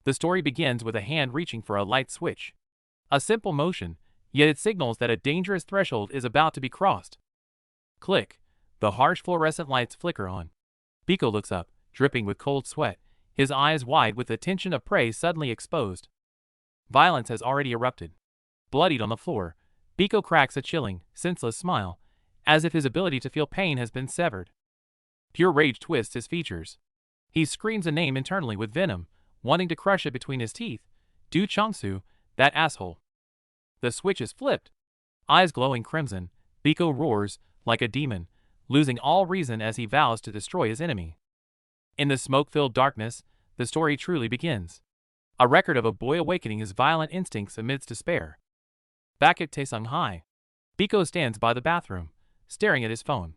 The story begins with a hand reaching for a light switch. A simple motion, yet it signals that a dangerous threshold is about to be crossed. Click. The harsh fluorescent lights flicker on. Biko looks up, dripping with cold sweat, his eyes wide with the tension of prey suddenly exposed. Violence has already erupted. Bloodied on the floor, Biko cracks a chilling, senseless smile, as if his ability to feel pain has been severed. Pure rage twists his features. He screams a name internally with venom, wanting to crush it between his teeth. Do Chong Su, that asshole. The switch is flipped. Eyes glowing crimson, Biko roars like a demon, losing all reason as he vows to destroy his enemy. In the smoke-filled darkness, the story truly begins. A record of a boy awakening his violent instincts amidst despair. Back at Taesung High, Biko stands by the bathroom, staring at his phone.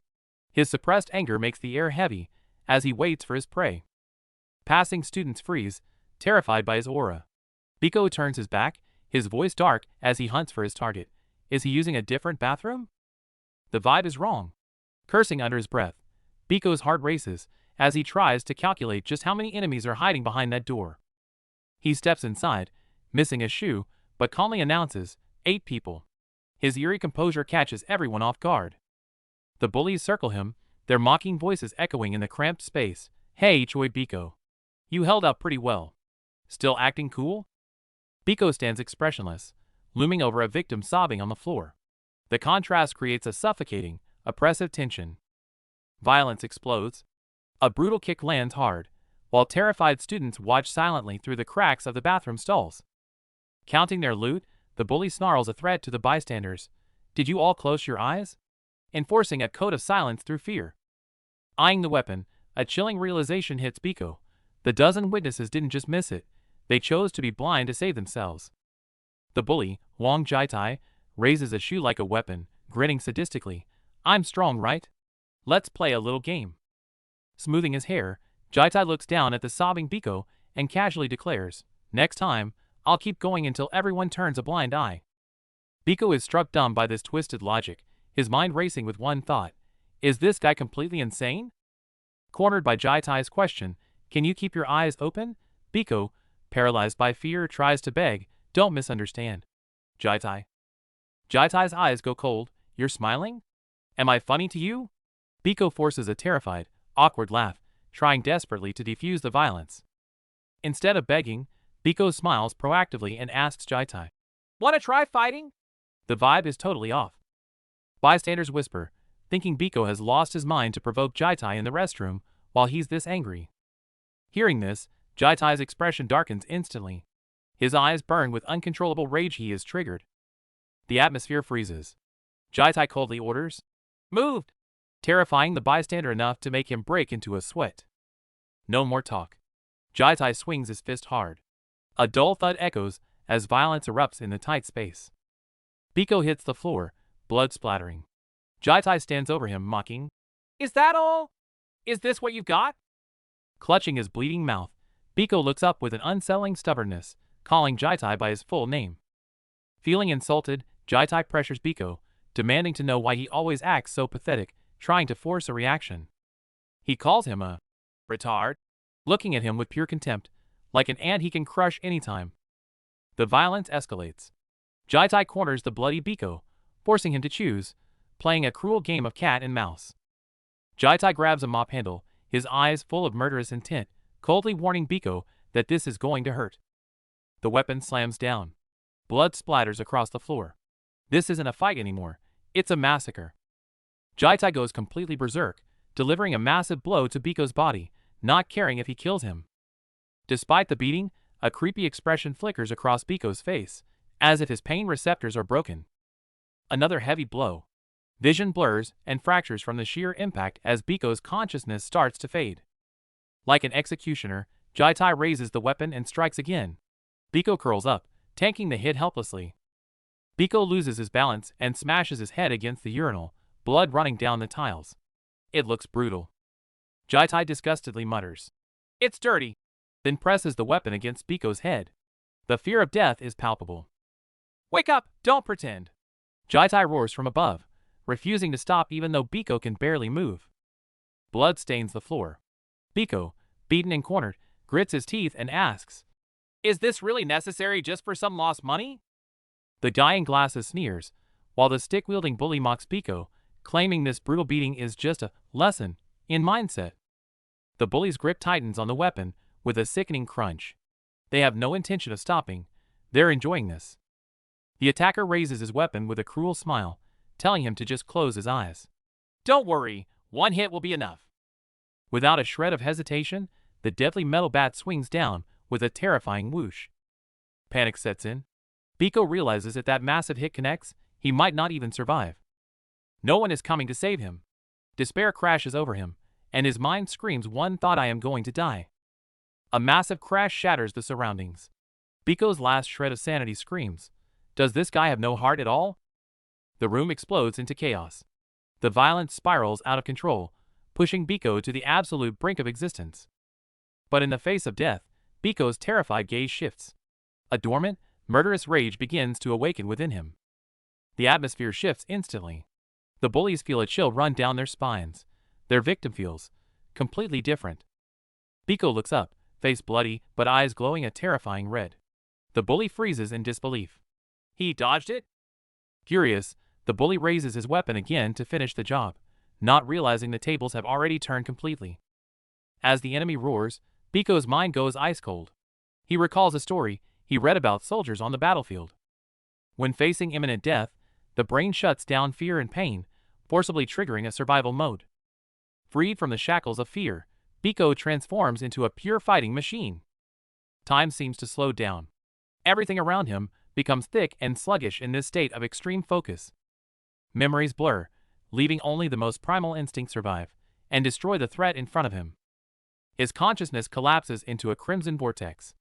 His suppressed anger makes the air heavy as he waits for his prey. Passing students freeze, terrified by his aura. Biko turns his back, his voice dark as he hunts for his target. Is he using a different bathroom? The vibe is wrong. Cursing under his breath, Biko's heart races as he tries to calculate just how many enemies are hiding behind that door. He steps inside, missing a shoe, but calmly announces, 8 people. His eerie composure catches everyone off guard. The bullies circle him, their mocking voices echoing in the cramped space. Hey Choi Biko. You held up pretty well. Still acting cool? Biko stands expressionless, looming over a victim sobbing on the floor. The contrast creates a suffocating, oppressive tension. Violence explodes. A brutal kick lands hard, while terrified students watch silently through the cracks of the bathroom stalls. Counting their loot, the bully snarls a threat to the bystanders. Did you all close your eyes? Enforcing a code of silence through fear. Eyeing the weapon, a chilling realization hits Biko. The dozen witnesses didn't just miss it, they chose to be blind to save themselves. The bully, Wang Jaitai, raises a shoe like a weapon, grinning sadistically. I'm strong, right? Let's play a little game. Smoothing his hair, Jaitai looks down at the sobbing Biko and casually declares, next time, I'll keep going until everyone turns a blind eye. Biko is struck dumb by this twisted logic, his mind racing with one thought. Is this guy completely insane? Cornered by Jaitai's question, can you keep your eyes open? Biko, paralyzed by fear, tries to beg, don't misunderstand. Jaitai. Jaitai's eyes go cold. You're smiling? Am I funny to you? Biko forces a terrified, awkward laugh, trying desperately to defuse the violence. Instead of begging, Biko smiles proactively and asks Jaitai, wanna try fighting? The vibe is totally off. Bystanders whisper, thinking Biko has lost his mind to provoke Jaitai in the restroom while he's this angry. Hearing this, Jaitai's expression darkens instantly. His eyes burn with uncontrollable rage. He is triggered. The atmosphere freezes. Jaitai coldly orders, moved, terrifying the bystander enough to make him break into a sweat. No more talk. Jaitai swings his fist hard. A dull thud echoes as violence erupts in the tight space. Biko hits the floor, blood splattering. Jaitai stands over him, mocking, is that all? Is this what you've got? Clutching his bleeding mouth, Biko looks up with an unsettling stubbornness, calling Jaitai by his full name. Feeling insulted, Jaitai pressures Biko, demanding to know why he always acts so pathetic, trying to force a reaction. He calls him a retard, looking at him with pure contempt, like an ant he can crush anytime. The violence escalates. Jaitai corners the bloody Biko, forcing him to choose, playing a cruel game of cat and mouse. Jaitai grabs a mop handle, his eyes full of murderous intent, coldly warning Biko that this is going to hurt. The weapon slams down. Blood splatters across the floor. This isn't a fight anymore, it's a massacre. Jaitai goes completely berserk, delivering a massive blow to Biko's body, not caring if he kills him. Despite the beating, a creepy expression flickers across Biko's face, as if his pain receptors are broken. Another heavy blow. Vision blurs and fractures from the sheer impact as Biko's consciousness starts to fade. Like an executioner, Jaitai raises the weapon and strikes again. Biko curls up, tanking the hit helplessly. Biko loses his balance and smashes his head against the urinal, blood running down the tiles. It looks brutal. Jaitai disgustedly mutters, it's dirty, then presses the weapon against Biko's head. The fear of death is palpable. Wake up, don't pretend. Jaitai roars from above, refusing to stop even though Biko can barely move. Blood stains the floor. Biko, beaten and cornered, grits his teeth and asks, Is this really necessary just for some lost money? The guy in glasses sneers, while the stick-wielding bully mocks Biko, claiming this brutal beating is just a lesson in mindset. The bully's grip tightens on the weapon with a sickening crunch. They have no intention of stopping. They're enjoying this. The attacker raises his weapon with a cruel smile, telling him to just close his eyes. Don't worry, one hit will be enough. Without a shred of hesitation, the deadly metal bat swings down with a terrifying whoosh. Panic sets in. Biko realizes if that massive hit connects, he might not even survive. No one is coming to save him. Despair crashes over him, and his mind screams one thought: I am going to die. A massive crash shatters the surroundings. Biko's last shred of sanity screams, does this guy have no heart at all? The room explodes into chaos. The violence spirals out of control, pushing Biko to the absolute brink of existence. But in the face of death, Biko's terrified gaze shifts. A dormant, murderous rage begins to awaken within him. The atmosphere shifts instantly. The bullies feel a chill run down their spines. Their victim feels completely different. Biko looks up, face bloody but eyes glowing a terrifying red. The bully freezes in disbelief. He dodged it? Furious, the bully raises his weapon again to finish the job, not realizing the tables have already turned completely. As the enemy roars, Biko's mind goes ice cold. He recalls a story he read about soldiers on the battlefield. When facing imminent death, the brain shuts down fear and pain, forcibly triggering a survival mode. Freed from the shackles of fear, Biko transforms into a pure fighting machine. Time seems to slow down. Everything around him becomes thick and sluggish in this state of extreme focus. Memories blur, leaving only the most primal instincts survive and destroy the threat in front of him. His consciousness collapses into a crimson vortex.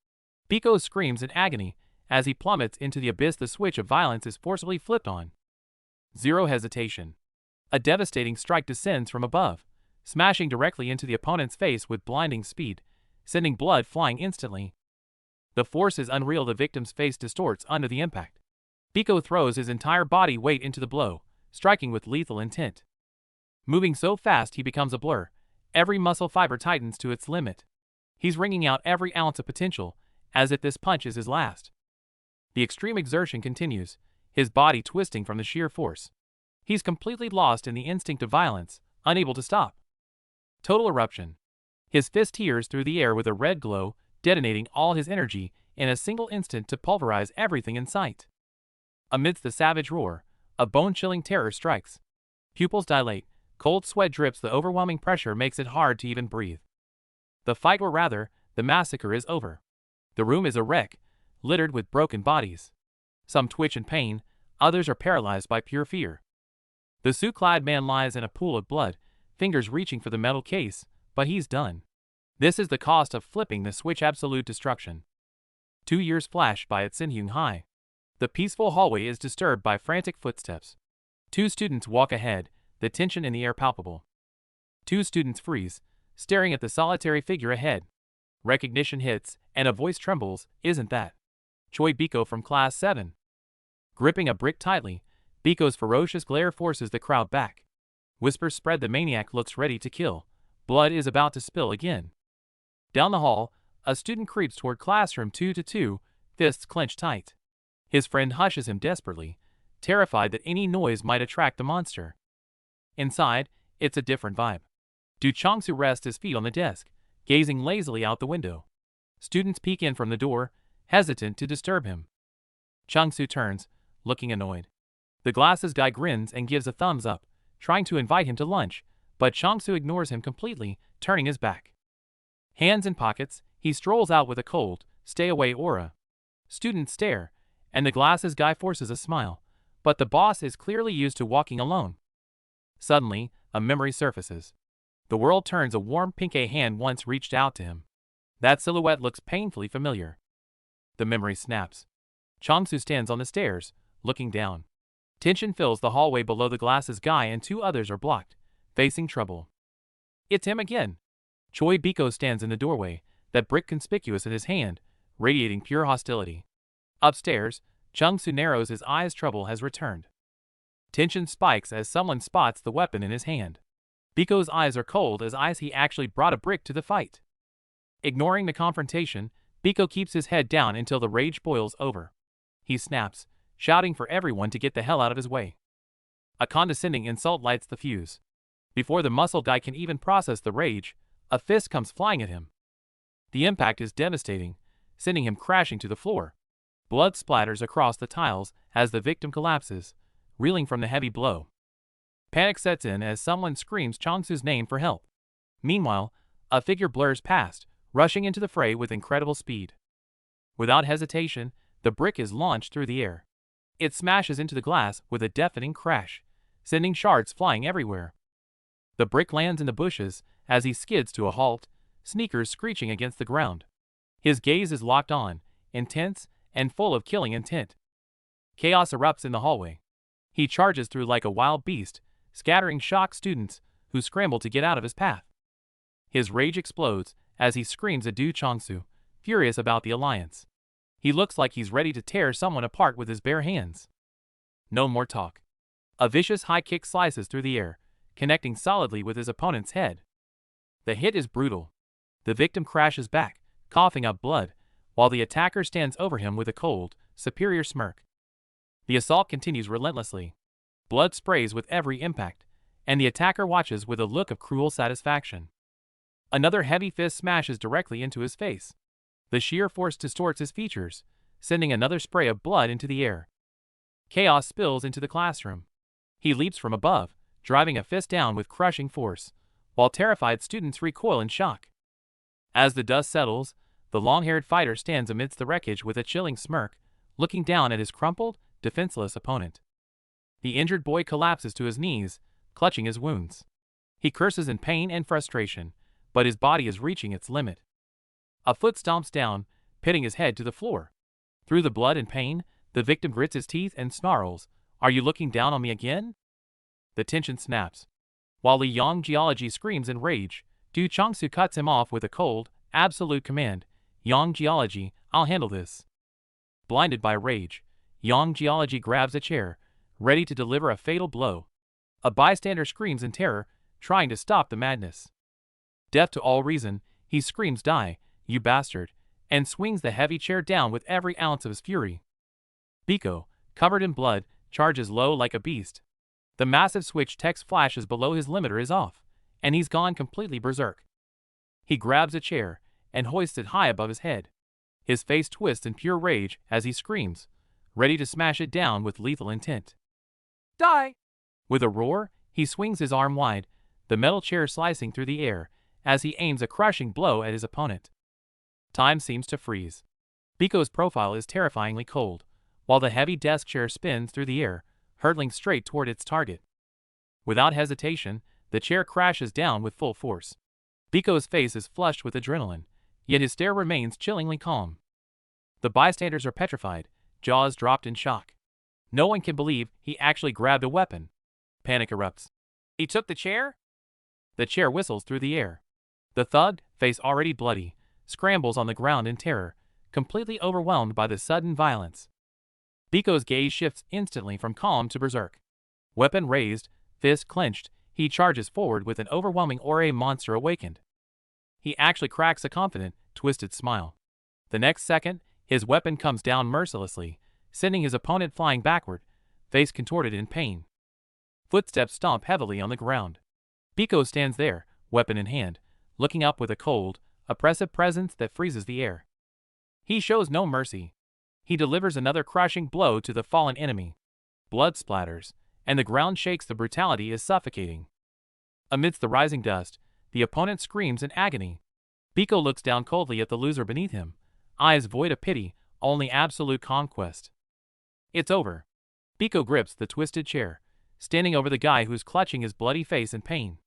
Biko screams in agony as he plummets into the abyss. The switch of violence is forcibly flipped on. Zero hesitation. A devastating strike descends from above, smashing directly into the opponent's face with blinding speed, sending blood flying instantly. The force is unreal. The victim's face distorts under the impact. Biko throws his entire body weight into the blow, striking with lethal intent. Moving so fast he becomes a blur. Every muscle fiber tightens to its limit. He's wringing out every ounce of potential, as if this punch is his last. The extreme exertion continues, his body twisting from the sheer force. He's completely lost in the instinct of violence, unable to stop. Total eruption. His fist tears through the air with a red glow, detonating all his energy in a single instant to pulverize everything in sight. Amidst the savage roar, a bone-chilling terror strikes. Pupils dilate, cold sweat drips. The overwhelming pressure makes it hard to even breathe. The fight, or rather, the massacre, is over. The room is a wreck, littered with broken bodies. Some twitch in pain, others are paralyzed by pure fear. The suit-clad man lies in a pool of blood, fingers reaching for the metal case, but he's done. This is the cost of flipping the switch: absolute destruction. 2 years flash by at Sinhyung High. The peaceful hallway is disturbed by frantic footsteps. 2 students walk ahead, the tension in the air palpable. 2 students freeze, staring at the solitary figure ahead. Recognition hits, and a voice trembles. Isn't that Choi Biko from Class 7? Gripping a brick tightly, Biko's ferocious glare forces the crowd back. Whispers spread. The maniac looks ready to kill. Blood is about to spill again. Down the hall, a student creeps toward classroom 222, fists clenched tight. His friend hushes him desperately, terrified that any noise might attract the monster. Inside, it's a different vibe. Chong Su rests his feet on the desk, gazing lazily out the window. Students peek in from the door, hesitant to disturb him. Chong Su turns, looking annoyed. The glasses guy grins and gives a thumbs up, trying to invite him to lunch, but Chong Su ignores him completely, turning his back. Hands in pockets, he strolls out with a cold, stay-away aura. Students stare, and the glasses guy forces a smile, but the boss is clearly used to walking alone. Suddenly, a memory surfaces. The world turns. A warm pink hand once reached out to him. That silhouette looks painfully familiar. The memory snaps. Chong Su stands on the stairs, looking down. Tension fills the hallway below. The glasses guy and 2 others are blocked, facing trouble. It's him again. Choi Biko stands in the doorway, that brick conspicuous in his hand, radiating pure hostility. Upstairs, Chong Su narrows his eyes. Trouble has returned. Tension spikes as someone spots the weapon in his hand. Biko's eyes are cold as ice. He actually brought a brick to the fight. Ignoring the confrontation, Biko keeps his head down until the rage boils over. He snaps, shouting for everyone to get the hell out of his way. A condescending insult lights the fuse. Before the muscle guy can even process the rage, a fist comes flying at him. The impact is devastating, sending him crashing to the floor. Blood splatters across the tiles as the victim collapses, reeling from the heavy blow. Panic sets in as someone screams Chong Su's name for help. Meanwhile, a figure blurs past, rushing into the fray with incredible speed. Without hesitation, the brick is launched through the air. It smashes into the glass with a deafening crash, sending shards flying everywhere. The brick lands in the bushes as he skids to a halt, sneakers screeching against the ground. His gaze is locked on, intense and full of killing intent. Chaos erupts in the hallway. He charges through like a wild beast, scattering shocked students who scramble to get out of his path. His rage explodes as he screams at Chong Su, furious about the alliance. He looks like he's ready to tear someone apart with his bare hands. No more talk. A vicious high kick slices through the air, connecting solidly with his opponent's head. The hit is brutal. The victim crashes back, coughing up blood, while the attacker stands over him with a cold, superior smirk. The assault continues relentlessly. Blood sprays with every impact, and the attacker watches with a look of cruel satisfaction. Another heavy fist smashes directly into his face. The sheer force distorts his features, sending another spray of blood into the air. Chaos spills into the classroom. He leaps from above, driving a fist down with crushing force, while terrified students recoil in shock. As the dust settles, the long-haired fighter stands amidst the wreckage with a chilling smirk, looking down at his crumpled, defenseless opponent. The injured boy collapses to his knees, clutching his wounds. He curses in pain and frustration, but his body is reaching its limit. A foot stomps down, pitting his head to the floor. Through the blood and pain, the victim grits his teeth and snarls, "Are you looking down on me again?" The tension snaps. While Li Yong Geology screams in rage, Chong Su cuts him off with a cold, absolute command, "Yong Geology, I'll handle this." Blinded by rage, Yong Geology grabs a chair, ready to deliver a fatal blow. A bystander screams in terror, trying to stop the madness. Deaf to all reason, he screams, "Die, you bastard," and swings the heavy chair down with every ounce of his fury. Biko, covered in blood, charges low like a beast. The massive switch text flashes below his limiter is off, and he's gone completely berserk. He grabs a chair and hoists it high above his head. His face twists in pure rage as he screams, ready to smash it down with lethal intent. "Die!" With a roar, he swings his arm wide, the metal chair slicing through the air as he aims a crushing blow at his opponent. Time seems to freeze. Biko's profile is terrifyingly cold, while the heavy desk chair spins through the air, hurtling straight toward its target. Without hesitation, the chair crashes down with full force. Biko's face is flushed with adrenaline, yet his stare remains chillingly calm. The bystanders are petrified, jaws dropped in shock. No one can believe he actually grabbed a weapon. Panic erupts. "He took the chair?" The chair whistles through the air. The thug, face already bloody, scrambles on the ground in terror, completely overwhelmed by the sudden violence. Biko's gaze shifts instantly from calm to berserk. Weapon raised, fist clenched, he charges forward with an overwhelming aura monster awakened. He actually cracks a confident, twisted smile. The next second, his weapon comes down mercilessly, sending his opponent flying backward, face contorted in pain. Footsteps stomp heavily on the ground. Biko stands there, weapon in hand, looking up with a cold, oppressive presence that freezes the air. He shows no mercy. He delivers another crushing blow to the fallen enemy. Blood splatters, and the ground shakes. The brutality is suffocating. Amidst the rising dust, the opponent screams in agony. Biko looks down coldly at the loser beneath him, eyes void of pity, only absolute conquest. It's over. Biko grips the twisted chair, standing over the guy who's clutching his bloody face in pain.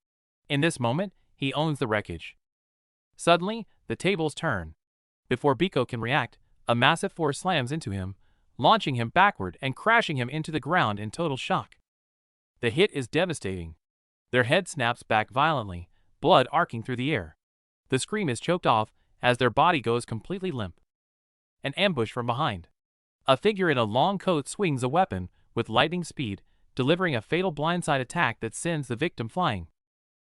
In this moment, he owns the wreckage. Suddenly, the tables turn. Before Biko can react, a massive force slams into him, launching him backward and crashing him into the ground in total shock. The hit is devastating. Their head snaps back violently, blood arcing through the air. The scream is choked off as their body goes completely limp. An ambush from behind. A figure in a long coat swings a weapon with lightning speed, delivering a fatal blindside attack that sends the victim flying.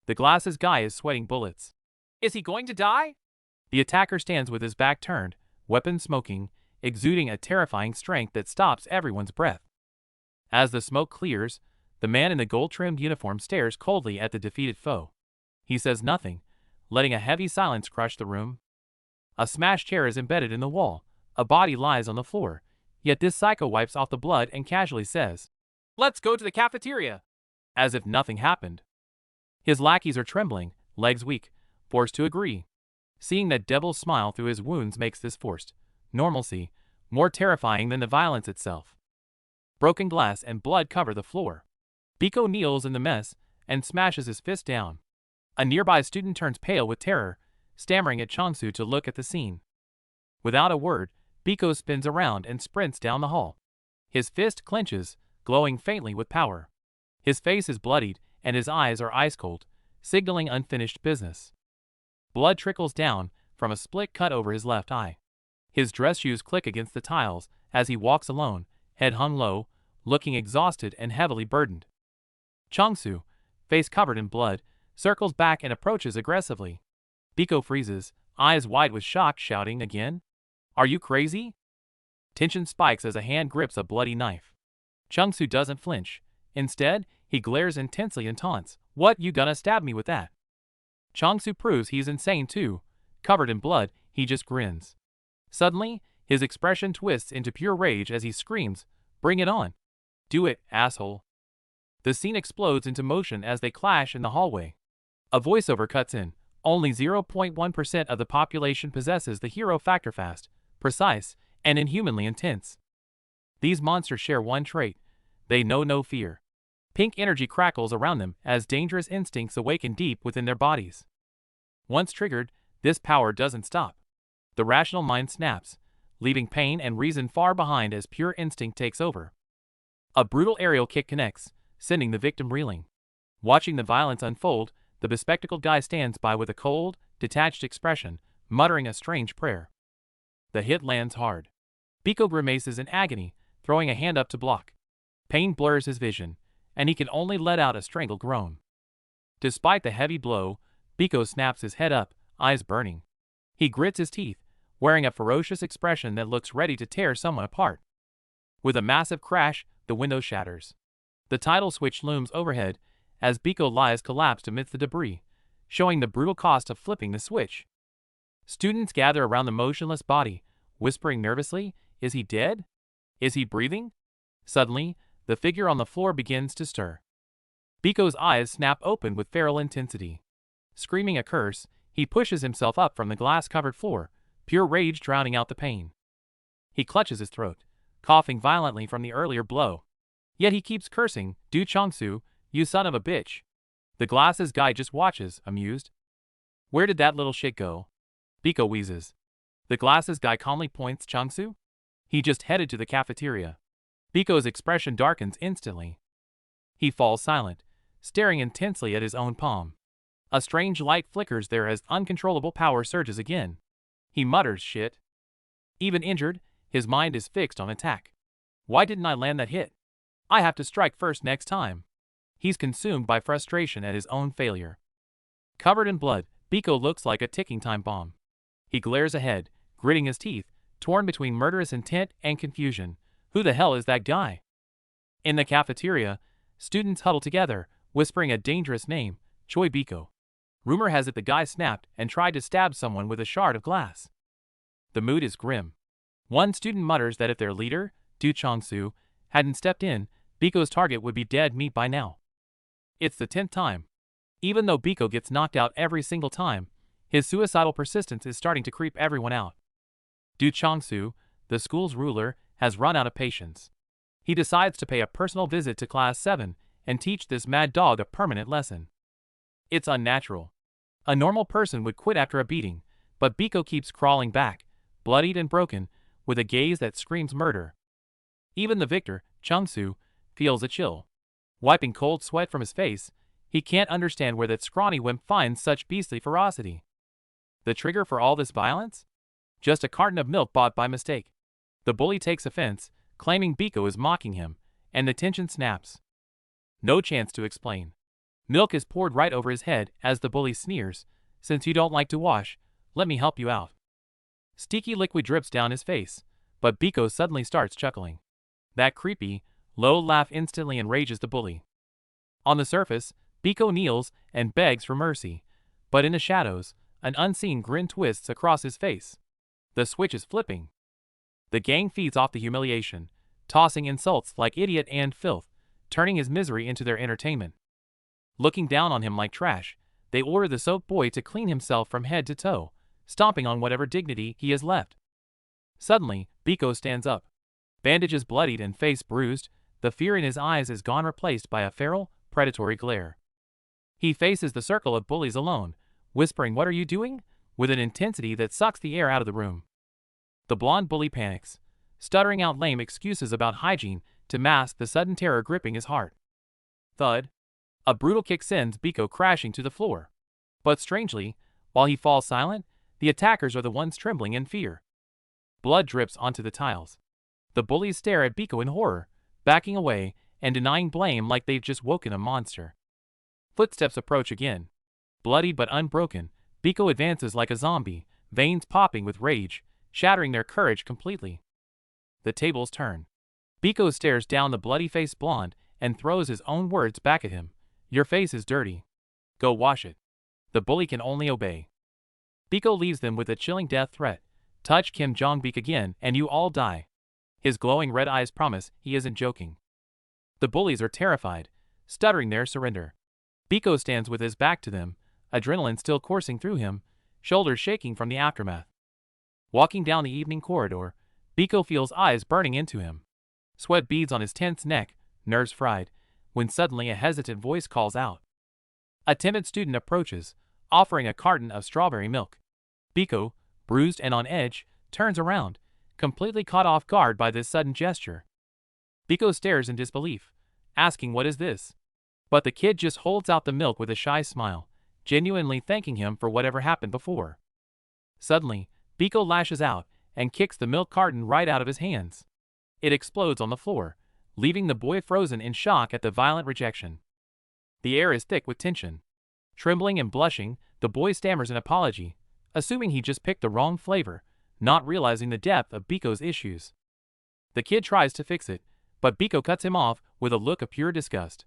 The glasses guy is sweating bullets. Is he going to die? The attacker stands with his back turned, weapon smoking, exuding a terrifying strength that stops everyone's breath. As the smoke clears, the man in the gold-trimmed uniform stares coldly at the defeated foe. He says nothing, letting a heavy silence crush the room. A smashed chair is embedded in the wall, a body lies on the floor, yet this psycho wipes off the blood and casually says, "Let's go to the cafeteria," as if nothing happened. His lackeys are trembling, legs weak, forced to agree. Seeing that devil's smile through his wounds makes this forced normalcy more terrifying than the violence itself. Broken glass and blood cover the floor. Biko kneels in the mess and smashes his fist down. A nearby student turns pale with terror, stammering at Chong Su to look at the scene. Without a word, Biko spins around and sprints down the hall. His fist clenches, glowing faintly with power. His face is bloodied and his eyes are ice cold, signaling unfinished business. Blood trickles down from a split cut over his left eye. His dress shoes click against the tiles as he walks alone, head hung low, looking exhausted and heavily burdened. Chong Su, face covered in blood, circles back and approaches aggressively. Biko freezes, eyes wide with shock, shouting again, "Are you crazy?" Tension spikes as a hand grips a bloody knife. Chong Su doesn't flinch. Instead, he glares intensely and taunts, "What, you gonna stab me with that?" Chong Su proves he's insane too. Covered in blood, he just grins. Suddenly, his expression twists into pure rage as he screams, "Bring it on. Do it, asshole." The scene explodes into motion as they clash in the hallway. A voiceover cuts in. Only 0.1% of the population possesses the hero factor: fast, precise, and inhumanly intense. These monsters share one trait: they know no fear. Pink energy crackles around them as dangerous instincts awaken deep within their bodies. Once triggered, this power doesn't stop. The rational mind snaps, leaving pain and reason far behind as pure instinct takes over. A brutal aerial kick connects, sending the victim reeling. Watching the violence unfold, the bespectacled guy stands by with a cold, detached expression, muttering a strange prayer. The hit lands hard. Biko grimaces in agony, throwing a hand up to block. Pain blurs his vision, and he can only let out a strangled groan. Despite the heavy blow, Biko snaps his head up, eyes burning. He grits his teeth, wearing a ferocious expression that looks ready to tear someone apart. With a massive crash, the window shatters. The title switch looms overhead as Biko lies collapsed amidst the debris, showing the brutal cost of flipping the switch. Students gather around the motionless body, whispering nervously, "Is he dead? Is he breathing?" Suddenly, the figure on the floor begins to stir. Biko's eyes snap open with feral intensity. Screaming a curse, he pushes himself up from the glass-covered floor, pure rage drowning out the pain. He clutches his throat, coughing violently from the earlier blow. Yet he keeps cursing, "Do Chong Su, you son of a bitch." The glasses guy just watches, amused. "Where did that little shit go?" Biko wheezes. The glasses guy calmly points, "Chong Su? He just headed to the cafeteria." Biko's expression darkens instantly. He falls silent, staring intensely at his own palm. A strange light flickers there as uncontrollable power surges again. He mutters, "Shit." Even injured, his mind is fixed on attack. "Why didn't I land that hit? I have to strike first next time." He's consumed by frustration at his own failure. Covered in blood, Biko looks like a ticking time bomb. He glares ahead, gritting his teeth, torn between murderous intent and confusion. Who the hell is that guy? In the cafeteria, students huddle together, whispering a dangerous name, Choi Biko. Rumor has it the guy snapped and tried to stab someone with a shard of glass. The mood is grim. One student mutters that if their leader, Du Chong Su, hadn't stepped in, Biko's target would be dead meat by now. It's the 10th time. Even though Biko gets knocked out every single time, his suicidal persistence is starting to creep everyone out. Du Chong Su, the school's ruler, has run out of patience. He decides to pay a personal visit to Class 7 and teach this mad dog a permanent lesson. It's unnatural. A normal person would quit after a beating, but Biko keeps crawling back, bloodied and broken, with a gaze that screams murder. Even the victor, Chong Su, feels a chill. Wiping cold sweat from his face, he can't understand where that scrawny wimp finds such beastly ferocity. The trigger for all this violence? Just a carton of milk bought by mistake. The bully takes offense, claiming Biko is mocking him, and the tension snaps. No chance to explain. Milk is poured right over his head as the bully sneers, "Since you don't like to wash, let me help you out." Sticky liquid drips down his face, but Biko suddenly starts chuckling. That creepy, low laugh instantly enrages the bully. On the surface, Biko kneels and begs for mercy, but in the shadows, an unseen grin twists across his face. The switch is flipping. The gang feeds off the humiliation, tossing insults like idiot and filth, turning his misery into their entertainment. Looking down on him like trash, they order the soap boy to clean himself from head to toe, stomping on whatever dignity he has left. Suddenly, Biko stands up. Bandages bloodied and face bruised, the fear in his eyes is gone, replaced by a feral, predatory glare. He faces the circle of bullies alone, whispering, "What are you doing?" with an intensity that sucks the air out of the room. The blonde bully panics, stuttering out lame excuses about hygiene to mask the sudden terror gripping his heart. Thud. A brutal kick sends Biko crashing to the floor. But strangely, while he falls silent, the attackers are the ones trembling in fear. Blood drips onto the tiles. The bullies stare at Biko in horror, backing away and denying blame like they've just woken a monster. Footsteps approach again. Bloodied but unbroken, Biko advances like a zombie, veins popping with rage, shattering their courage completely. The tables turn. Biko stares down the bloody-faced blonde and throws his own words back at him. "Your face is dirty. Go wash it." The bully can only obey. Biko leaves them with a chilling death threat. "Touch Kim Jong-beek again and you all die." His glowing red eyes promise he isn't joking. The bullies are terrified, stuttering their surrender. Biko stands with his back to them, adrenaline still coursing through him, shoulders shaking from the aftermath. Walking down the evening corridor, Biko feels eyes burning into him. Sweat beads on his tense neck, nerves fried, when suddenly a hesitant voice calls out. A timid student approaches, offering a carton of strawberry milk. Biko, bruised and on edge, turns around, completely caught off guard by this sudden gesture. Biko stares in disbelief, asking what is this? But the kid just holds out the milk with a shy smile, genuinely thanking him for whatever happened before. Suddenly, Biko lashes out and kicks the milk carton right out of his hands. It explodes on the floor, leaving the boy frozen in shock at the violent rejection. The air is thick with tension. Trembling and blushing, the boy stammers an apology, assuming he just picked the wrong flavor, not realizing the depth of Biko's issues. The kid tries to fix it, but Biko cuts him off with a look of pure disgust.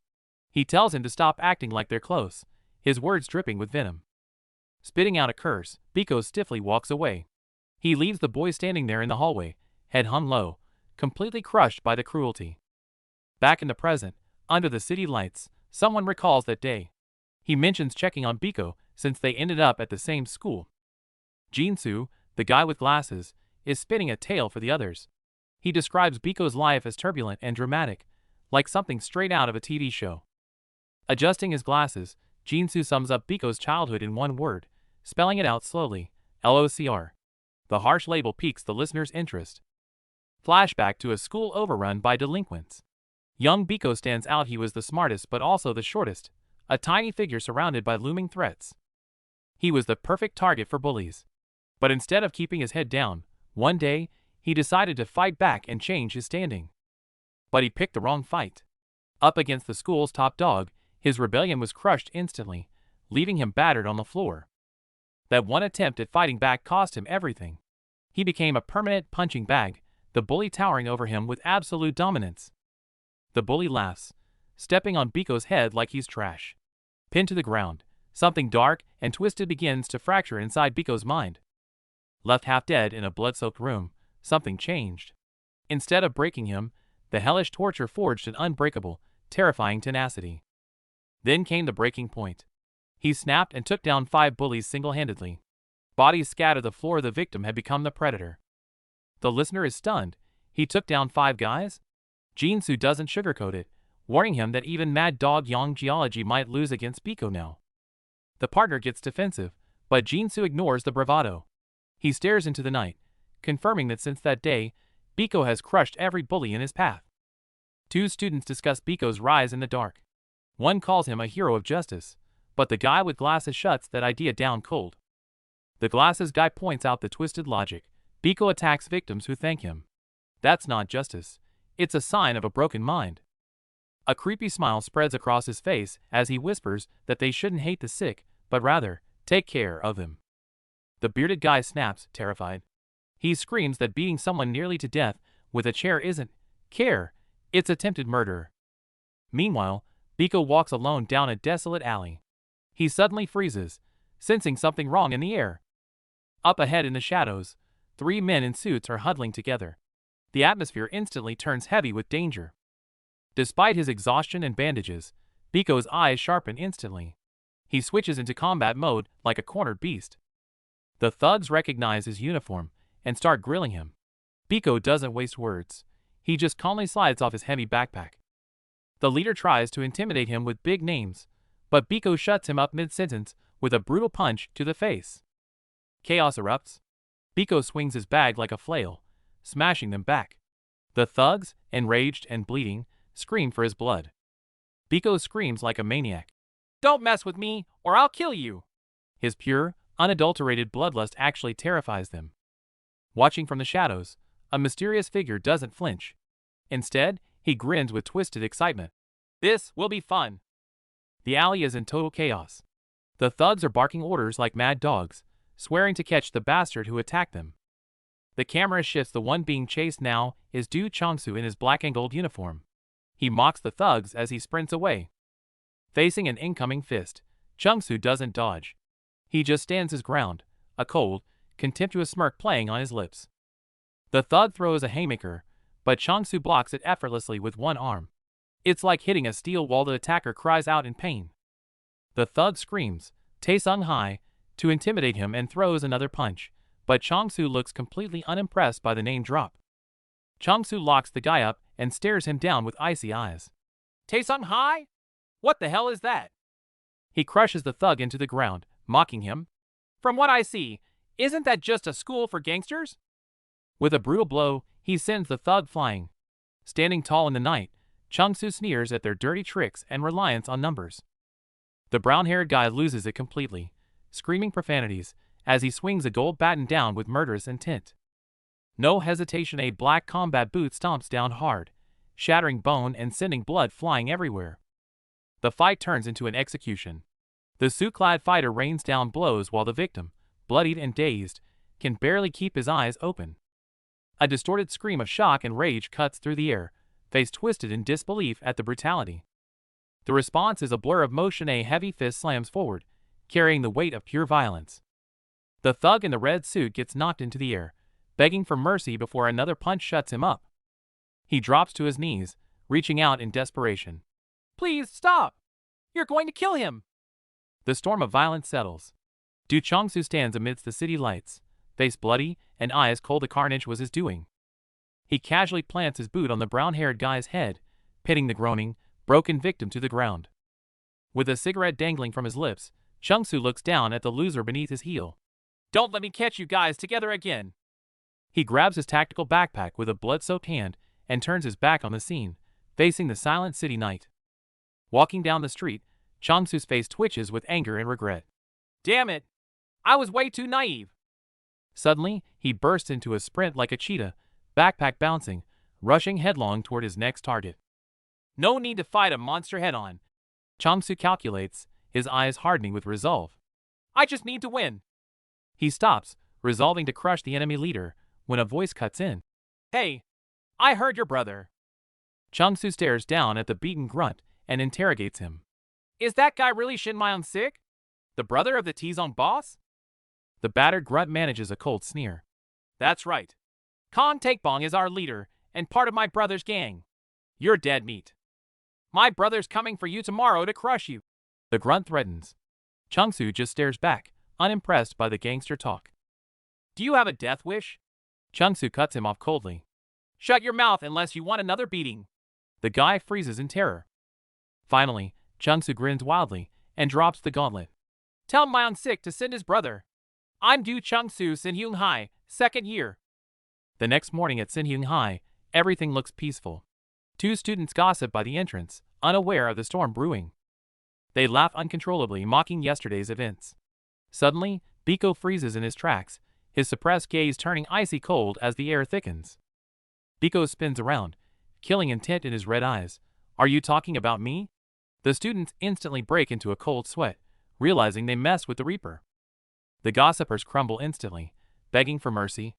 He tells him to stop acting like they're close, his words dripping with venom. Spitting out a curse, Biko stiffly walks away. He leaves the boy standing there in the hallway, head hung low, completely crushed by the cruelty. Back in the present, under the city lights, someone recalls that day. He mentions checking on Biko since they ended up at the same school. Su, the guy with glasses, is spinning a tale for the others. He describes Biko's life as turbulent and dramatic, like something straight out of a TV show. Adjusting his glasses, Su sums up Biko's childhood in one word, spelling it out slowly, LOCR. The harsh label piques the listener's interest. Flashback to a school overrun by delinquents. Young Biko stands out. He was the smartest but also the shortest, a tiny figure surrounded by looming threats. He was the perfect target for bullies. But instead of keeping his head down, one day, he decided to fight back and change his standing. But he picked the wrong fight. Up against the school's top dog, his rebellion was crushed instantly, leaving him battered on the floor. That one attempt at fighting back cost him everything. He became a permanent punching bag, the bully towering over him with absolute dominance. The bully laughs, stepping on Biko's head like he's trash. Pinned to the ground, something dark and twisted begins to fracture inside Biko's mind. Left half dead in a blood-soaked room, something changed. Instead of breaking him, the hellish torture forged an unbreakable, terrifying tenacity. Then came the breaking point. He snapped and took down 5 bullies single-handedly. Bodies scattered the floor. The victim had become the predator. The listener is stunned. He took down 5 guys? Su doesn't sugarcoat it, warning him that even Mad Dog Yang Geology might lose against Biko now. The partner gets defensive, but Su ignores the bravado. He stares into the night, confirming that since that day, Biko has crushed every bully in his path. 2 students discuss Biko's rise in the dark. One calls him a hero of justice, but the guy with glasses shuts that idea down cold. The glasses guy points out the twisted logic. Biko attacks victims who thank him. That's not justice. It's a sign of a broken mind. A creepy smile spreads across his face as he whispers that they shouldn't hate the sick, but rather, take care of them. The bearded guy snaps, terrified. He screams that beating someone nearly to death with a chair isn't care, it's attempted murder. Meanwhile, Biko walks alone down a desolate alley. He suddenly freezes, sensing something wrong in the air. Up ahead in the shadows, 3 men in suits are huddling together. The atmosphere instantly turns heavy with danger. Despite his exhaustion and bandages, Biko's eyes sharpen instantly. He switches into combat mode like a cornered beast. The thugs recognize his uniform and start grilling him. Biko doesn't waste words. He just calmly slides off his heavy backpack. The leader tries to intimidate him with big names, but Biko shuts him up mid-sentence with a brutal punch to the face. Chaos erupts. Biko swings his bag like a flail, smashing them back. The thugs, enraged and bleeding, scream for his blood. Biko screams like a maniac. "Don't mess with me, or I'll kill you!" His pure, unadulterated bloodlust actually terrifies them. Watching from the shadows, a mysterious figure doesn't flinch. Instead, he grins with twisted excitement. "This will be fun!" The alley is in total chaos. The thugs are barking orders like mad dogs, swearing to catch the bastard who attacked them. The camera shifts. The one being chased now is Chong Su in his black and gold uniform. He mocks the thugs as he sprints away. Facing an incoming fist, Chong Su doesn't dodge. He just stands his ground, a cold, contemptuous smirk playing on his lips. The thug throws a haymaker, but Chong Su blocks it effortlessly with one arm. It's like hitting a steel wall. The attacker cries out in pain. The thug screams, "Tae Sung Hai," to intimidate him and throws another punch, but Chong Su looks completely unimpressed by the name drop. Chong Su locks the guy up and stares him down with icy eyes. "Tae Sung Hai? What the hell is that?" He crushes the thug into the ground, mocking him. "From what I see, isn't that just a school for gangsters?" With a brutal blow, he sends the thug flying. Standing tall in the night, Chong Su sneers at their dirty tricks and reliance on numbers. The brown-haired guy loses it completely, screaming profanities as he swings a gold baton down with murderous intent. No hesitation, a black combat boot stomps down hard, shattering bone and sending blood flying everywhere. The fight turns into an execution. The suit-clad fighter rains down blows while the victim, bloodied and dazed, can barely keep his eyes open. A distorted scream of shock and rage cuts through the air, face twisted in disbelief at the brutality. The response is a blur of motion. A heavy fist slams forward, carrying the weight of pure violence. The thug in the red suit gets knocked into the air, begging for mercy before another punch shuts him up. He drops to his knees, reaching out in desperation. "Please stop! You're going to kill him!" The storm of violence settles. Chong Su stands amidst the city lights, face bloody and eyes cold. The carnage was his doing. He casually plants his boot on the brown-haired guy's head, pinning the groaning, broken victim to the ground. With a cigarette dangling from his lips, Chong Su looks down at the loser beneath his heel. "Don't let me catch you guys together again." He grabs his tactical backpack with a blood-soaked hand and turns his back on the scene, facing the silent city night. Walking down the street, Chong Su's face twitches with anger and regret. "Damn it! I was way too naive." Suddenly, he bursts into a sprint like a cheetah, backpack bouncing, rushing headlong toward his next target. No need to fight a monster head-on. Chong Su calculates, his eyes hardening with resolve. "I just need to win." He stops, resolving to crush the enemy leader, when a voice cuts in. "Hey, I heard your brother." Chong Su stares down at the beaten grunt and interrogates him. "Is that guy really Shin Myeon-sik? The brother of the T-Zone boss?" The battered grunt manages a cold sneer. "That's right. Khan Takebong is our leader and part of my brother's gang. You're dead meat. My brother's coming for you tomorrow to crush you." The grunt threatens. Chong Su just stares back, unimpressed by the gangster talk. "Do you have a death wish?" Chong Su cuts him off coldly. "Shut your mouth unless you want another beating." The guy freezes in terror. Finally, Chong Su grins wildly and drops the gauntlet. "Tell Myeon-sik to send his brother. I'm Chong Su Sinhyung High, second year." The next morning at Sinhyung High, everything looks peaceful. 2 students gossip by the entrance, unaware of the storm brewing. They laugh uncontrollably, mocking yesterday's events. Suddenly, Biko freezes in his tracks, his suppressed gaze turning icy cold as the air thickens. Biko spins around, killing intent in his red eyes. "Are you talking about me?" The students instantly break into a cold sweat, realizing they messed with the Reaper. The gossipers crumble instantly, begging for mercy.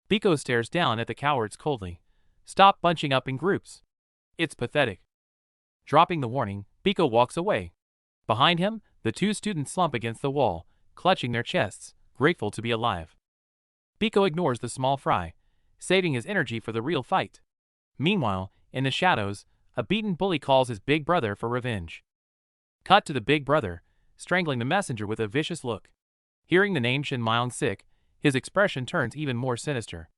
Biko stares down at the cowards coldly. Stop bunching up in groups. It's pathetic. Dropping the warning, Biko walks away. Behind him, the two students slump against the wall, clutching their chests, grateful to be alive. Biko ignores the small fry, saving his energy for the real fight. Meanwhile, in the shadows, a beaten bully calls his big brother for revenge. Cut to the big brother, strangling the messenger with a vicious look. Hearing the name Shin Myung-sik, his expression turns even more sinister.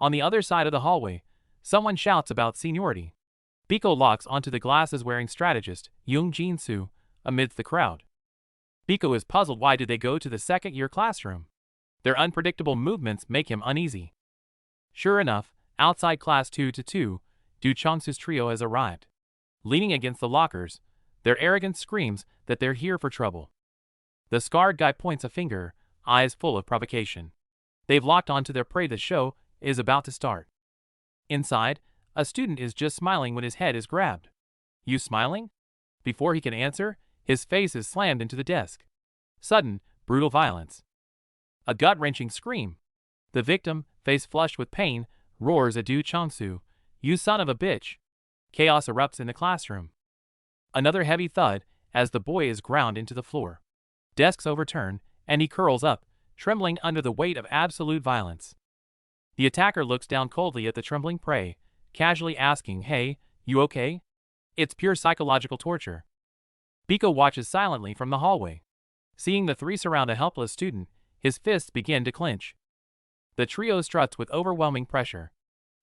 On the other side of the hallway, someone shouts about seniority. Biko locks onto the glasses-wearing strategist, Young Jin-soo, amidst the crowd. Biko is puzzled why did they go to the second-year classroom. Their unpredictable movements make him uneasy. Sure enough, outside class 2-2, Chong Su's trio has arrived. Leaning against the lockers, their arrogance screams that they're here for trouble. The scarred guy points a finger, eyes full of provocation. They've locked onto their prey. The show is about to start. Inside, a student is just smiling when his head is grabbed. You smiling? Before he can answer, his face is slammed into the desk. Sudden, brutal violence. A gut-wrenching scream. The victim, face flushed with pain, roars at Chong Su, "You son of a bitch!" Chaos erupts in the classroom. Another heavy thud as the boy is ground into the floor. Desks overturn, and he curls up, trembling under the weight of absolute violence. The attacker looks down coldly at the trembling prey, casually asking, "Hey, you okay?" It's pure psychological torture. Biko watches silently from the hallway. Seeing the three surround a helpless student, his fists begin to clench. The trio struts with overwhelming pressure.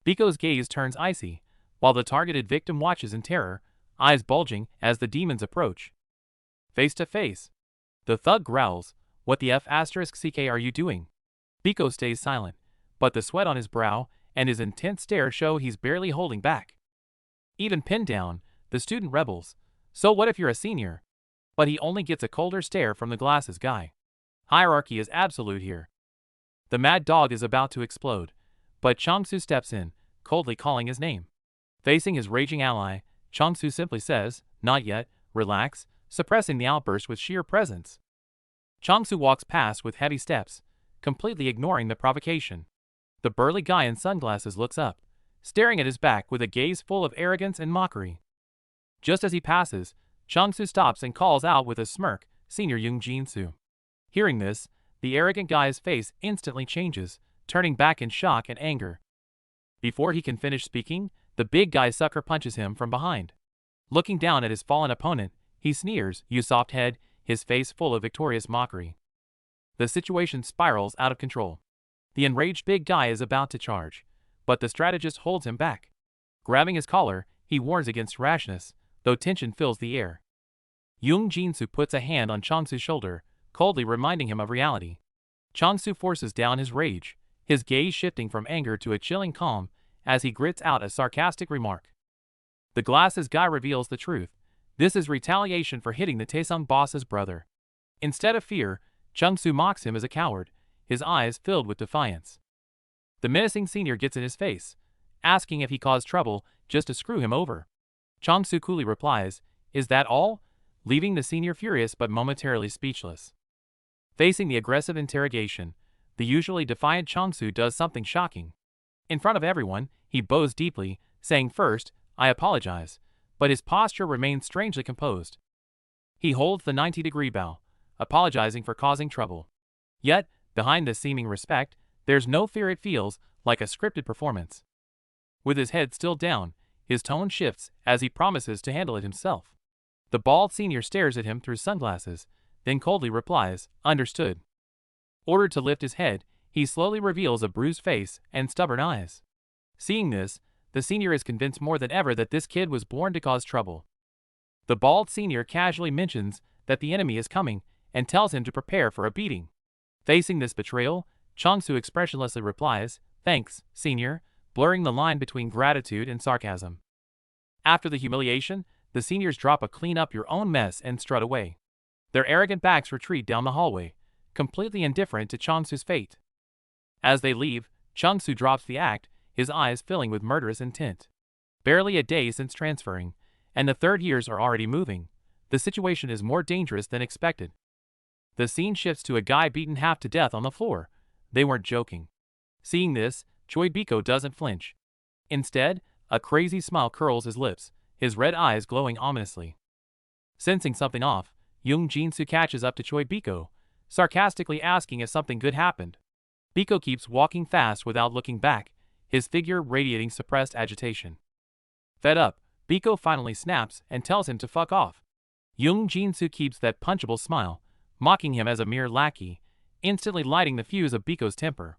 Biko's gaze turns icy, while the targeted victim watches in terror, eyes bulging as the demons approach. Face to face. The thug growls, "What the F***ck are you doing?" Biko stays silent, but the sweat on his brow and his intense stare show he's barely holding back. Even pinned down, the student rebels. "So what if you're a senior?" But he only gets a colder stare from the glasses guy. Hierarchy is absolute here. The mad dog is about to explode, but Chong Su steps in, coldly calling his name. Facing his raging ally, Chong Su simply says, "Not yet, relax," suppressing the outburst with sheer presence. Chong Su walks past with heavy steps, completely ignoring the provocation. The burly guy in sunglasses looks up, staring at his back with a gaze full of arrogance and mockery. Just as he passes, Chong Su stops and calls out with a smirk, "Senior Young Jin-soo." Hearing this, the arrogant guy's face instantly changes, turning back in shock and anger. Before he can finish speaking, the big guy sucker punches him from behind. Looking down at his fallen opponent, he sneers, "You soft head," his face full of victorious mockery. The situation spirals out of control. The enraged big guy is about to charge, but the strategist holds him back. Grabbing his collar, he warns against rashness, though tension fills the air. Young Jin-soo puts a hand on Chong Su's shoulder, coldly reminding him of reality. Chong Su forces down his rage, his gaze shifting from anger to a chilling calm as he grits out a sarcastic remark. The glasses guy reveals the truth. This is retaliation for hitting the Taesung boss's brother. Instead of fear, Chong Su mocks him as a coward, his eyes filled with defiance. The menacing senior gets in his face, asking if he caused trouble just to screw him over. Chong Su coolly replies, "Is that all?" leaving the senior furious but momentarily speechless. Facing the aggressive interrogation, the usually defiant Chong Su does something shocking. In front of everyone, he bows deeply, saying first, "I apologize," but his posture remains strangely composed. He holds the 90-degree bow, apologizing for causing trouble. Yet, behind this seeming respect, there's no fear. It feels like a scripted performance. With his head still down, his tone shifts as he promises to handle it himself. The bald senior stares at him through sunglasses, then coldly replies, "Understood." Ordered to lift his head, he slowly reveals a bruised face and stubborn eyes. Seeing this, the senior is convinced more than ever that this kid was born to cause trouble. The bald senior casually mentions that the enemy is coming and tells him to prepare for a beating. Facing this betrayal, Chong Su expressionlessly replies, "Thanks, senior," blurring the line between gratitude and sarcasm. After the humiliation, the seniors drop a "clean up your own mess" and strut away. Their arrogant backs retreat down the hallway, completely indifferent to Chong Su's fate. As they leave, Chong Su drops the act, his eyes filling with murderous intent. Barely a day since transferring, and the third years are already moving. The situation is more dangerous than expected. The scene shifts to a guy beaten half to death on the floor. They weren't joking. Seeing this, Choi Biko doesn't flinch. Instead, a crazy smile curls his lips, his red eyes glowing ominously. Sensing something off, Young Jin-soo catches up to Choi Biko, sarcastically asking if something good happened. Biko keeps walking fast without looking back, his figure radiating suppressed agitation. Fed up, Biko finally snaps and tells him to fuck off. Young Jin-soo keeps that punchable smile, mocking him as a mere lackey, instantly lighting the fuse of Biko's temper.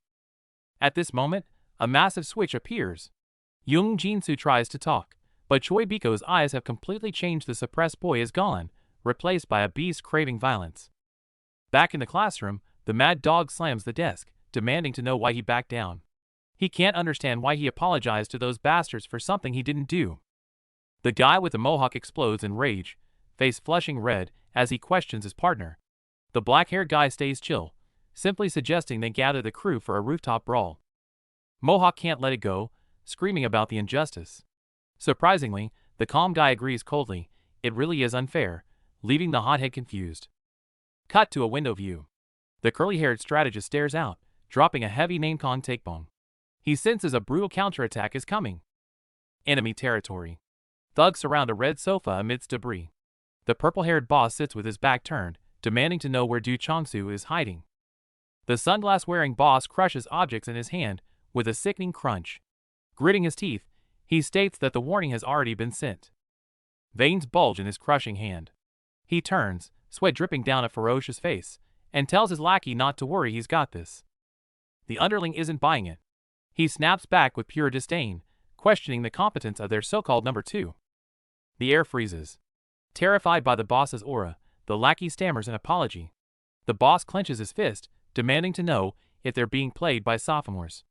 At this moment, a massive switch appears. Young Jin-soo tries to talk, but Choi Biko's eyes have completely changed. The suppressed boy is gone, replaced by a beast craving violence. Back in the classroom, the mad dog slams the desk, demanding to know why he backed down. He can't understand why he apologized to those bastards for something he didn't do. The guy with the mohawk explodes in rage, face flushing red as he questions his partner. The black-haired guy stays chill, simply suggesting they gather the crew for a rooftop brawl. Mohawk can't let it go, screaming about the injustice. Surprisingly, the calm guy agrees coldly, it really is unfair, leaving the hothead confused. Cut to a window view. The curly-haired strategist stares out, dropping a heavy name-con takebong. He senses a brutal counterattack is coming. Enemy territory. Thugs surround a red sofa amidst debris. The purple-haired boss sits with his back turned, demanding to know where Chong Su is hiding. The sunglass-wearing boss crushes objects in his hand with a sickening crunch. Gritting his teeth, he states that the warning has already been sent. Veins bulge in his crushing hand. He turns, sweat dripping down a ferocious face, and tells his lackey not to worry, he's got this. The underling isn't buying it. He snaps back with pure disdain, questioning the competence of their so-called number two. The air freezes. Terrified by the boss's aura, the lackey stammers an apology. The boss clenches his fist, demanding to know if they're being played by sophomores.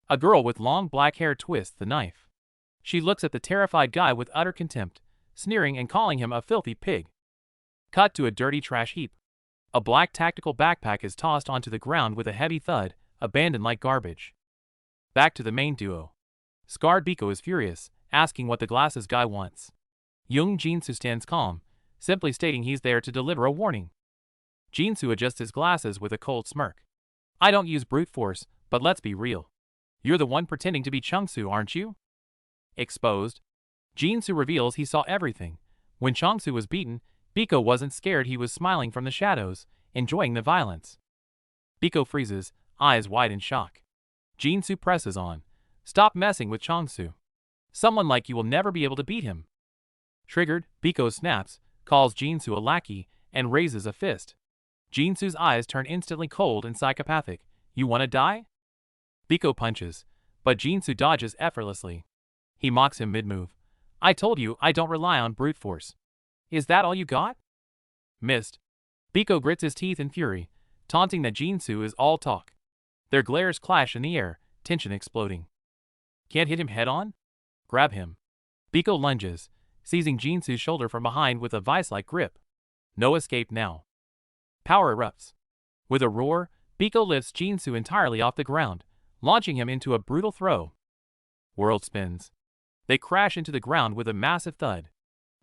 A girl with long black hair twists the knife. She looks at the terrified guy with utter contempt, sneering and calling him a filthy pig. Cut to a dirty trash heap. A black tactical backpack is tossed onto the ground with a heavy thud, abandoned like garbage. Back to the main duo. Scarred Biko is furious, asking what the glasses guy wants. Young Jin-soo stands calm, simply stating he's there to deliver a warning. Jin-soo adjusts his glasses with a cold smirk. I don't use brute force, but let's be real. You're the one pretending to be Chong Su, aren't you? Exposed. Jin-soo reveals he saw everything. When Chong Su was beaten, Biko wasn't scared, he was smiling from the shadows, enjoying the violence. Biko freezes, eyes wide in shock. Jin-soo presses on. Stop messing with Chong Su. Someone like you will never be able to beat him. Triggered, Biko snaps, calls Jin-soo a lackey, and raises a fist. Jin-soo's eyes turn instantly cold and psychopathic. You wanna die? Biko punches, but Jin-soo dodges effortlessly. He mocks him mid-move. I told you I don't rely on brute force. Is that all you got? Missed. Biko grits his teeth in fury, taunting that Jin-soo is all talk. Their glares clash in the air, tension exploding. Can't hit him head-on? Grab him. Biko lunges, seizing Jin-soo's shoulder from behind with a vice-like grip. No escape now. Power erupts. With a roar, Biko lifts Jin-soo entirely off the ground, launching him into a brutal throw. World spins. They crash into the ground with a massive thud.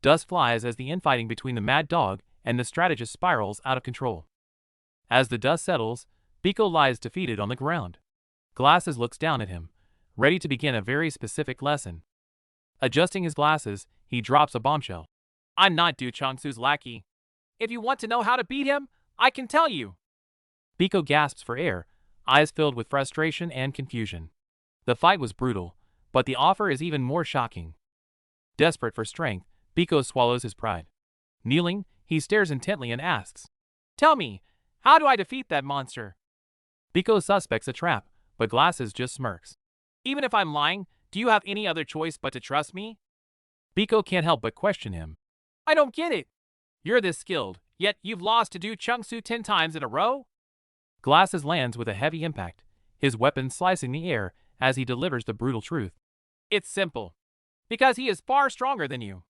Dust flies as the infighting between the mad dog and the strategist spirals out of control. As the dust settles, Biko lies defeated on the ground. Glasses looks down at him, ready to begin a very specific lesson. Adjusting his glasses, he drops a bombshell. I'm not Chong Su's lackey. If you want to know how to beat him, I can tell you. Biko gasps for air, eyes filled with frustration and confusion. The fight was brutal, but the offer is even more shocking. Desperate for strength, Biko swallows his pride. Kneeling, he stares intently and asks, Tell me, how do I defeat that monster? Biko suspects a trap, but Glasses just smirks. Even if I'm lying, do you have any other choice but to trust me? Biko can't help but question him. I don't get it. You're this skilled, yet you've lost to Chong Su 10 times in a row? Glasses lands with a heavy impact, his weapon slicing the air as he delivers the brutal truth. It's simple. Because he is far stronger than you.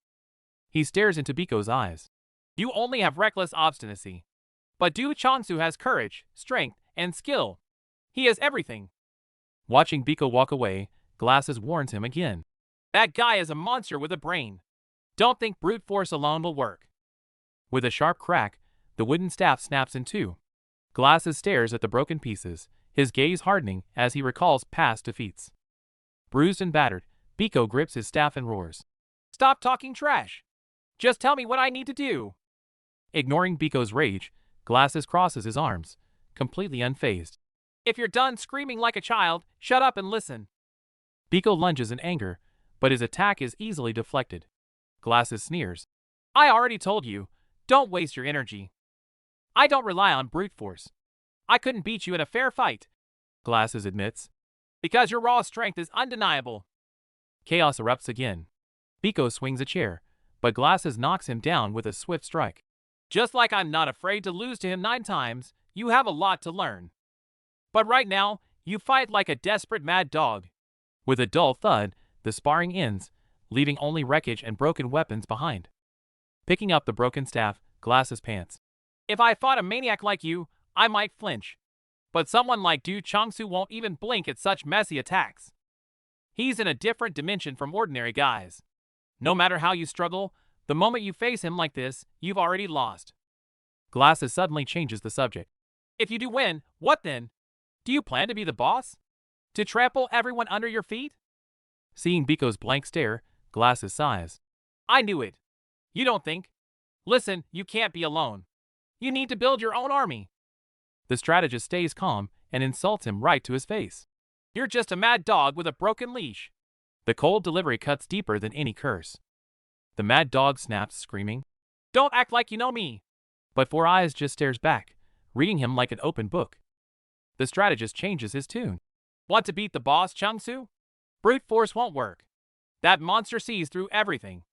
He stares into Biko's eyes. You only have reckless obstinacy. But Chong Su has courage, strength, and skill. He has everything. Watching Biko walk away, Glasses warns him again. That guy is a monster with a brain. Don't think brute force alone will work. With a sharp crack, the wooden staff snaps in two. Glasses stares at the broken pieces, his gaze hardening as he recalls past defeats. Bruised and battered, Biko grips his staff and roars. Stop talking trash! Just tell me what I need to do! Ignoring Biko's rage, Glasses crosses his arms, completely unfazed. If you're done screaming like a child, shut up and listen. Biko lunges in anger, but his attack is easily deflected. Glasses sneers. I already told you, don't waste your energy. I don't rely on brute force. I couldn't beat you in a fair fight, Glasses admits. Because your raw strength is undeniable. Chaos erupts again. Biko swings a chair, but Glasses knocks him down with a swift strike. Just like I'm not afraid to lose to him 9 times, you have a lot to learn. But right now, you fight like a desperate mad dog. With a dull thud, the sparring ends, leaving only wreckage and broken weapons behind. Picking up the broken staff, Glasses pants. If I fought a maniac like you, I might flinch. But someone like Chong Su won't even blink at such messy attacks. He's in a different dimension from ordinary guys. No matter how you struggle, the moment you face him like this, you've already lost. Glasses suddenly changes the subject. If you do win, what then? Do you plan to be the boss? To trample everyone under your feet? Seeing Biko's blank stare, Glasses sighs. I knew it. You don't think? Listen, you can't be alone. You need to build your own army. The strategist stays calm and insults him right to his face. You're just a mad dog with a broken leash. The cold delivery cuts deeper than any curse. The mad dog snaps, screaming, Don't act like you know me. But Four Eyes just stares back, reading him like an open book. The strategist changes his tune. Want to beat the boss, Chong Su? Brute force won't work. That monster sees through everything.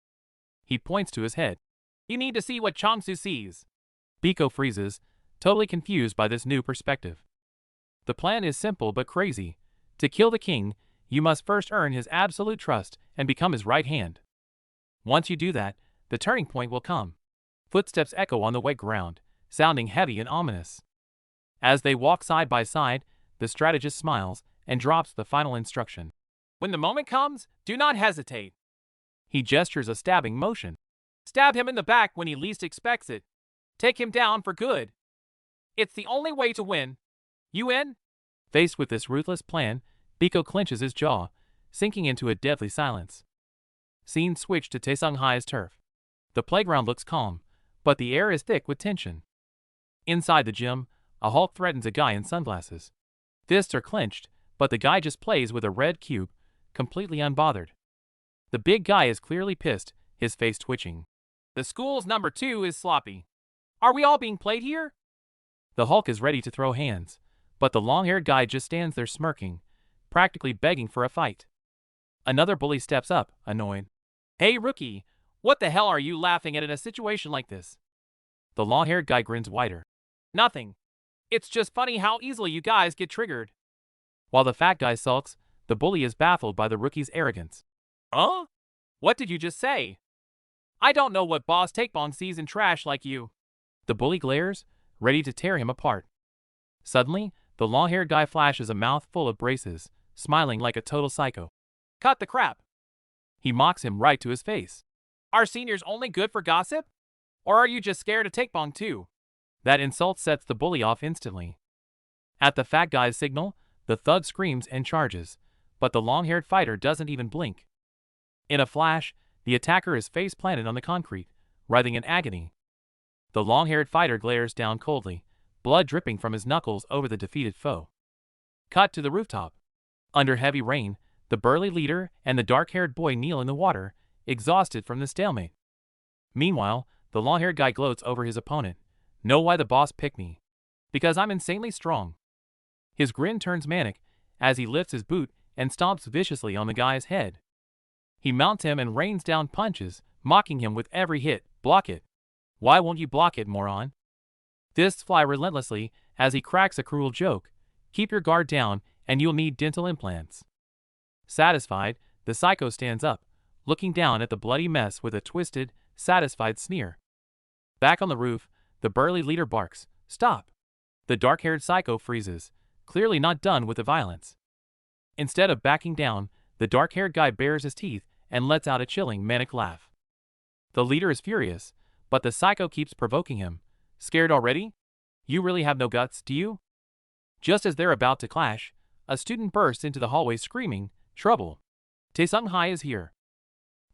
He points to his head. You need to see what Chong Su sees. Biko freezes, totally confused by this new perspective. The plan is simple but crazy. To kill the king, you must first earn his absolute trust and become his right hand. Once you do that, the turning point will come. Footsteps echo on the wet ground, sounding heavy and ominous. As they walk side by side, the strategist smiles and drops the final instruction. When the moment comes, do not hesitate. He gestures a stabbing motion. Stab him in the back when he least expects it. Take him down for good. It's the only way to win. You in? Faced with this ruthless plan, Biko clenches his jaw, sinking into a deadly silence. Scene switched to Taesunghai's turf. The playground looks calm, but the air is thick with tension. Inside the gym, a Hulk threatens a guy in sunglasses. Fists are clenched, but the guy just plays with a red cube, completely unbothered. The big guy is clearly pissed, his face twitching. The school's number 2 is sloppy. Are we all being played here? The Hulk is ready to throw hands, but the long-haired guy just stands there smirking, practically begging for a fight. Another bully steps up, annoyed. Hey rookie, what the hell are you laughing at in a situation like this? The long-haired guy grins wider. Nothing. It's just funny how easily you guys get triggered. While the fat guy sulks, the bully is baffled by the rookie's arrogance. Huh? What did you just say? I don't know what boss Takebon sees in trash like you. The bully glares, ready to tear him apart. Suddenly, the long-haired guy flashes a mouth full of braces, smiling like a total psycho. Cut the crap. He mocks him right to his face. Are seniors only good for gossip? Or are you just scared of Takebon too? That insult sets the bully off instantly. At the fat guy's signal, the thug screams and charges, but the long-haired fighter doesn't even blink. In a flash, the attacker is face-planted on the concrete, writhing in agony. The long-haired fighter glares down coldly, blood dripping from his knuckles over the defeated foe. Cut to the rooftop. Under heavy rain, the burly leader and the dark-haired boy kneel in the water, exhausted from the stalemate. Meanwhile, the long-haired guy gloats over his opponent. Know why the boss picked me? Because I'm insanely strong. His grin turns manic as he lifts his boot and stomps viciously on the guy's head. He mounts him and rains down punches, mocking him with every hit. Block it. Why won't you block it, moron? Fists fly relentlessly as he cracks a cruel joke. Keep your guard down and you'll need dental implants. Satisfied, the psycho stands up, looking down at the bloody mess with a twisted, satisfied sneer. Back on the roof, the burly leader barks, Stop! The dark-haired psycho freezes, clearly not done with the violence. Instead of backing down, the dark-haired guy bares his teeth and lets out a chilling, manic laugh. The leader is furious, but the psycho keeps provoking him. Scared already? You really have no guts, do you? Just as they're about to clash, a student bursts into the hallway screaming, "Trouble! Taesung-hai is here!"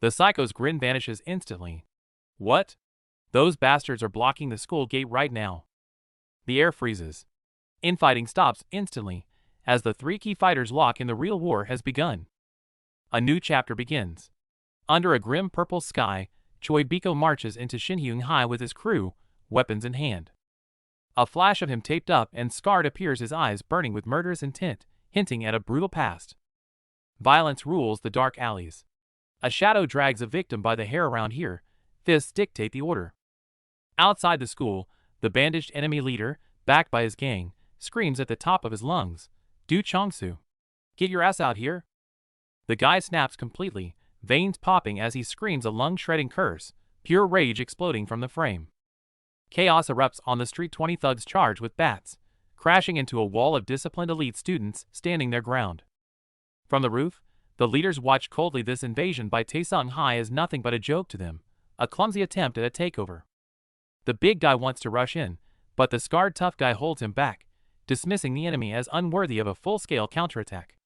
The psycho's grin vanishes instantly. What? Those bastards are blocking the school gate right now. The air freezes. Infighting stops instantly, as the three key fighters lock in. The real war has begun. A new chapter begins. Under a grim purple sky, Choi Biko marches into Shinhyung-hai with his crew, weapons in hand. A flash of him taped up and scarred appears, his eyes burning with murderous intent, hinting at a brutal past. Violence rules the dark alleys. A shadow drags a victim by the hair around here, fists dictate the order. Outside the school, the bandaged enemy leader, backed by his gang, screams at the top of his lungs, Chong Su, get your ass out here!" The guy snaps completely, veins popping as he screams a lung-shredding curse, pure rage exploding from the frame. Chaos erupts on the street. 20 thugs charge with bats, crashing into a wall of disciplined elite students standing their ground. From the roof, the leaders watch coldly. This invasion by Taesung-hai is nothing but a joke to them, a clumsy attempt at a takeover. The big guy wants to rush in, but the scarred tough guy holds him back, dismissing the enemy as unworthy of a full-scale counterattack.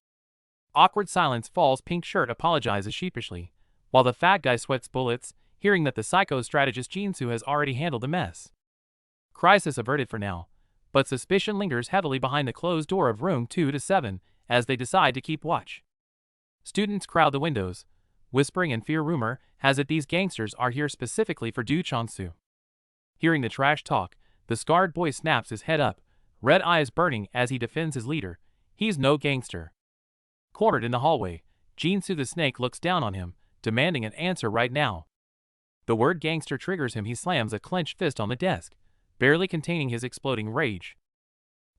Awkward silence falls. Pink shirt apologizes sheepishly, while the fat guy sweats bullets, hearing that the psycho strategist Chong Su has already handled the mess. Crisis averted for now, but suspicion lingers heavily behind the closed door of room 2-7 as they decide to keep watch. Students crowd the windows, whispering in fear. Rumor has it these gangsters are here specifically for Chong Su. Hearing the trash talk, the scarred boy snaps his head up, red eyes burning as he defends his leader. He's no gangster. Cornered in the hallway, Chong Su the snake looks down on him, demanding an answer right now. The word gangster triggers him. He slams a clenched fist on the desk, barely containing his exploding rage.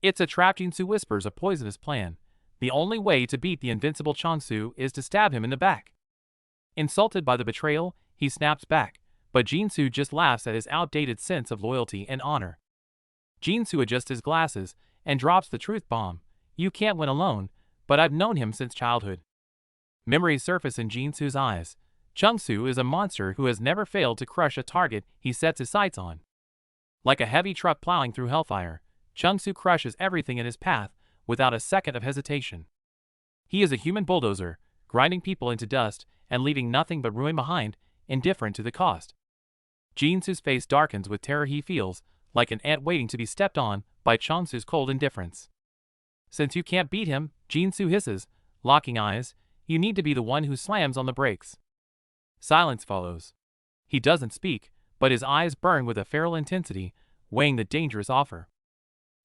It's a trap. Chong Su whispers a poisonous plan. The only way to beat the invincible Chong Su is to stab him in the back. Insulted by the betrayal, he snaps back, but Chong Su just laughs at his outdated sense of loyalty and honor. Chong Su adjusts his glasses and drops the truth bomb. You can't win alone, but I've known him since childhood. Memories surface in Chong Su's eyes. Chong Su is a monster who has never failed to crush a target he sets his sights on. Like a heavy truck plowing through hellfire, Chong Su crushes everything in his path without a second of hesitation. He is a human bulldozer, grinding people into dust and leaving nothing but ruin behind, indifferent to the cost. Chong Su's face darkens with terror. He feels like an ant waiting to be stepped on by Chong Su's cold indifference. Since you can't beat him, Chong Su hisses, locking eyes, you need to be the one who slams on the brakes. Silence follows. He doesn't speak, but his eyes burn with a feral intensity, weighing the dangerous offer.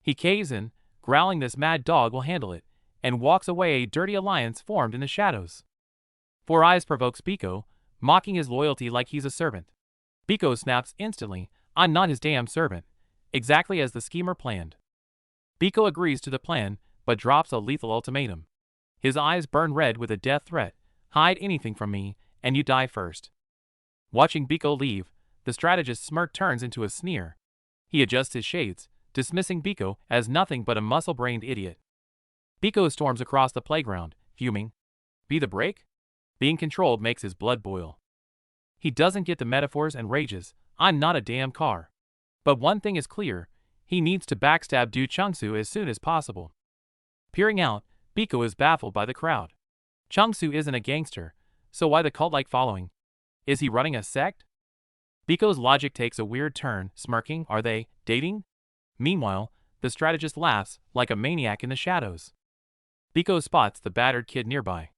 He caves in, growling this mad dog will handle it, and walks away. A dirty alliance formed in the shadows. Four Eyes provokes Biko, mocking his loyalty like he's a servant. Biko snaps instantly, I'm not his damn servant, exactly as the schemer planned. Biko agrees to the plan, but drops a lethal ultimatum. His eyes burn red with a death threat, hide anything from me, and you die first. Watching Biko leave, the strategist's smirk turns into a sneer. He adjusts his shades, dismissing Biko as nothing but a muscle-brained idiot. Biko storms across the playground, fuming. Be the break? Being controlled makes his blood boil. He doesn't get the metaphors and rages, I'm not a damn car. But one thing is clear, he needs to backstab Chong Su as soon as possible. Peering out, Biko is baffled by the crowd. Chong Su isn't a gangster, so why the cult-like following? Is he running a sect? Biko's logic takes a weird turn, smirking, are they dating? Meanwhile, the strategist laughs like a maniac in the shadows. Biko spots the battered kid nearby,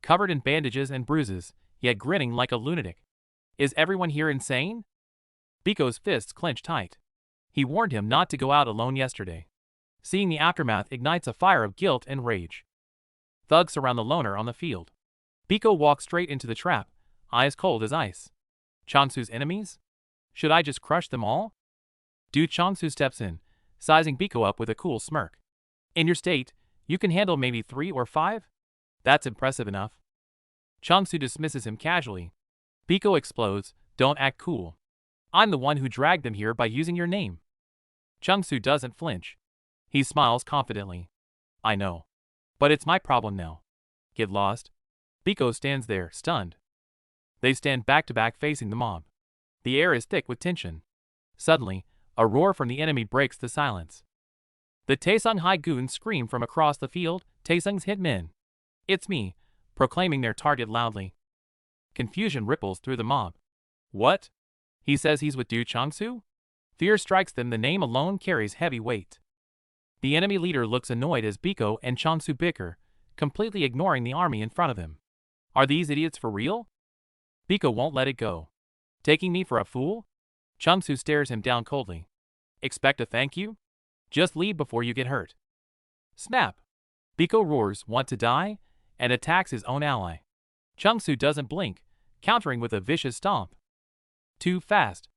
covered in bandages and bruises, yet grinning like a lunatic. Is everyone here insane? Biko's fists clench tight. He warned him not to go out alone yesterday. Seeing the aftermath ignites a fire of guilt and rage. Thugs surround the loner on the field. Biko walks straight into the trap, eyes cold as ice. Chong Su's enemies? Should I just crush them all? Chong Su steps in, sizing Biko up with a cool smirk. In your state, you can handle maybe 3 or 5? That's impressive enough. Chong Su dismisses him casually. Biko explodes, don't act cool. I'm the one who dragged them here by using your name. Chong Su doesn't flinch. He smiles confidently. I know. But it's my problem now. Get lost. Biko stands there, stunned. They stand back to back facing the mob. The air is thick with tension. Suddenly, a roar from the enemy breaks the silence. The Taesung-hai goons scream from across the field, "Taesung's hitmen! It's me," proclaiming their target loudly. Confusion ripples through the mob. What? He says he's with Chong Su? Fear strikes them, the name alone carries heavy weight. The enemy leader looks annoyed as Biko and Chong Su bicker, completely ignoring the army in front of him. Are these idiots for real? Biko won't let it go. Taking me for a fool? Chong Su stares him down coldly. Expect a thank you? Just leave before you get hurt. Snap! Biko roars, "Want to die?" and attacks his own ally. Chong Su doesn't blink, countering with a vicious stomp. Too fast.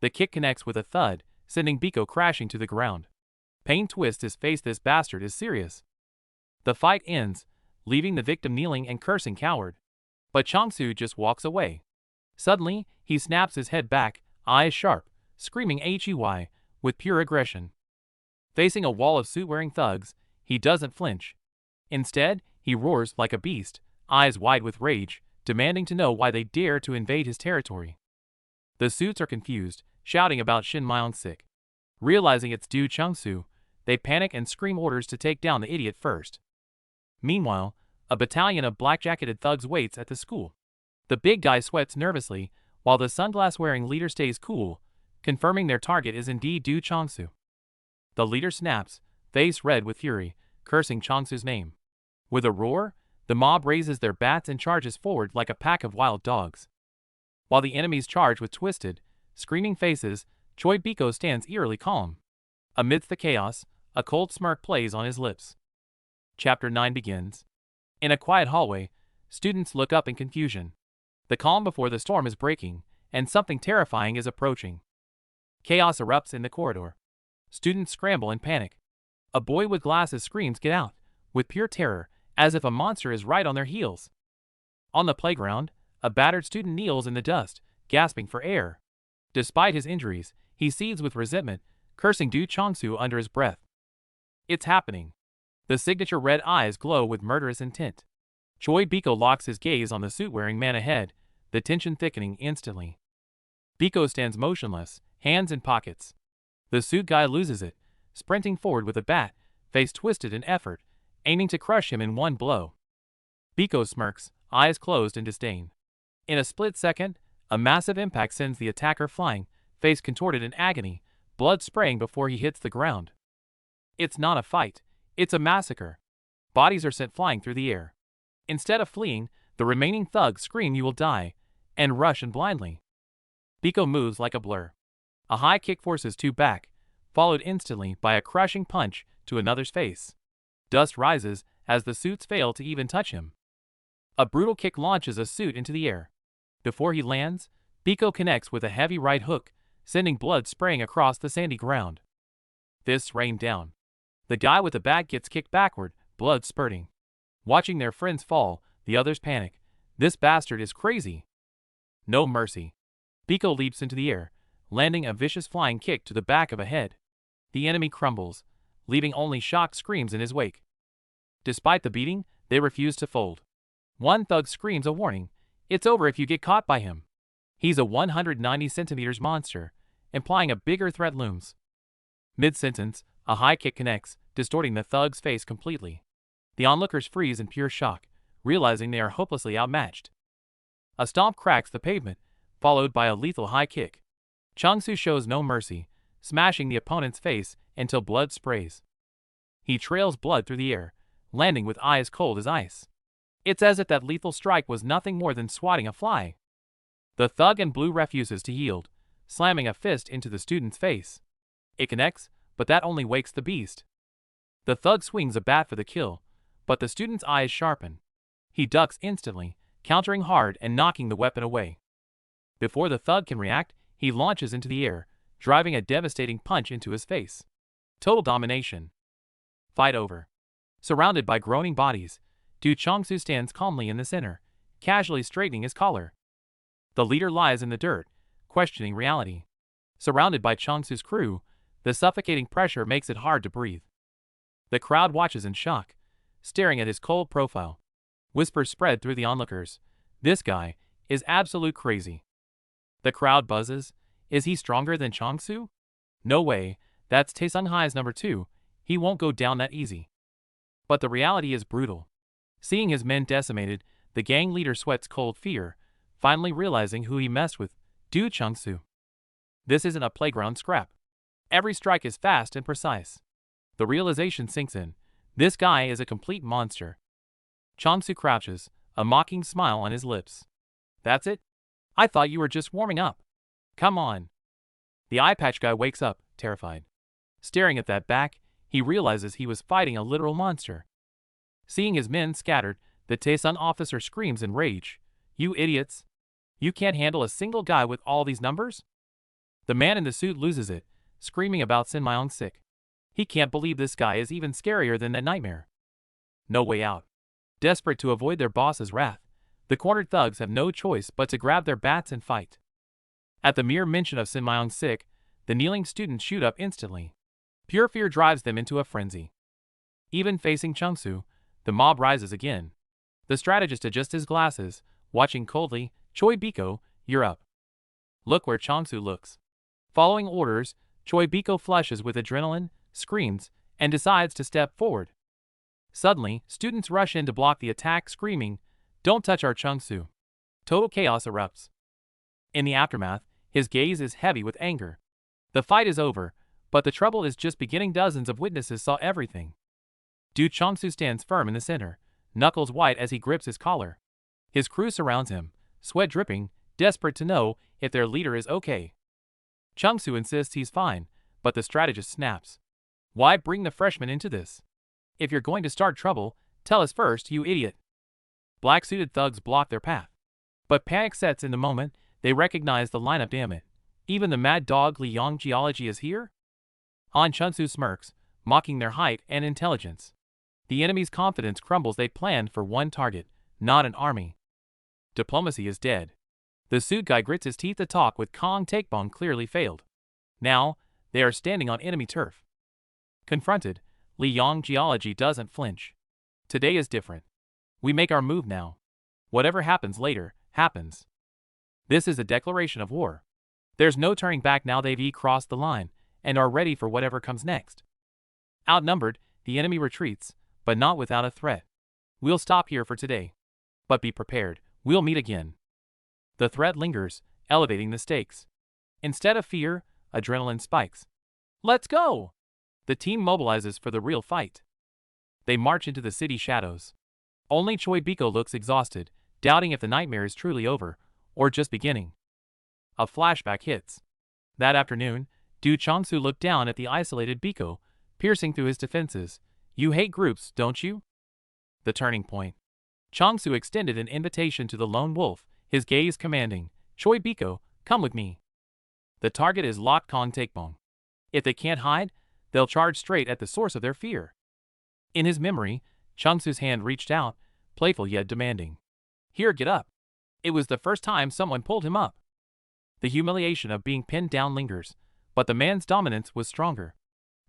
The kick connects with a thud, sending Biko crashing to the ground. Pain twists his face. This bastard is serious. The fight ends, leaving the victim kneeling and cursing coward. But Chong Su just walks away. Suddenly, he snaps his head back, eyes sharp, screaming "HEY" with pure aggression. Facing a wall of suit-wearing thugs, he doesn't flinch. Instead, he roars like a beast, eyes wide with rage, demanding to know why they dare to invade his territory. The suits are confused, shouting about Shin Myung-sik. Realizing it's Chong Su, they panic and scream orders to take down the idiot first. Meanwhile, a battalion of black-jacketed thugs waits at the school. The big guy sweats nervously, while the sunglass-wearing leader stays cool, confirming their target is indeed Chong Su. The leader snaps, face red with fury, cursing Chong Su's name. With a roar, the mob raises their bats and charges forward like a pack of wild dogs. While the enemies charge with twisted, screaming faces, Choi Biko stands eerily calm. Amidst the chaos, a cold smirk plays on his lips. Chapter 9 begins. In a quiet hallway, students look up in confusion. The calm before the storm is breaking, and something terrifying is approaching. Chaos erupts in the corridor. Students scramble in panic. A boy with glasses screams, "Get out!" with pure terror, as if a monster is right on their heels. On the playground, a battered student kneels in the dust, gasping for air. Despite his injuries, he seethes with resentment, cursing Chong Su under his breath. It's happening. The signature red eyes glow with murderous intent. Choi Biko locks his gaze on the suit-wearing man ahead, the tension thickening instantly. Biko stands motionless, hands in pockets. The suit guy loses it, sprinting forward with a bat, face twisted in effort, aiming to crush him in one blow. Biko smirks, eyes closed in disdain. In a split second, a massive impact sends the attacker flying, face contorted in agony, blood spraying before he hits the ground. It's not a fight, it's a massacre. Bodies are sent flying through the air. Instead of fleeing, the remaining thugs scream "You will die," and rush in blindly. Biko moves like a blur. A high kick forces two back, followed instantly by a crushing punch to another's face. Dust rises as the suits fail to even touch him. A brutal kick launches a suit into the air. Before he lands, Biko connects with a heavy right hook, sending blood spraying across the sandy ground. Fists rain down. The guy with the bat gets kicked backward, blood spurting. Watching their friends fall, the others panic. This bastard is crazy. No mercy. Biko leaps into the air, landing a vicious flying kick to the back of a head. The enemy crumbles, leaving only shocked screams in his wake. Despite the beating, they refuse to fold. One thug screams a warning, "It's over if you get caught by him." He's a 190 centimeters monster, implying a bigger threat looms. Mid-sentence, a high kick connects, distorting the thug's face completely. The onlookers freeze in pure shock, realizing they are hopelessly outmatched. A stomp cracks the pavement, followed by a lethal high kick. Chong Su shows no mercy, smashing the opponent's face until blood sprays. He trails blood through the air, landing with eyes cold as ice. It's as if that lethal strike was nothing more than swatting a fly. The thug in blue refuses to yield, slamming a fist into the student's face. It connects, but that only wakes the beast. The thug swings a bat for the kill, but the student's eyes sharpen. He ducks instantly, countering hard and knocking the weapon away. Before the thug can react, he launches into the air, driving a devastating punch into his face. Total domination. Fight over. Surrounded by groaning bodies, Chong Su stands calmly in the center, casually straightening his collar. The leader lies in the dirt, questioning reality. Surrounded by Chong Su's crew, the suffocating pressure makes it hard to breathe. The crowd watches in shock, staring at his cold profile. Whispers spread through the onlookers. This guy is absolute crazy. The crowd buzzes. Is he stronger than Chong Su? No way, that's Taesung-hai's number 2. He won't go down that easy. But the reality is brutal. Seeing his men decimated, the gang leader sweats cold fear, finally realizing who he messed with, Chong Su. This isn't a playground scrap. Every strike is fast and precise. The realization sinks in. This guy is a complete monster. Chong Su crouches, a mocking smile on his lips. That's it? I thought you were just warming up. Come on. The eye patch guy wakes up, terrified. Staring at that back, he realizes he was fighting a literal monster. Seeing his men scattered, the Taesun officer screams in rage. You idiots! You can't handle a single guy with all these numbers? The man in the suit loses it, screaming about Sin Myung Sik. He can't believe this guy is even scarier than that nightmare. No way out. Desperate to avoid their boss's wrath, the cornered thugs have no choice but to grab their bats and fight. At the mere mention of Sin Myung Sik, the kneeling students shoot up instantly. Pure fear drives them into a frenzy. Even facing Chong Su, the mob rises again. The strategist adjusts his glasses, watching coldly. Choi Biko, you're up. Look where Chong Su looks. Following orders, Choi Biko flushes with adrenaline, screams, and decides to step forward. Suddenly, students rush in to block the attack, screaming, "Don't touch our Chong Su." Total chaos erupts. In the aftermath, his gaze is heavy with anger. The fight is over, but the trouble is just beginning. Dozens of witnesses saw everything. Chong Su stands firm in the center, knuckles white as he grips his collar. His crew surrounds him, sweat dripping, desperate to know if their leader is okay. Chong Su insists he's fine, but the strategist snaps. Why bring the freshman into this? If you're going to start trouble, tell us first, you idiot. Black-suited thugs block their path. But panic sets in the moment they recognize the lineup. Damn it. Even the mad dog Li Yong Geology is here? Chong Su smirks, mocking their height and intelligence. The enemy's confidence crumbles. They planned for one target, not an army. Diplomacy is dead. The suit guy grits his teeth. The talk with Kong Takebong clearly failed. Now, they are standing on enemy turf. Confronted, Li Yong Geology doesn't flinch. Today is different. We make our move now. Whatever happens later, happens. This is a declaration of war. There's no turning back now. They've crossed the line, and are ready for whatever comes next. Outnumbered, the enemy retreats, but not without a threat. We'll stop here for today. But be prepared, we'll meet again. The threat lingers, elevating the stakes. Instead of fear, adrenaline spikes. Let's go! The team mobilizes for the real fight. They march into the city shadows. Only Choi Biko looks exhausted, doubting if the nightmare is truly over, or just beginning. A flashback hits. That afternoon, Chong Su looked down at the isolated Biko, piercing through his defenses. You hate groups, don't you? The turning point. Chong Su extended an invitation to the lone wolf, his gaze commanding. Choi Biko, come with me. The target is locked. Kong Takebong. If they can't hide, they'll charge straight at the source of their fear. In his memory, Chong Su's hand reached out, playful yet demanding. Here, get up. It was the first time someone pulled him up. The humiliation of being pinned down lingers, but the man's dominance was stronger.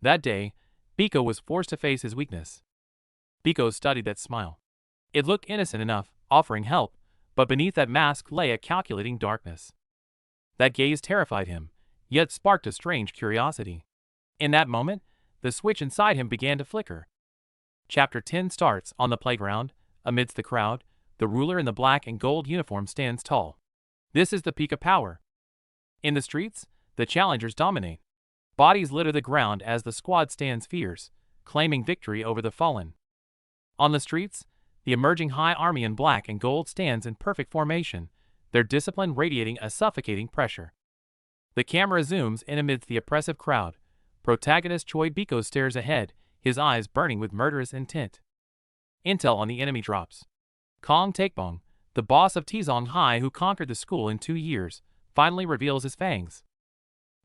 That day, Biko was forced to face his weakness. Biko studied that smile. It looked innocent enough, offering help, but beneath that mask lay a calculating darkness. That gaze terrified him, yet sparked a strange curiosity. In that moment, the switch inside him began to flicker. Chapter 10 starts on the playground. Amidst the crowd, the ruler in the black and gold uniform stands tall. This is the peak of power. In the streets, the challengers dominate. Bodies litter the ground as the squad stands fierce, claiming victory over the fallen. On the streets, the emerging high army in black and gold stands in perfect formation, their discipline radiating a suffocating pressure. The camera zooms in amidst the oppressive crowd. Protagonist Choi Biko stares ahead, his eyes burning with murderous intent. Intel on the enemy drops. Kong Takebong, the boss of Tizong High who conquered the school in 2 years, finally reveals his fangs.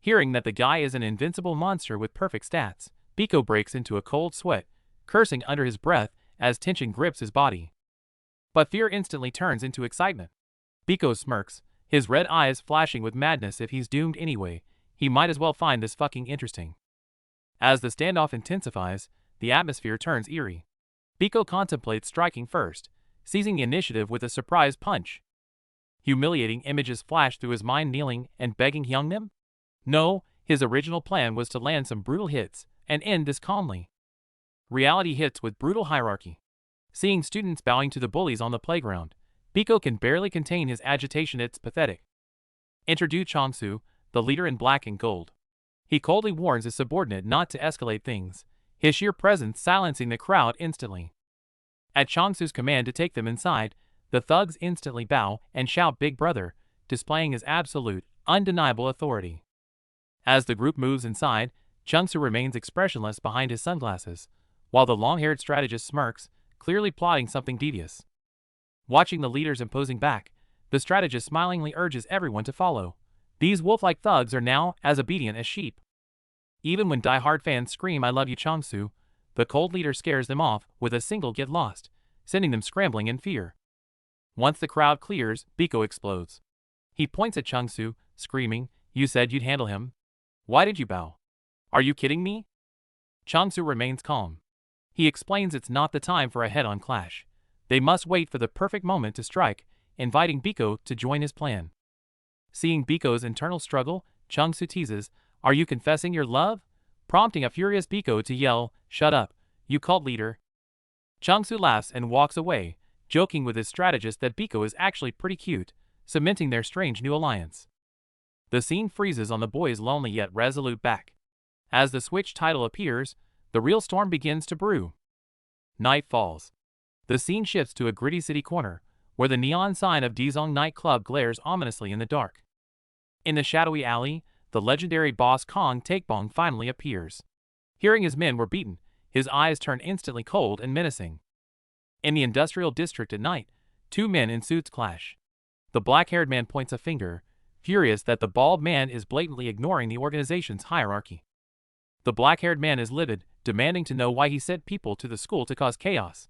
Hearing that the guy is an invincible monster with perfect stats, Biko breaks into a cold sweat, cursing under his breath as tension grips his body. But fear instantly turns into excitement. Biko smirks, his red eyes flashing with madness. If he's doomed anyway, he might as well find this fucking interesting. As the standoff intensifies, the atmosphere turns eerie. Biko contemplates striking first, seizing the initiative with a surprise punch. Humiliating images flash through his mind, kneeling and begging Hyungnim? No, his original plan was to land some brutal hits and end this calmly. Reality hits with brutal hierarchy. Seeing students bowing to the bullies on the playground, Biko can barely contain his agitation. It's pathetic. Enter Chong Su, the leader in black and gold. He coldly warns his subordinate not to escalate things, his sheer presence silencing the crowd instantly. At Chong Su's command to take them inside, the thugs instantly bow and shout "Big Brother," displaying his absolute, undeniable authority. As the group moves inside, Chong Su remains expressionless behind his sunglasses, while the long-haired strategist smirks, clearly plotting something devious. Watching the leaders imposing back, the strategist smilingly urges everyone to follow. These wolf-like thugs are now as obedient as sheep. Even when die-hard fans scream "I love you, Chong Su," the cold leader scares them off with a single "get lost," sending them scrambling in fear. Once the crowd clears, Biko explodes. He points at Chong Su, screaming, "You said you'd handle him. Why did you bow? Are you kidding me?" Chong Su remains calm. He explains it's not the time for a head-on clash. They must wait for the perfect moment to strike, inviting Biko to join his plan. Seeing Biko's internal struggle, Chong Su teases, "Are you confessing your love?" prompting a furious Biko to yell, "Shut up, you cult leader." Chong Su laughs and walks away, joking with his strategist that Biko is actually pretty cute, cementing their strange new alliance. The scene freezes on the boy's lonely yet resolute back. As the Switch title appears, the real storm begins to brew. Night falls. The scene shifts to a gritty city corner, where the neon sign of Dizong nightclub glares ominously in the dark. In the shadowy alley, the legendary boss Kong Takebong finally appears. Hearing his men were beaten, his eyes turn instantly cold and menacing. In the industrial district at night, two men in suits clash. The black-haired man points a finger, furious that the bald man is blatantly ignoring the organization's hierarchy. The black-haired man is livid, demanding to know why he sent people to the school to cause chaos.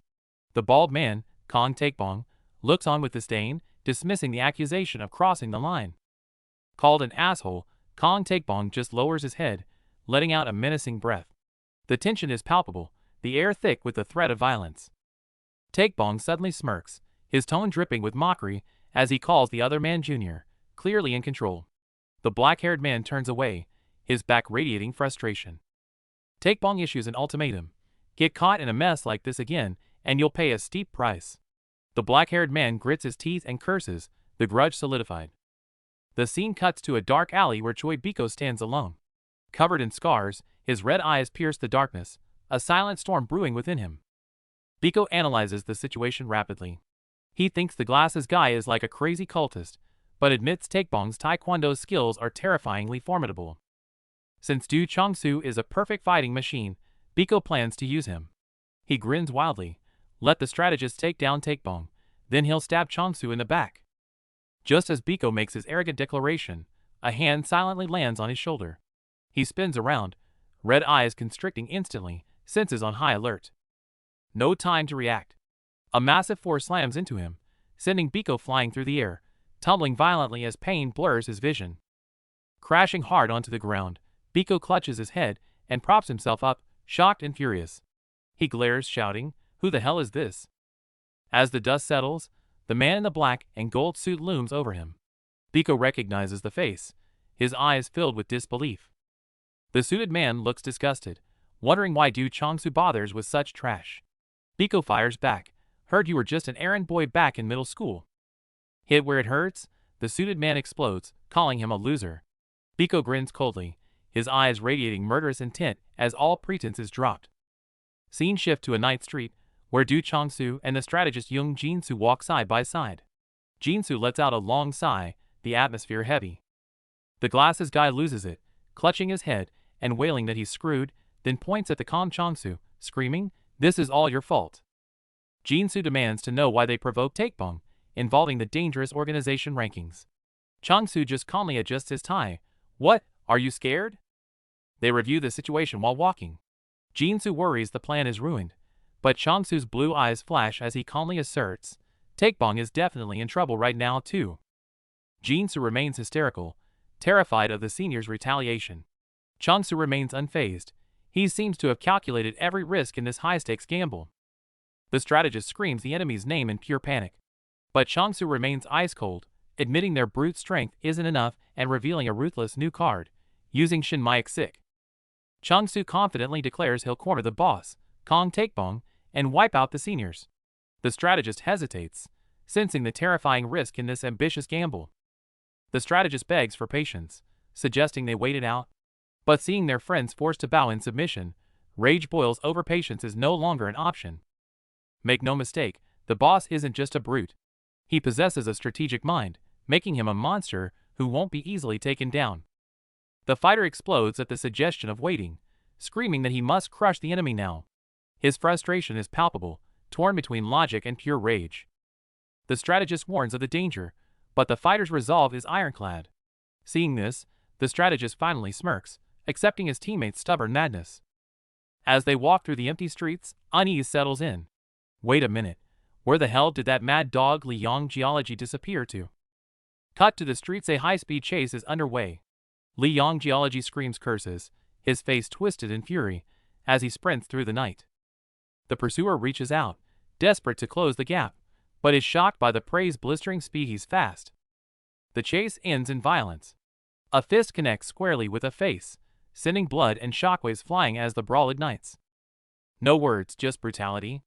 The bald man, Kong Takebong, looks on with disdain, dismissing the accusation of crossing the line. Called an asshole, Kong Takebong just lowers his head, letting out a menacing breath. The tension is palpable, the air thick with the threat of violence. Takebong suddenly smirks, his tone dripping with mockery as he calls the other man Junior, clearly in control. The black-haired man turns away, his back radiating frustration. Takebong issues an ultimatum: get caught in a mess like this again, and you'll pay a steep price. The black-haired man grits his teeth and curses, the grudge solidified. The scene cuts to a dark alley where Choi Biko stands alone. Covered in scars, his red eyes pierce the darkness, a silent storm brewing within him. Biko analyzes the situation rapidly. He thinks the glasses guy is like a crazy cultist, but admits Takebong's taekwondo skills are terrifyingly formidable. Since Chong Su is a perfect fighting machine, Biko plans to use him. He grins wildly. Let the strategist take down Takebong, then he'll stab Chong Su in the back. Just as Biko makes his arrogant declaration, a hand silently lands on his shoulder. He spins around, red eyes constricting instantly, senses on high alert. No time to react. A massive force slams into him, sending Biko flying through the air, tumbling violently as pain blurs his vision. Crashing hard onto the ground, Biko clutches his head and props himself up, shocked and furious. He glares, shouting, "Who the hell is this?" As the dust settles, the man in the black and gold suit looms over him. Biko recognizes the face, his eyes filled with disbelief. The suited man looks disgusted, wondering why Chong Su bothers with such trash. Biko fires back, "Heard you were just an errand boy back in middle school." Hit where it hurts, the suited man explodes, calling him a loser. Biko grins coldly, his eyes radiating murderous intent as all pretense is dropped. Scene shift to a night street, where Chong Su and the strategist Young Jin-soo walk side by side. Jin-soo lets out a long sigh, the atmosphere heavy. The glasses guy loses it, clutching his head and wailing that he's screwed, then points at the calm Chong Su, screaming, "This is all your fault." Jin-soo demands to know why they provoked Takebong, involving the dangerous organization rankings. Chong Su just calmly adjusts his tie. "What, are you scared?" They review the situation while walking. Jin-soo worries the plan is ruined, but Chong Su's blue eyes flash as he calmly asserts, "Takebong is definitely in trouble right now too." Jin-soo remains hysterical, terrified of the senior's retaliation. Chong Su remains unfazed. He seems to have calculated every risk in this high-stakes gamble. The strategist screams the enemy's name in pure panic. But Chong Su remains ice-cold, admitting their brute strength isn't enough and revealing a ruthless new card, using Shin Maik Sik. Chong Su confidently declares he'll corner the boss, Kong Takebong, and wipe out the seniors. The strategist hesitates, sensing the terrifying risk in this ambitious gamble. The strategist begs for patience, suggesting they wait it out. But seeing their friends forced to bow in submission, rage boils over. Patience is no longer an option. Make no mistake, the boss isn't just a brute. He possesses a strategic mind, making him a monster who won't be easily taken down. The fighter explodes at the suggestion of waiting, screaming that he must crush the enemy now. His frustration is palpable, torn between logic and pure rage. The strategist warns of the danger, but the fighter's resolve is ironclad. Seeing this, the strategist finally smirks, accepting his teammates' stubborn madness. As they walk through the empty streets, unease settles in. Wait a minute, where the hell did that mad dog Li Yong Geology disappear to? Cut to the streets. A high-speed chase is underway. Li Yong Geology screams curses, his face twisted in fury, as he sprints through the night. The pursuer reaches out, desperate to close the gap, but is shocked by the prey's blistering speed. He's fast. The chase ends in violence. A fist connects squarely with a face, sending blood and shockwaves flying as the brawl ignites. No words, just brutality.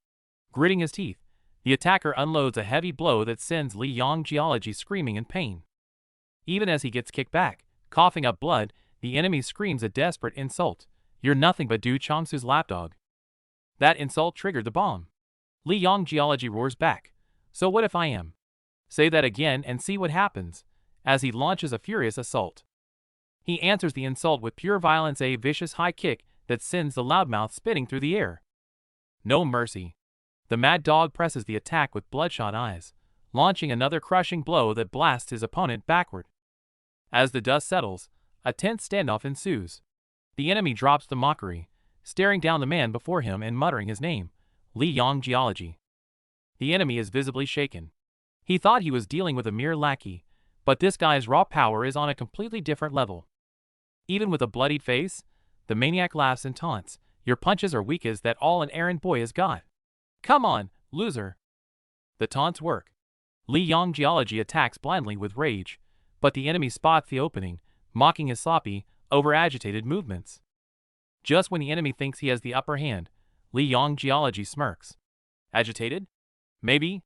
Gritting his teeth, the attacker unloads a heavy blow that sends Li Yong Geology screaming in pain. Even as he gets kicked back, coughing up blood, the enemy screams a desperate insult. You're nothing but Chong Su's lapdog. That insult triggered the bomb. Li Yong Geology roars back. So what if I am? Say that again and see what happens, as he launches a furious assault. He answers the insult with pure violence, a vicious high kick that sends the loudmouth spinning through the air. No mercy. The mad dog presses the attack with bloodshot eyes, launching another crushing blow that blasts his opponent backward. As the dust settles, a tense standoff ensues. The enemy drops the mockery, staring down the man before him and muttering his name, Li Yong Geology. The enemy is visibly shaken. He thought he was dealing with a mere lackey, but this guy's raw power is on a completely different level. Even with a bloodied face, the maniac laughs and taunts, your punches are weak as that all an errand boy has got. Come on, loser. The taunts work. Li Yong Geology attacks blindly with rage, but the enemy spots the opening, mocking his sloppy, over-agitated movements. Just when the enemy thinks he has the upper hand, Li Yong Geology smirks. Agitated? Maybe.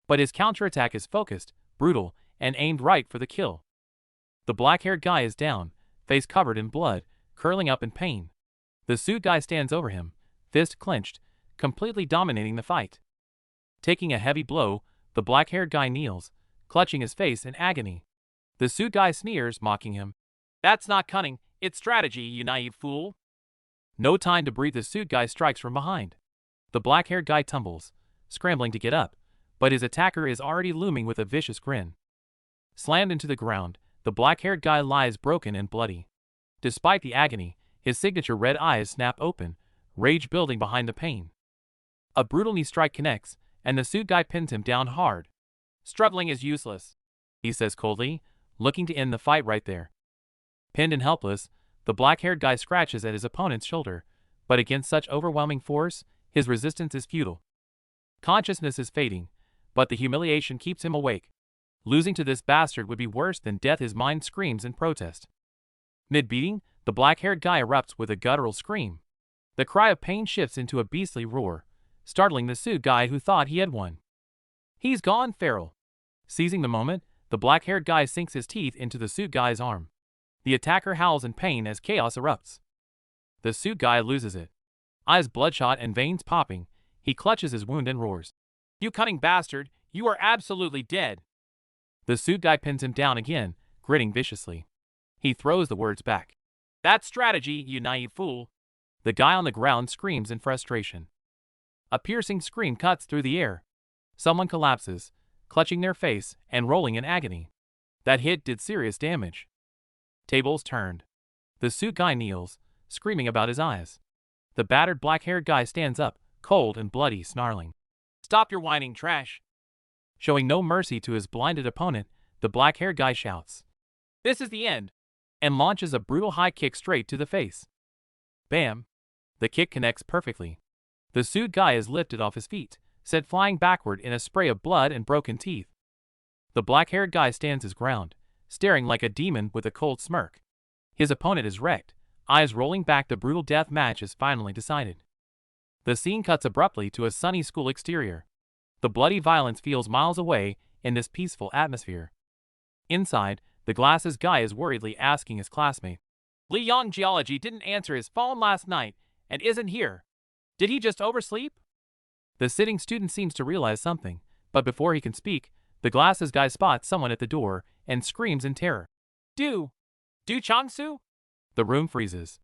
But his counterattack is focused, brutal, and aimed right for the kill. The black-haired guy is down, face covered in blood, curling up in pain. The suit guy stands over him, fist clenched, completely dominating the fight. Taking a heavy blow, the black-haired guy kneels, clutching his face in agony. The suit guy sneers, mocking him. That's not cunning, it's strategy, you naive fool. No time to breathe, the suit guy strikes from behind. The black-haired guy tumbles, scrambling to get up, but his attacker is already looming with a vicious grin. Slammed into the ground, the black-haired guy lies broken and bloody. Despite the agony, his signature red eyes snap open, rage building behind the pain. A brutal knee strike connects, and the suit guy pins him down hard. Struggling is useless, he says coldly, looking to end the fight right there. Pinned and helpless, the black-haired guy scratches at his opponent's shoulder, but against such overwhelming force, his resistance is futile. Consciousness is fading, but the humiliation keeps him awake. Losing to this bastard would be worse than death, his mind screams in protest. Mid-beating, the black-haired guy erupts with a guttural scream. The cry of pain shifts into a beastly roar, startling the suit guy who thought he had won. He's gone feral. Seizing the moment, the black-haired guy sinks his teeth into the suit guy's arm. The attacker howls in pain as chaos erupts. The suit guy loses it. Eyes bloodshot and veins popping, he clutches his wound and roars. You cunning bastard, you are absolutely dead. The suit guy pins him down again, grinning viciously. He throws the words back. That's strategy, you naive fool. The guy on the ground screams in frustration. A piercing scream cuts through the air. Someone collapses, clutching their face and rolling in agony. That hit did serious damage. Tables turned. The suit guy kneels, screaming about his eyes. The battered black-haired guy stands up, cold and bloody, snarling. Stop your whining, trash. Showing no mercy to his blinded opponent, the black-haired guy shouts, This is the end, and launches a brutal high kick straight to the face. Bam! The kick connects perfectly. The suit guy is lifted off his feet, sent flying backward in a spray of blood and broken teeth. The black-haired guy stands his ground, staring like a demon with a cold smirk. His opponent is wrecked, eyes rolling back. The brutal death match is finally decided. The scene cuts abruptly to a sunny school exterior. The bloody violence feels miles away in this peaceful atmosphere. Inside, the glasses guy is worriedly asking his classmate. Li Yong Geology didn't answer his phone last night and isn't here. Did he just oversleep? The sitting student seems to realize something, but before he can speak, the glasses guy spots someone at the door and screams in terror. Do Chong Su? The room freezes.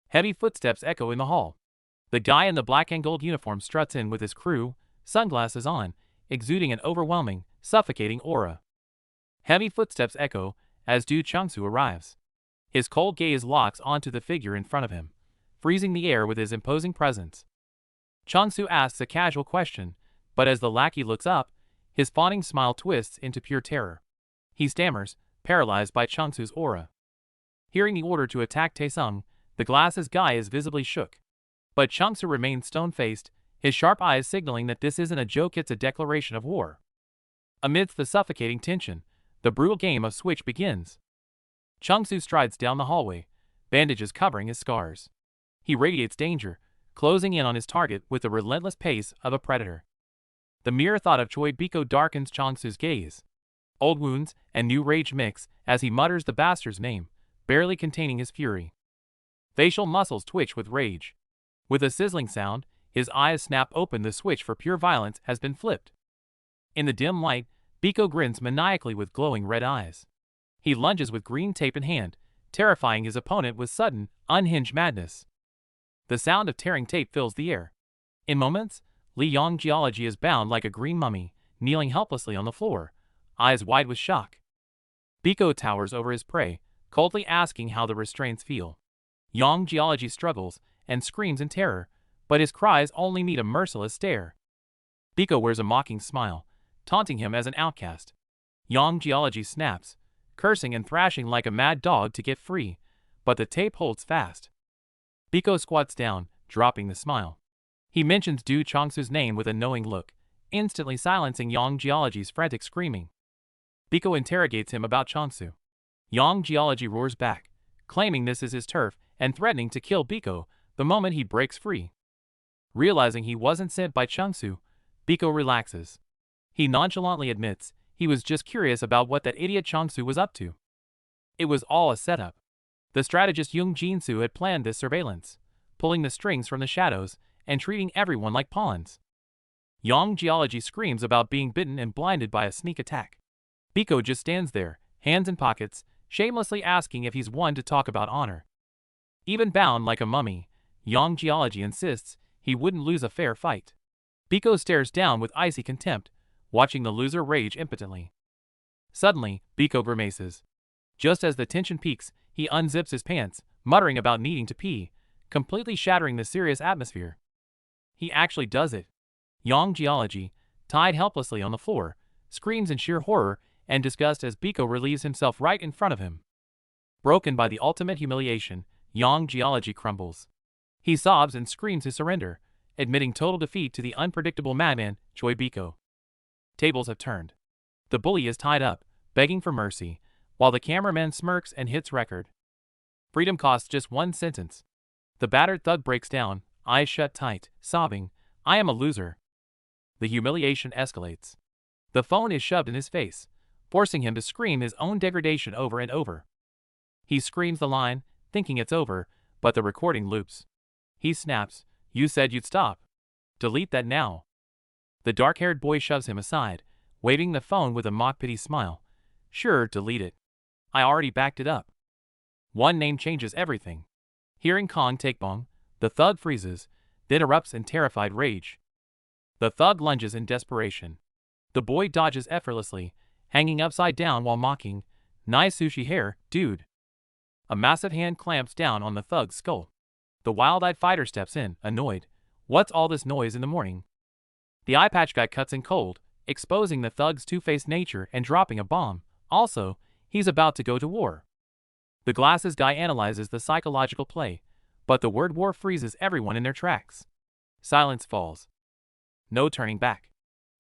Heavy footsteps echo in the hall. The guy in the black and gold uniform struts in with his crew, sunglasses on, exuding an overwhelming, suffocating aura. Heavy footsteps echo as Du Chongsu arrives. His cold gaze locks onto the figure in front of him, freezing the air with his imposing presence. Chongsu asks a casual question, but as the lackey looks up, his fawning smile twists into pure terror. He stammers, paralyzed by Chongsu's aura. Hearing the order to attack Taesung, the glasses guy is visibly shook. But Chongsu remains stone-faced, his sharp eyes signaling that this isn't a joke, it's a declaration of war. Amidst the suffocating tension, the brutal game of Switch begins. Chongsu strides down the hallway, bandages covering his scars. He radiates danger, closing in on his target with the relentless pace of a predator. The mere thought of Choi Biko darkens Chongsu's gaze. Old wounds and new rage mix as he mutters the bastard's name, barely containing his fury. Facial muscles twitch with rage. With a sizzling sound, his eyes snap open. The switch for pure violence has been flipped. In the dim light, Biko grins maniacally with glowing red eyes. He lunges with green tape in hand, terrifying his opponent with sudden, unhinged madness. The sound of tearing tape fills the air. In moments, Li Yong Geology is bound like a green mummy, kneeling helplessly on the floor, eyes wide with shock. Biko towers over his prey, coldly asking how the restraints feel. Yong Geology struggles and screams in terror, but his cries only meet a merciless stare. Biko wears a mocking smile, taunting him as an outcast. Yong Geology snaps, cursing and thrashing like a mad dog to get free, but the tape holds fast. Biko squats down, dropping the smile. He mentions Du Chongsu's name with a knowing look, instantly silencing Yong Geology's frantic screaming. Biko interrogates him about Chongsu. Yong Geology roars back, claiming this is his turf and threatening to kill Biko the moment he breaks free. Realizing he wasn't sent by Chongsu, Biko relaxes. He nonchalantly admits he was just curious about what that idiot Chongsu was up to. It was all a setup. The strategist Jung Jinsu had planned this surveillance, pulling the strings from the shadows and treating everyone like pawns. Yong Geology screams about being bitten and blinded by a sneak attack. Biko just stands there, hands in pockets, shamelessly asking if he's one to talk about honor. Even bound like a mummy, Yong Geology insists he wouldn't lose a fair fight. Biko stares down with icy contempt, watching the loser rage impotently. Suddenly, Biko grimaces. Just as the tension peaks, he unzips his pants, muttering about needing to pee, completely shattering the serious atmosphere. He actually does it. Yong Geology, tied helplessly on the floor, screams in sheer horror and disgust as Biko relieves himself right in front of him. Broken by the ultimate humiliation, Yong Geology crumbles. He sobs and screams his surrender, admitting total defeat to the unpredictable madman, Choi Biko. Tables have turned. The bully is tied up, begging for mercy, while the cameraman smirks and hits record. Freedom costs just one sentence. The battered thug breaks down, eyes shut tight, sobbing, "I am a loser." The humiliation escalates. The phone is shoved in his face, forcing him to scream his own degradation over and over. He screams the line, thinking it's over, but the recording loops. He snaps, "You said you'd stop. Delete that now." The dark-haired boy shoves him aside, waving the phone with a mock-pity smile. "Sure, delete it. I already backed it up." One name changes everything. Hearing Kong take bong, the thug freezes, then erupts in terrified rage. The thug lunges in desperation. The boy dodges effortlessly, hanging upside down while mocking, "Nice sushi hair, dude." A massive hand clamps down on the thug's skull. The wild-eyed fighter steps in, annoyed. "What's all this noise in the morning?" The eye patch guy cuts in cold, exposing the thug's two-faced nature and dropping a bomb. Also, he's about to go to war. The glasses guy analyzes the psychological play, but the word war freezes everyone in their tracks. Silence falls. No turning back.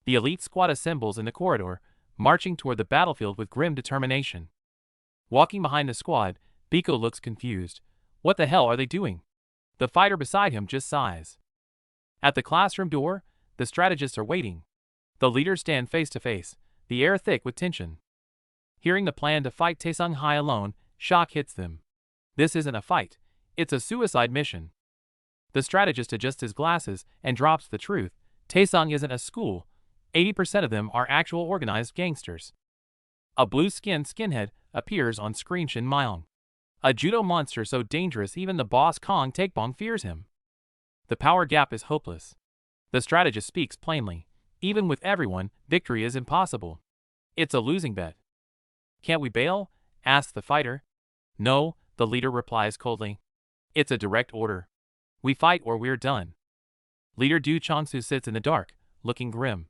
The elite squad assembles in the corridor, marching toward the battlefield with grim determination. Walking behind the squad, Biko looks confused. What the hell are they doing? The fighter beside him just sighs. At the classroom door, the strategists are waiting. The leaders stand face to face, the air thick with tension. Hearing the plan to fight Taesung Hai alone, shock hits them. This isn't a fight, it's a suicide mission. The strategist adjusts his glasses and drops the truth. Taesung isn't a school. 80% of them are actual organized gangsters. A blue-skinned skinhead appears on screen. Shin Myong. A judo monster so dangerous even the boss Kong Taekbong fears him. The power gap is hopeless. The strategist speaks plainly. Even with everyone, victory is impossible. It's a losing bet. Can't we bail? Asks the fighter. No, the leader replies coldly. It's a direct order. We fight or we're done. Leader Chong Su sits in the dark, looking grim.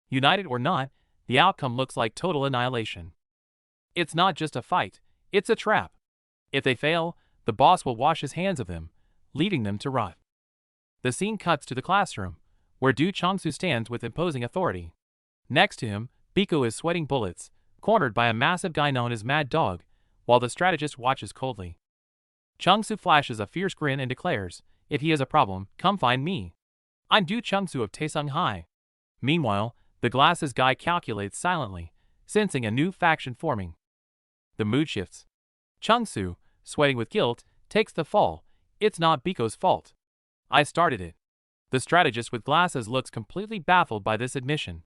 United or not, the outcome looks like total annihilation. It's not just a fight, it's a trap. If they fail, the boss will wash his hands of them, leaving them to rot. The scene cuts to the classroom, where Chong Su stands with imposing authority. Next to him, Biko is sweating bullets, cornered by a massive guy known as Mad Dog, while the strategist watches coldly. Chong Su flashes a fierce grin and declares, if he has a problem, come find me. I'm Chong Su of Taesung Hai. Meanwhile, the glasses guy calculates silently, sensing a new faction forming. The mood shifts. Chong Su, sweating with guilt, takes the fall. It's not Biko's fault. I started it. The strategist with glasses looks completely baffled by this admission.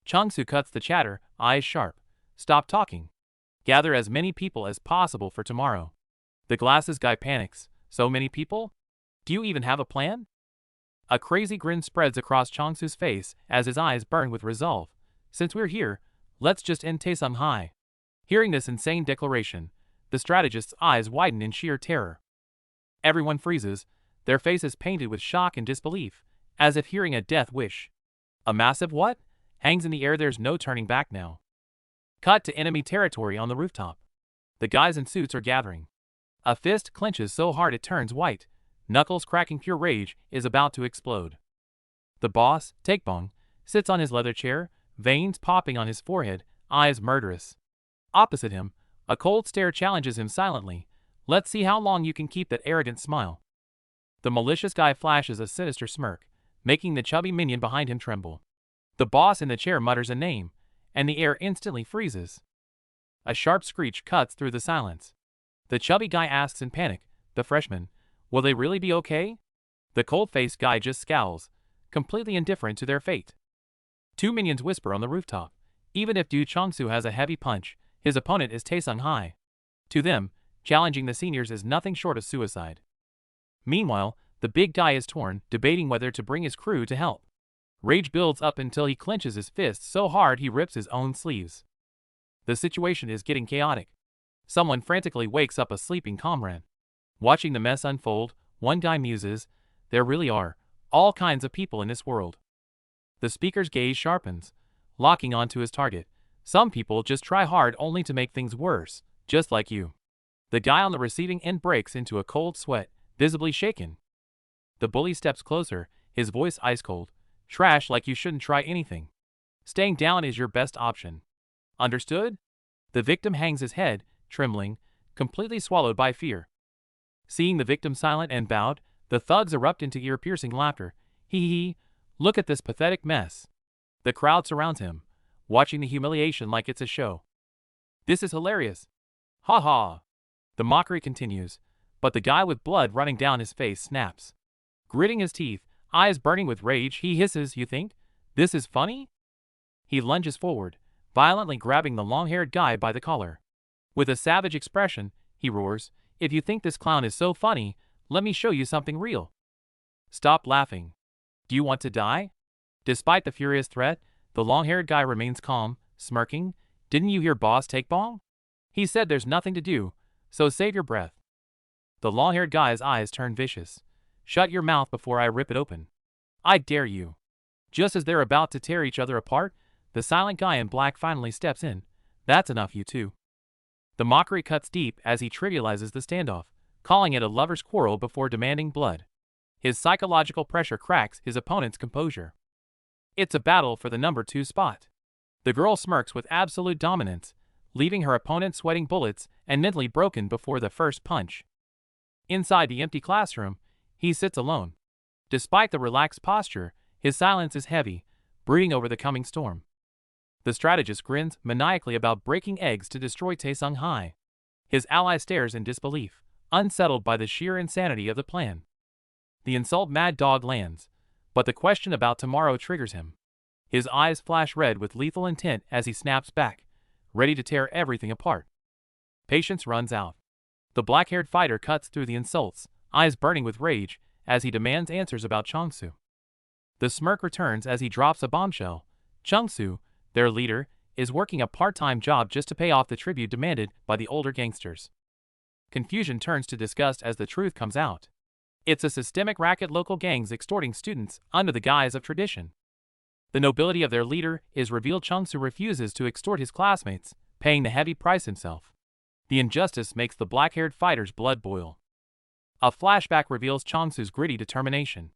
Chong Su cuts the chatter, eyes sharp. Stop talking. Gather as many people as possible for tomorrow. The glasses guy panics. So many people? Do you even have a plan? A crazy grin spreads across Chong Su's face as his eyes burn with resolve. Since we're here, let's just end Taesung Hai. Hearing this insane declaration, the strategist's eyes widen in sheer terror. Everyone freezes, their faces painted with shock and disbelief, as if hearing a death wish. A massive what? Hangs in the air. There's no turning back now. Cut to enemy territory on the rooftop. The guys in suits are gathering. A fist clenches so hard it turns white. Knuckles cracking pure rage is about to explode. The boss, Taekbong, sits on his leather chair, veins popping on his forehead, eyes murderous. Opposite him, a cold stare challenges him silently. Let's see how long you can keep that arrogant smile. The malicious guy flashes a sinister smirk, making the chubby minion behind him tremble. The boss in the chair mutters a name, and the air instantly freezes. A sharp screech cuts through the silence. The chubby guy asks in panic, the freshman, will they really be okay? The cold-faced guy just scowls, completely indifferent to their fate. Two minions whisper on the rooftop. Even if Chong Su has a heavy punch, his opponent is Taesung Hai. To them, challenging the seniors is nothing short of suicide. Meanwhile, the big guy is torn, debating whether to bring his crew to help. Rage builds up until he clenches his fists so hard he rips his own sleeves. The situation is getting chaotic. Someone frantically wakes up a sleeping comrade. Watching the mess unfold, one guy muses, there really are all kinds of people in this world. The speaker's gaze sharpens, locking onto his target. Some people just try hard only to make things worse, just like you. The guy on the receiving end breaks into a cold sweat, visibly shaken. The bully steps closer, his voice ice cold. Trash like you shouldn't try anything. Staying down is your best option. Understood? The victim hangs his head, trembling, completely swallowed by fear. Seeing the victim silent and bowed, the thugs erupt into ear-piercing laughter. Hee, look at this pathetic mess. The crowd surrounds him, watching the humiliation like it's a show. This is hilarious. Ha ha. The mockery continues, but the guy with blood running down his face snaps. Gritting his teeth, eyes burning with rage, he hisses, you think this is funny? He lunges forward, violently grabbing the long-haired guy by the collar. With a savage expression, he roars, if you think this clown is so funny, let me show you something real. Stop laughing. Do you want to die? Despite the furious threat, the long-haired guy remains calm, smirking. Didn't you hear Boss Taekbong? He said there's nothing to do, so save your breath. The long-haired guy's eyes turn vicious. Shut your mouth before I rip it open. I dare you. Just as they're about to tear each other apart, the silent guy in black finally steps in. That's enough, you two. The mockery cuts deep as he trivializes the standoff, calling it a lover's quarrel before demanding blood. His psychological pressure cracks his opponent's composure. It's a battle for the number 2 spot. The girl smirks with absolute dominance, leaving her opponent sweating bullets and mentally broken before the first punch. Inside the empty classroom, he sits alone. Despite the relaxed posture, his silence is heavy, brooding over the coming storm. The strategist grins maniacally about breaking eggs to destroy Taesung Hai. His ally stares in disbelief, unsettled by the sheer insanity of the plan. The insult Mad Dog lands, but the question about tomorrow triggers him. His eyes flash red with lethal intent as he snaps back, ready to tear everything apart. Patience runs out. The black-haired fighter cuts through the insults, eyes burning with rage, as he demands answers about Chong Su. The smirk returns as he drops a bombshell. Chong Su, their leader, is working a part-time job just to pay off the tribute demanded by the older gangsters. Confusion turns to disgust as the truth comes out. It's a systemic racket, local gangs extorting students under the guise of tradition. The nobility of their leader is revealed. Chong Su refuses to extort his classmates, paying the heavy price himself. The injustice makes the black-haired fighter's blood boil. A flashback reveals Chong Su's gritty determination.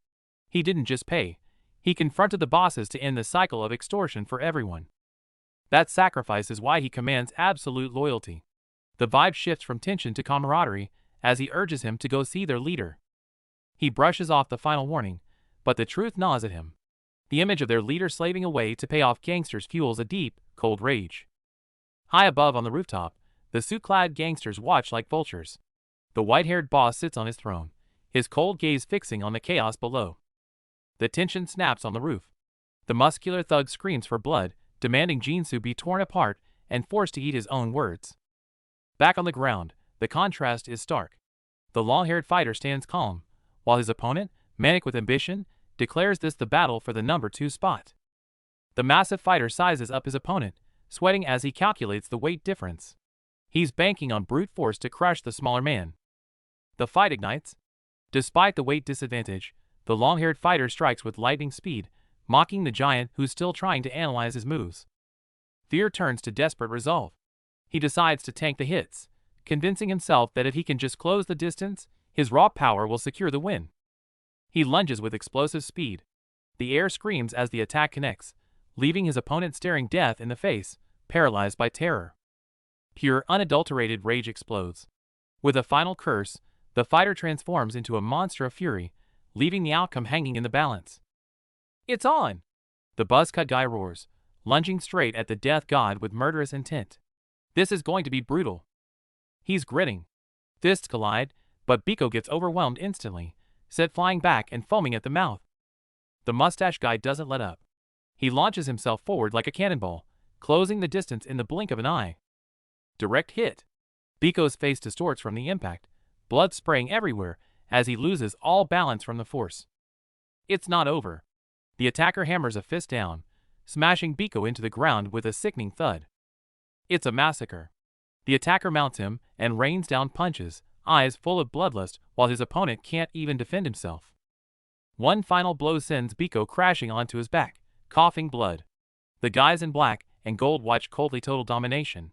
He didn't just pay, he confronted the bosses to end the cycle of extortion for everyone. That sacrifice is why he commands absolute loyalty. The vibe shifts from tension to camaraderie as he urges him to go see their leader. He brushes off the final warning, but the truth gnaws at him. The image of their leader slaving away to pay off gangsters fuels a deep, cold rage. High above on the rooftop, the suit-clad gangsters watch like vultures. The white-haired boss sits on his throne, his cold gaze fixing on the chaos below. The tension snaps on the roof. The muscular thug screams for blood, demanding Jinsu be torn apart and forced to eat his own words. Back on the ground, the contrast is stark. The long-haired fighter stands calm, while his opponent, manic with ambition, declares this the battle for the number 2 spot. The massive fighter sizes up his opponent, sweating as he calculates the weight difference. He's banking on brute force to crush the smaller man. The fight ignites. Despite the weight disadvantage, the long-haired fighter strikes with lightning speed, mocking the giant who's still trying to analyze his moves. Fear turns to desperate resolve. He decides to tank the hits, convincing himself that if he can just close the distance, his raw power will secure the win. He lunges with explosive speed. The air screams as the attack connects, leaving his opponent staring death in the face, paralyzed by terror. Pure, unadulterated rage explodes. With a final curse, the fighter transforms into a monster of fury, leaving the outcome hanging in the balance. "It's on!" the buzzcut guy roars, lunging straight at the death god with murderous intent. This is going to be brutal. He's gritting. Fists collide, but Biko gets overwhelmed instantly, set flying back and foaming at the mouth. The mustache guy doesn't let up. He launches himself forward like a cannonball, closing the distance in the blink of an eye. Direct hit. Biko's face distorts from the impact, blood spraying everywhere as he loses all balance from the force. It's not over. The attacker hammers a fist down, smashing Biko into the ground with a sickening thud. It's a massacre. The attacker mounts him and rains down punches, eyes full of bloodlust, while his opponent can't even defend himself. One final blow sends Biko crashing onto his back, coughing blood. The guys in black and gold watch coldly. Total domination.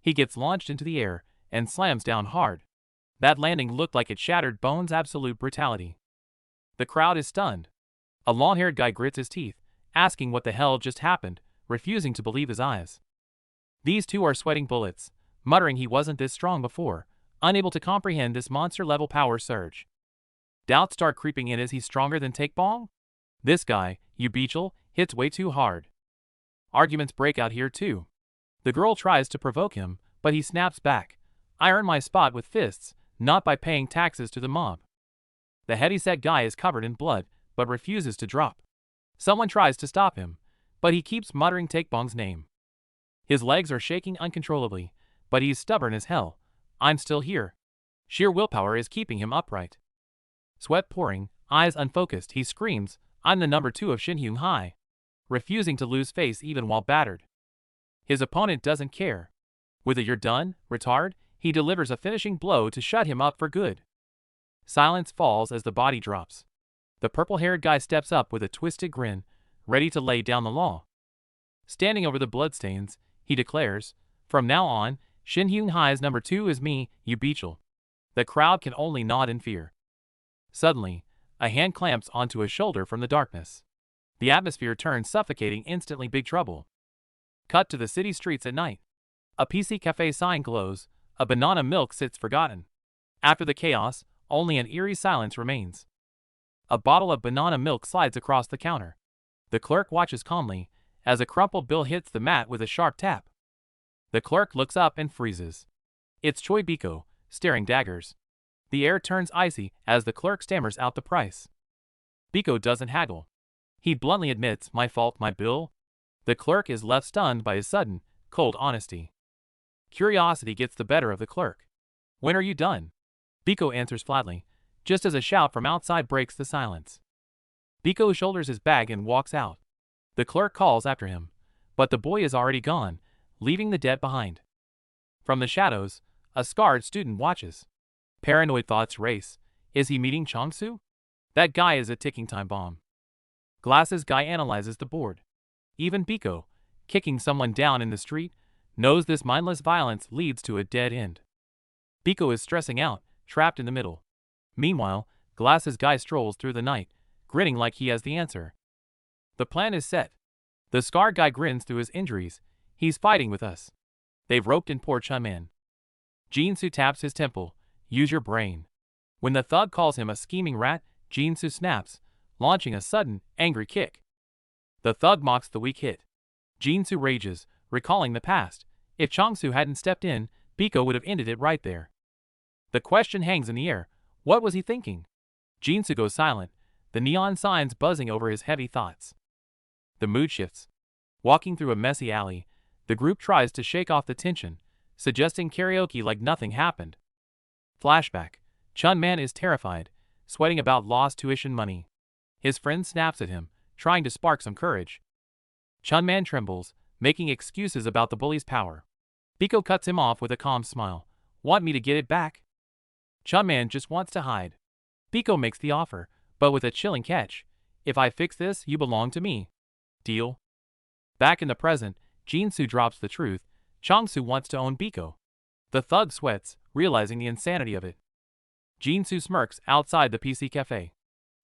He gets launched into the air and slams down hard. That landing looked like it shattered bones. Absolute brutality. The crowd is stunned. A long-haired guy grits his teeth, asking what the hell just happened, refusing to believe his eyes. These two are sweating bullets, muttering he wasn't this strong before, unable to comprehend this monster-level power surge. Doubts start creeping in. Is he stronger than Takebong? This guy, Ubichel, hits way too hard. Arguments break out here too. The girl tries to provoke him, but he snaps back. I earn my spot with fists, not by paying taxes to the mob. The heavyset guy is covered in blood, but refuses to drop. Someone tries to stop him, but he keeps muttering Takebong's name. His legs are shaking uncontrollably, but he's stubborn as hell. I'm still here. Sheer willpower is keeping him upright. Sweat pouring, eyes unfocused, he screams, I'm the number 2 of Shinhyung High, refusing to lose face even while battered. His opponent doesn't care. With a "you're done, retard," he delivers a finishing blow to shut him up for good. Silence falls as the body drops. The purple-haired guy steps up with a twisted grin, ready to lay down the law. Standing over the bloodstains, he declares, from now on, Shinhyung High's number 2 is me, Ubichel. The crowd can only nod in fear. Suddenly, a hand clamps onto his shoulder from the darkness. The atmosphere turns suffocating instantly. Big trouble. Cut to the city streets at night. A PC cafe sign glows, a banana milk sits forgotten. After the chaos, only an eerie silence remains. A bottle of banana milk slides across the counter. The clerk watches calmly as a crumpled bill hits the mat with a sharp tap. The clerk looks up and freezes. It's Choi Biko, staring daggers. The air turns icy as the clerk stammers out the price. Biko doesn't haggle. He bluntly admits, "My fault, my bill." The clerk is left stunned by his sudden, cold honesty. Curiosity gets the better of the clerk. "When are you done?" Biko answers flatly, just as a shout from outside breaks the silence. Biko shoulders his bag and walks out. The clerk calls after him, but the boy is already gone, leaving the debt behind. From the shadows, a scarred student watches. Paranoid thoughts race. Is he meeting Chong Su? That guy is a ticking time bomb. Glasses guy analyzes the board. Even Biko, kicking someone down in the street, knows this mindless violence leads to a dead end. Biko is stressing out, trapped in the middle. Meanwhile, Glasses guy strolls through the night, grinning like he has the answer. The plan is set. The scar guy grins through his injuries. He's fighting with us. They've roped in poor Chun-Man. Jin-Soo taps his temple. Use your brain. When the thug calls him a scheming rat, Jin-Soo snaps, launching a sudden, angry kick. The thug mocks the weak hit. Jin-Soo rages, recalling the past. If Chong-Su hadn't stepped in, Biko would have ended it right there. The question hangs in the air. What was he thinking? Jin-Soo goes silent, the neon signs buzzing over his heavy thoughts. The mood shifts. Walking through a messy alley, the group tries to shake off the tension, suggesting karaoke like nothing happened. Flashback. Chun-Man is terrified, sweating about lost tuition money. His friend snaps at him, trying to spark some courage. Chun-Man trembles, making excuses about the bully's power. Biko cuts him off with a calm smile. Want me to get it back? Chun-Man just wants to hide. Biko makes the offer, but with a chilling catch. If I fix this, you belong to me. Deal? Back in the present, Jin-Soo drops the truth. Chong-Su wants to own Biko. The thug sweats, realizing the insanity of it. Jin-Soo smirks outside the PC cafe.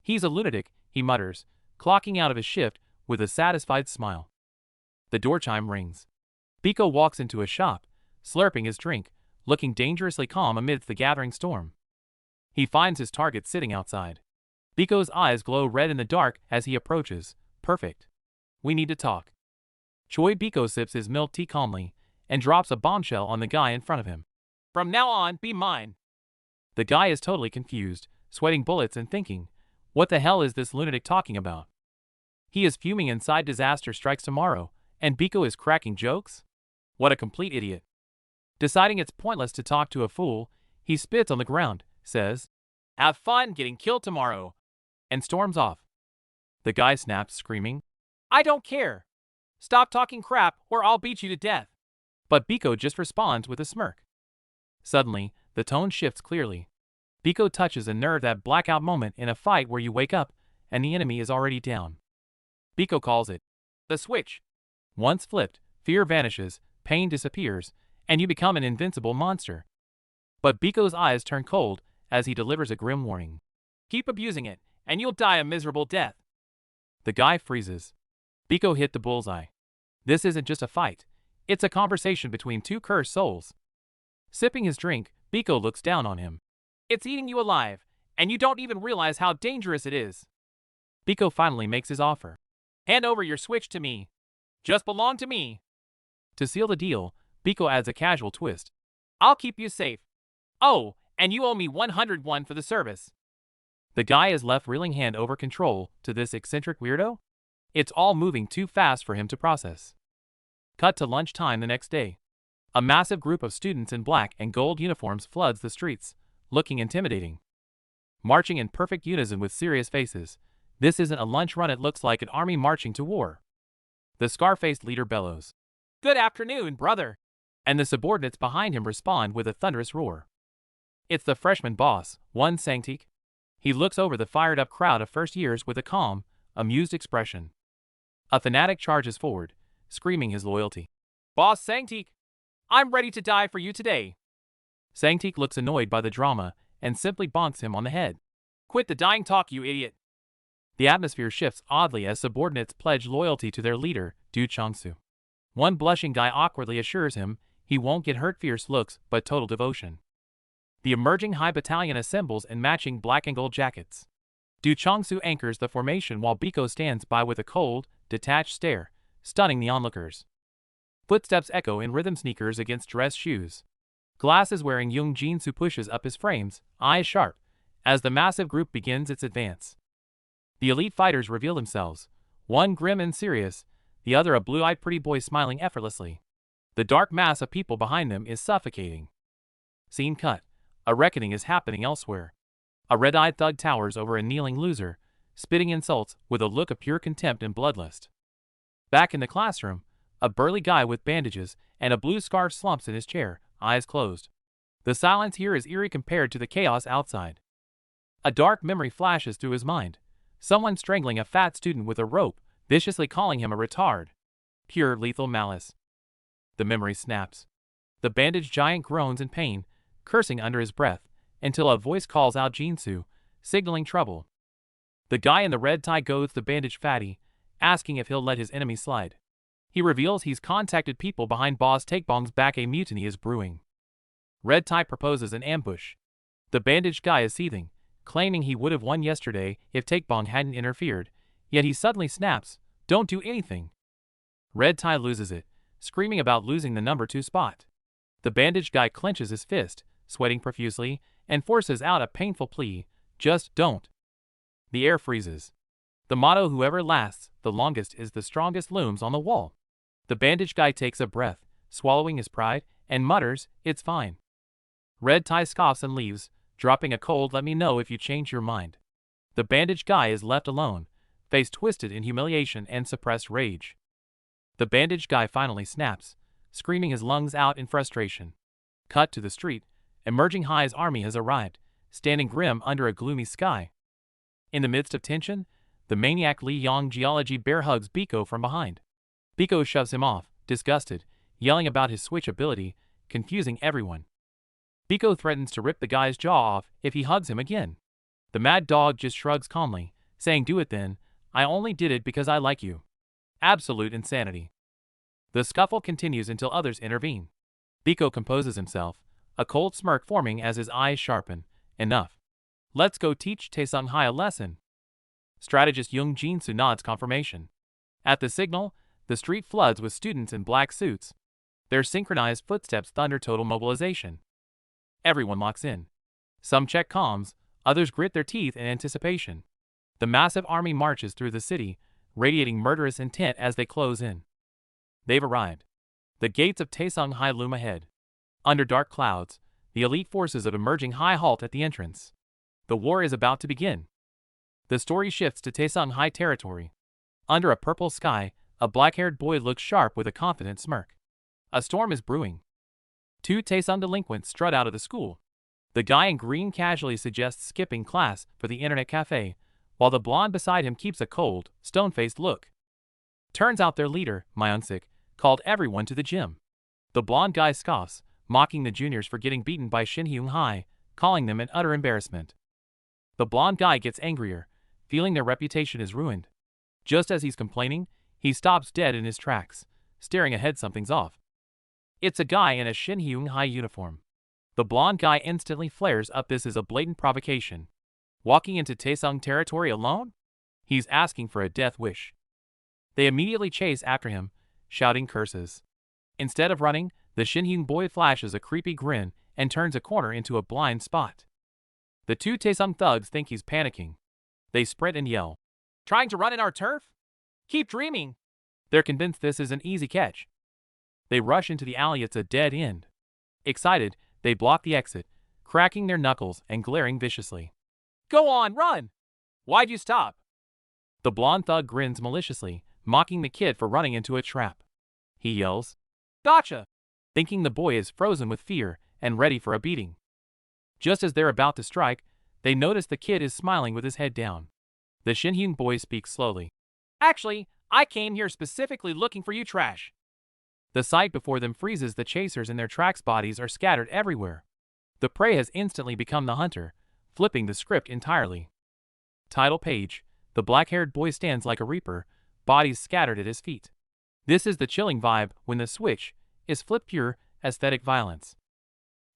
He's a lunatic, he mutters, clocking out of his shift with a satisfied smile. The door chime rings. Biko walks into a shop, slurping his drink, looking dangerously calm amidst the gathering storm. He finds his target sitting outside. Biko's eyes glow red in the dark as he approaches. Perfect. We need to talk. Choi Biko sips his milk tea calmly and drops a bombshell on the guy in front of him. From now on, be mine. The guy is totally confused, sweating bullets and thinking, what the hell is this lunatic talking about? He is fuming inside disaster strikes tomorrow, and Biko is cracking jokes? What a complete idiot. Deciding it's pointless to talk to a fool, he spits on the ground, says, have fun getting killed tomorrow, and storms off. The guy snaps, screaming, I don't care. Stop talking crap or I'll beat you to death. But Biko just responds with a smirk. Suddenly, the tone shifts clearly. Biko touches a nerve, that blackout moment in a fight where you wake up and the enemy is already down. Biko calls it the switch. Once flipped, fear vanishes, pain disappears, and you become an invincible monster. But Biko's eyes turn cold as he delivers a grim warning. Keep abusing it, and you'll die a miserable death. The guy freezes. Biko hit the bullseye. This isn't just a fight. It's a conversation between two cursed souls. Sipping his drink, Biko looks down on him. It's eating you alive, and you don't even realize how dangerous it is. Biko finally makes his offer. Hand over your switch to me. Just belong to me. To seal the deal, Biko adds a casual twist. I'll keep you safe. Oh, and you owe me 101 for the service. The guy is left reeling, hand over control to this eccentric weirdo. It's all moving too fast for him to process. Cut to lunchtime the next day. A massive group of students in black and gold uniforms floods the streets, looking intimidating. Marching in perfect unison with serious faces. This isn't a lunch run, it looks like an army marching to war. The scar-faced leader bellows, Good afternoon, brother. And the subordinates behind him respond with a thunderous roar. It's the freshman boss, one Sangteek. He looks over the fired-up crowd of first years with a calm, amused expression. A fanatic charges forward, screaming his loyalty. Boss Sangteek, I'm ready to die for you today. Sangteek looks annoyed by the drama and simply bonks him on the head. Quit the dying talk, you idiot. The atmosphere shifts oddly as subordinates pledge loyalty to their leader, Chong Su. One blushing guy awkwardly assures him he won't get hurt, fierce looks, but total devotion. The emerging high battalion assembles in matching black and gold jackets. Chong Su anchors the formation while Biko stands by with a cold, detached stare, stunning the onlookers. Footsteps echo in rhythm sneakers against dress shoes. Glasses-wearing young Jin-Soo pushes up his frames, eyes sharp, as the massive group begins its advance. The elite fighters reveal themselves, one grim and serious, the other a blue-eyed pretty boy smiling effortlessly. The dark mass of people behind them is suffocating. Scene cut. A reckoning is happening elsewhere. A red-eyed thug towers over a kneeling loser, spitting insults with a look of pure contempt and bloodlust. Back in the classroom, a burly guy with bandages and a blue scarf slumps in his chair, eyes closed. The silence here is eerie compared to the chaos outside. A dark memory flashes through his mind. Someone strangling a fat student with a rope, viciously calling him a retard. Pure lethal malice. The memory snaps. The bandaged giant groans in pain, cursing under his breath, until a voice calls out Jin-Soo, signaling trouble. The guy in the red tie goads the bandaged fatty, asking if he'll let his enemy slide. He reveals he's contacted people behind Boss Takebong's back. A mutiny is brewing. Red tie proposes an ambush. The bandaged guy is seething, claiming he would have won yesterday if Takebong hadn't interfered, yet he suddenly snaps, "Don't do anything." Red tie loses it, screaming about losing the number 2 spot. The bandaged guy clenches his fist, sweating profusely, and forces out a painful plea, "Just don't." The air freezes. The motto "Whoever lasts the longest is the strongest" looms on the wall. The bandaged guy takes a breath, swallowing his pride, and mutters, "It's fine." Red tie scoffs and leaves, dropping a cold "Let me know if you change your mind." The bandaged guy is left alone, face twisted in humiliation and suppressed rage. The bandaged guy finally snaps, screaming his lungs out in frustration. Cut to the street. Emerging High's army has arrived, standing grim under a gloomy sky. In the midst of tension, the maniac Li Yong geology bear hugs Biko from behind. Biko shoves him off, disgusted, yelling about his switch ability, confusing everyone. Biko threatens to rip the guy's jaw off if he hugs him again. The mad dog just shrugs calmly, saying, "Do it then, I only did it because I like you." Absolute insanity. The scuffle continues until others intervene. Biko composes himself, a cold smirk forming as his eyes sharpen. "Enough. Let's go teach Taesung Hai a lesson." Strategist Young Jin-Soo nods confirmation. At the signal, the street floods with students in black suits. Their synchronized footsteps thunder total mobilization. Everyone locks in. Some check comms, others grit their teeth in anticipation. The massive army marches through the city, radiating murderous intent as they close in. They've arrived. The gates of Taesung Hai loom ahead. Under dark clouds, the elite forces of emerging Hai halt at the entrance. The war is about to begin. The story shifts to Taesung Hai territory. Under a purple sky, a black-haired boy looks sharp with a confident smirk. A storm is brewing. 2 Taesung delinquents strut out of the school. The guy in green casually suggests skipping class for the internet cafe, while the blonde beside him keeps a cold, stone-faced look. Turns out their leader, Myeongsik, called everyone to the gym. The blonde guy scoffs, mocking the juniors for getting beaten by Shinhyung Hai, calling them an utter embarrassment. The blonde guy gets angrier, feeling their reputation is ruined. Just as he's complaining, he stops dead in his tracks, staring ahead. Something's off. It's a guy in a Shinhyung Hai uniform. The blonde guy instantly flares up. This is a blatant provocation. Walking into Taesung territory alone? He's asking for a death wish. They immediately chase after him, shouting curses. Instead of running, the Shinhyung boy flashes a creepy grin and turns a corner into a blind spot. The 2 Taesung thugs think he's panicking. They sprint and yell, "Trying to run in our turf? Keep dreaming!" They're convinced this is an easy catch. They rush into the alley. It's a dead end. Excited, they block the exit, cracking their knuckles and glaring viciously. "Go on, run! Why'd you stop?" The blonde thug grins maliciously, mocking the kid for running into a trap. He yells, "Gotcha!" thinking the boy is frozen with fear and ready for a beating. Just as they're about to strike, they notice the kid is smiling with his head down. The Shinhyun boy speaks slowly. "Actually, I came here specifically looking for you, trash." The sight before them freezes. The chasers in their tracks. Bodies are scattered everywhere. The prey has instantly become the hunter, flipping the script entirely. Title page. The black-haired boy stands like a reaper, bodies scattered at his feet. This is the chilling vibe when the switch is flipped. Pure, aesthetic violence.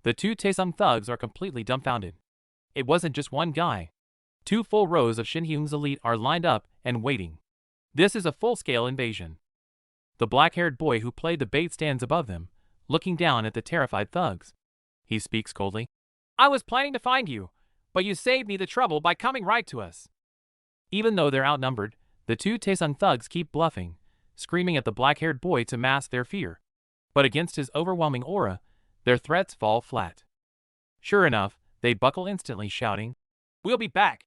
The 2 Taesung thugs are completely dumbfounded. It wasn't just one guy. 2 full rows of Shinhyung's elite are lined up and waiting. This is a full-scale invasion. The black-haired boy who played the bait stands above them, looking down at the terrified thugs. He speaks coldly. I was planning to find you, but you saved me the trouble by coming right to us. Even though they're outnumbered, the 2 Taesung thugs keep bluffing, screaming at the black-haired boy to mask their fear. But against his overwhelming aura, their threats fall flat. Sure enough, they buckle instantly, shouting, We'll be back,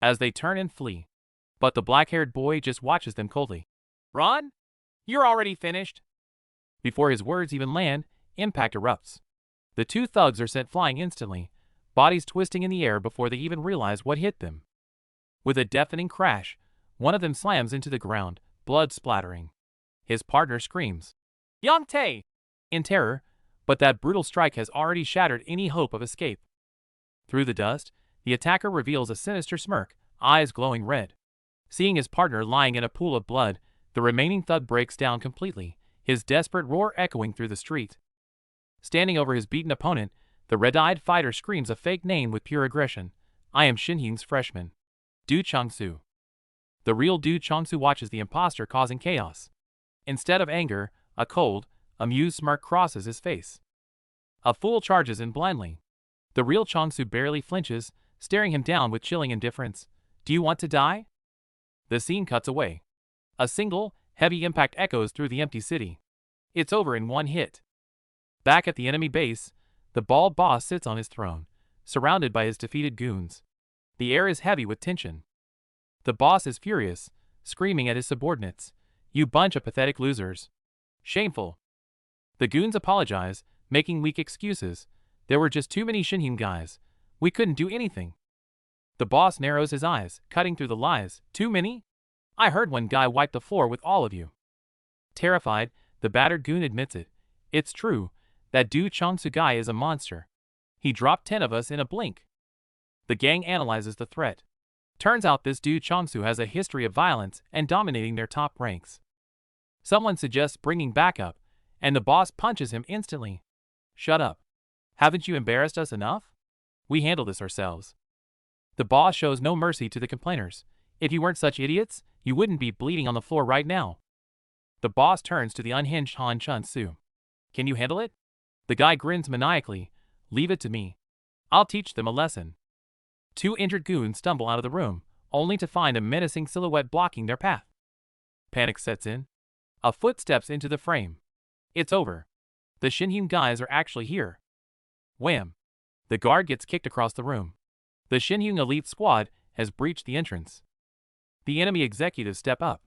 as they turn and flee. But the black-haired boy just watches them coldly. Run? You're already finished. Before his words even land, impact erupts. The 2 thugs are sent flying instantly, bodies twisting in the air before they even realize what hit them. With a deafening crash, one of them slams into the ground, blood splattering. His partner screams, Young Tae! In terror, but that brutal strike has already shattered any hope of escape. Through the dust, the attacker reveals a sinister smirk, eyes glowing red. Seeing his partner lying in a pool of blood, the remaining thug breaks down completely, his desperate roar echoing through the street. Standing over his beaten opponent, the red-eyed fighter screams a fake name with pure aggression. I am Shinhyung's freshman, Chong Su. The real Chong Su watches the imposter causing chaos. Instead of anger, a cold, amused smirk crosses his face. A fool charges in blindly. The real Chong Su barely flinches, staring him down with chilling indifference. Do you want to die? The scene cuts away. A single, heavy impact echoes through the empty city. It's over in one hit. Back at the enemy base, the bald boss sits on his throne, surrounded by his defeated goons. The air is heavy with tension. The boss is furious, screaming at his subordinates. You bunch of pathetic losers. Shameful. The goons apologize, making weak excuses. There were just too many Shinhyun guys. We couldn't do anything. The boss narrows his eyes, cutting through the lies. Too many? I heard one guy wipe the floor with all of you. Terrified, the battered goon admits it. It's true, that Chong Su guy is a monster. He dropped 10 of us in a blink. The gang analyzes the threat. Turns out this Chong Su has a history of violence and dominating their top ranks. Someone suggests bringing backup, and the boss punches him instantly. Shut up. Haven't you embarrassed us enough? We handle this ourselves. The boss shows no mercy to the complainers. If you weren't such idiots, you wouldn't be bleeding on the floor right now. The boss turns to the unhinged Chong Su. Can you handle it? The guy grins maniacally. Leave it to me. I'll teach them a lesson. 2 injured goons stumble out of the room, only to find a menacing silhouette blocking their path. Panic sets in. A foot steps into the frame. It's over. The Shinhyun guys are actually here. Wham! The guard gets kicked across the room. The Shinhyun elite squad has breached the entrance. The enemy executives step up.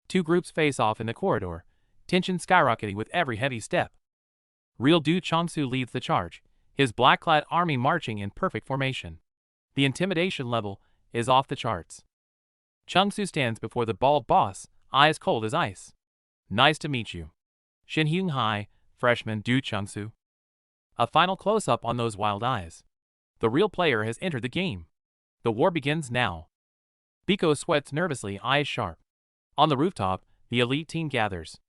2 groups face off in the corridor, tension skyrocketing with every heavy step. Real Chong Su leads the charge, his black-clad army marching in perfect formation. The intimidation level is off the charts. Chong Su stands before the bald boss, eyes cold as ice. Nice to meet you. Shinhyun High, freshman Chong Su. A final close-up on those wild eyes. The real player has entered the game. The war begins now. Biko sweats nervously, eyes sharp. On the rooftop, the elite team gathers.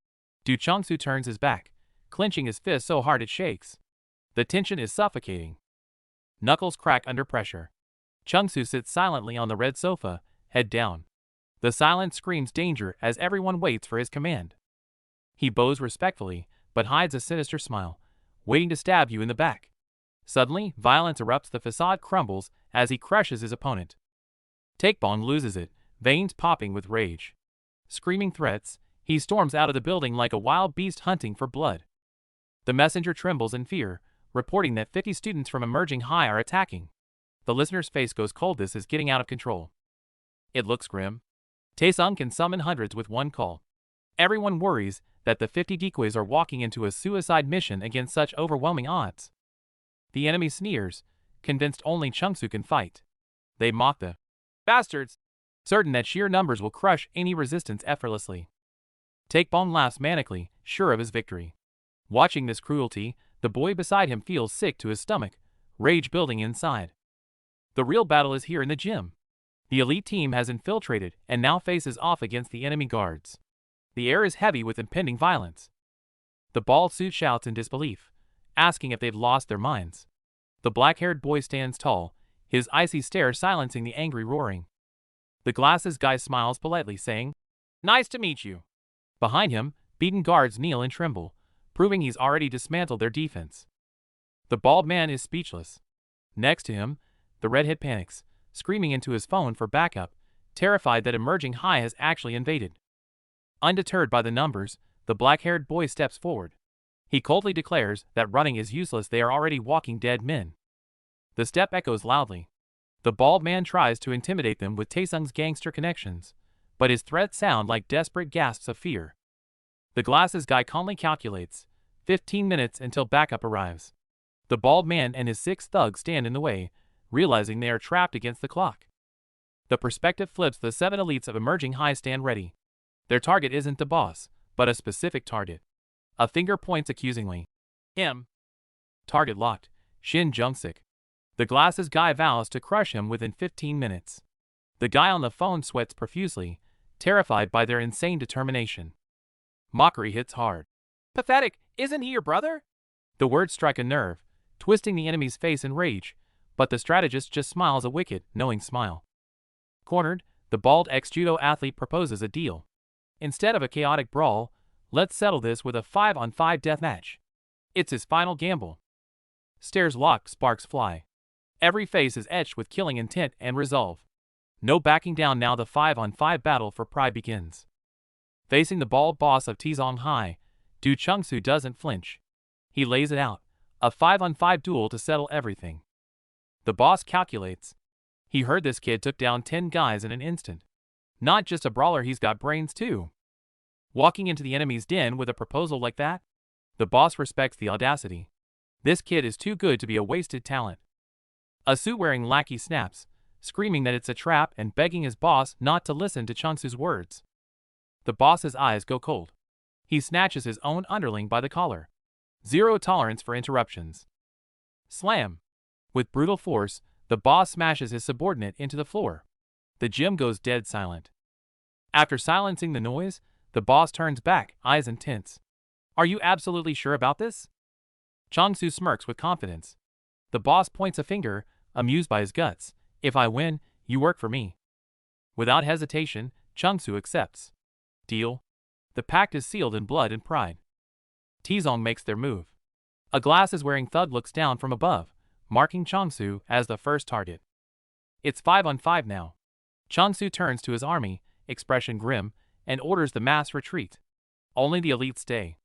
Chong Su turns his back, clenching his fist so hard it shakes. The tension is suffocating. Knuckles crack under pressure. Chong Su sits silently on the red sofa, head down. The silence screams danger as everyone waits for his command. He bows respectfully, but hides a sinister smile, waiting to stab you in the back. Suddenly, violence erupts, the facade crumbles as he crushes his opponent. Taekbon loses it, veins popping with rage. Screaming threats, he storms out of the building like a wild beast hunting for blood. The messenger trembles in fear, reporting that 50 students from emerging high are attacking. The listener's face goes cold. This is getting out of control. It looks grim. Taesung can summon hundreds with one call. Everyone worries that the 50 decoys are walking into a suicide mission against such overwhelming odds. The enemy sneers, convinced only Chong Su can fight. They mock the bastards, certain that sheer numbers will crush any resistance effortlessly. Taekbon laughs manically, sure of his victory. Watching this cruelty, the boy beside him feels sick to his stomach, rage building inside. The real battle is here in the gym. The elite team has infiltrated and now faces off against the enemy guards. The air is heavy with impending violence. The bald suit shouts in disbelief, asking if they've lost their minds. The black-haired boy stands tall, his icy stare silencing the angry roaring. The glasses guy smiles politely, saying, "Nice to meet you." Behind him, beaten guards kneel and tremble, proving he's already dismantled their defense. The bald man is speechless. Next to him, the redhead panics, screaming into his phone for backup, terrified that emerging high has actually invaded. Undeterred by the numbers, the black-haired boy steps forward. He coldly declares that running is useless, they are already walking dead men. The step echoes loudly. The bald man tries to intimidate them with Taesung's gangster connections, but his threats sound like desperate gasps of fear. The glasses guy calmly calculates 15 minutes until backup arrives. The bald man and his 6 thugs stand in the way, realizing they are trapped against the clock. The perspective flips, the 7 elites of emerging high stand ready. Their target isn't the boss, but a specific target. A finger points accusingly. Him. Target locked. Shin Jung-sik. The glasses guy vows to crush him within 15 minutes. The guy on the phone sweats profusely, terrified by their insane determination. Mockery hits hard. Pathetic, isn't he your brother? The words strike a nerve, twisting the enemy's face in rage, but the strategist just smiles a wicked, knowing smile. Cornered, the bald ex-judo athlete proposes a deal. Instead of a chaotic brawl, let's settle this with a 5-on-5 deathmatch. It's his final gamble. Stares lock, sparks fly. Every face is etched with killing intent and resolve. No backing down now, the 5-on-5 battle for pride begins. Facing the bald boss of Taesung High, Chong Su doesn't flinch. He lays it out, a 5-on-5 duel to settle everything. The boss calculates. He heard this kid took down 10 guys in an instant. Not just a brawler, he's got brains too. Walking into the enemy's den with a proposal like that? The boss respects the audacity. This kid is too good to be a wasted talent. A suit-wearing lackey snaps, screaming that it's a trap and begging his boss not to listen to Chong Su's words. The boss's eyes go cold. He snatches his own underling by the collar. Zero tolerance for interruptions. Slam! With brutal force, the boss smashes his subordinate into the floor. The gym goes dead silent. After silencing the noise, the boss turns back, eyes intense. "Are you absolutely sure about this?" Chong Su smirks with confidence. The boss points a finger, amused by his guts. "If I win, you work for me." Without hesitation, Chong Su accepts. Deal. The pact is sealed in blood and pride. Taesung makes their move. A glasses-wearing thug looks down from above, marking Chong Su as the first target. It's 5-on-5 now. Chong Su turns to his army, expression grim, and orders the mass retreat. Only the elites stay.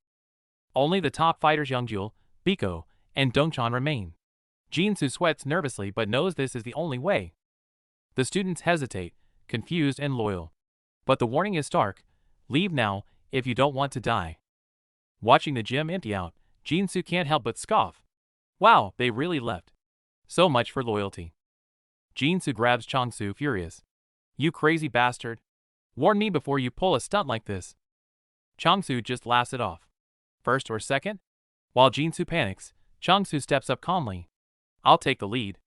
Only the top fighters Youngjul, Biko, and Dongchan remain. Jinsu sweats nervously but knows this is the only way. The students hesitate, confused and loyal. But the warning is stark: leave now if you don't want to die. Watching the gym empty out, Jinsu can't help but scoff. Wow, they really left. So much for loyalty. Jinsu grabs Chong Su, furious. "You crazy bastard. Warn me before you pull a stunt like this." Chong Su just laughs it off. First or second? While Jinsu panics, Chong Su steps up calmly. "I'll take the lead."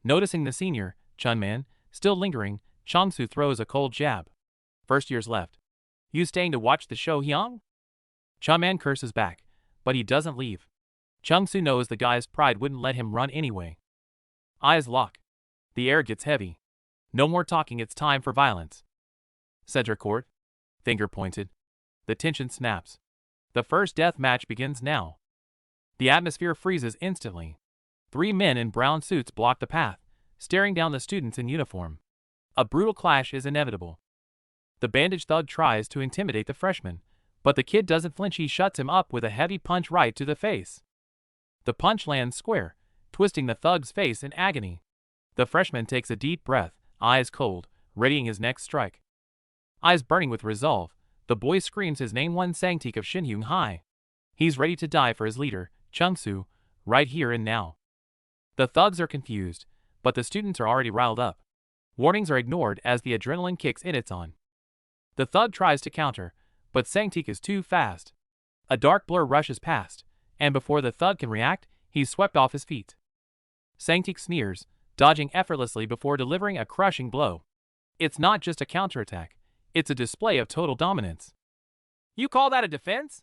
Noticing the senior, Chunman, still lingering, Chong Su throws a cold jab. "First year's left. You staying to watch the show, Hyung?" Chunman curses back, but he doesn't leave. Chong Su knows the guy's pride wouldn't let him run anyway. Eyes lock. The air gets heavy. No more talking, it's time for violence. Center court. Finger pointed. The tension snaps. The first death match begins now. The atmosphere freezes instantly. 3 men in brown suits block the path, staring down the students in uniform. A brutal clash is inevitable. The bandaged thug tries to intimidate the freshman, but the kid doesn't flinch. He shuts him up with a heavy punch right to the face. The punch lands square, twisting the thug's face in agony. The freshman takes a deep breath, eyes cold, readying his next strike. Eyes burning with resolve, the boy screams his name, one Sangtik of Shinhyung High. He's ready to die for his leader, Chong Su, right here and now. The thugs are confused, but the students are already riled up. Warnings are ignored as the adrenaline kicks in. It's on. The thug tries to counter, but Sangtik is too fast. A dark blur rushes past, and before the thug can react, he's swept off his feet. Sangtik sneers, dodging effortlessly before delivering a crushing blow. It's not just a counterattack, it's a display of total dominance. "You call that a defense?"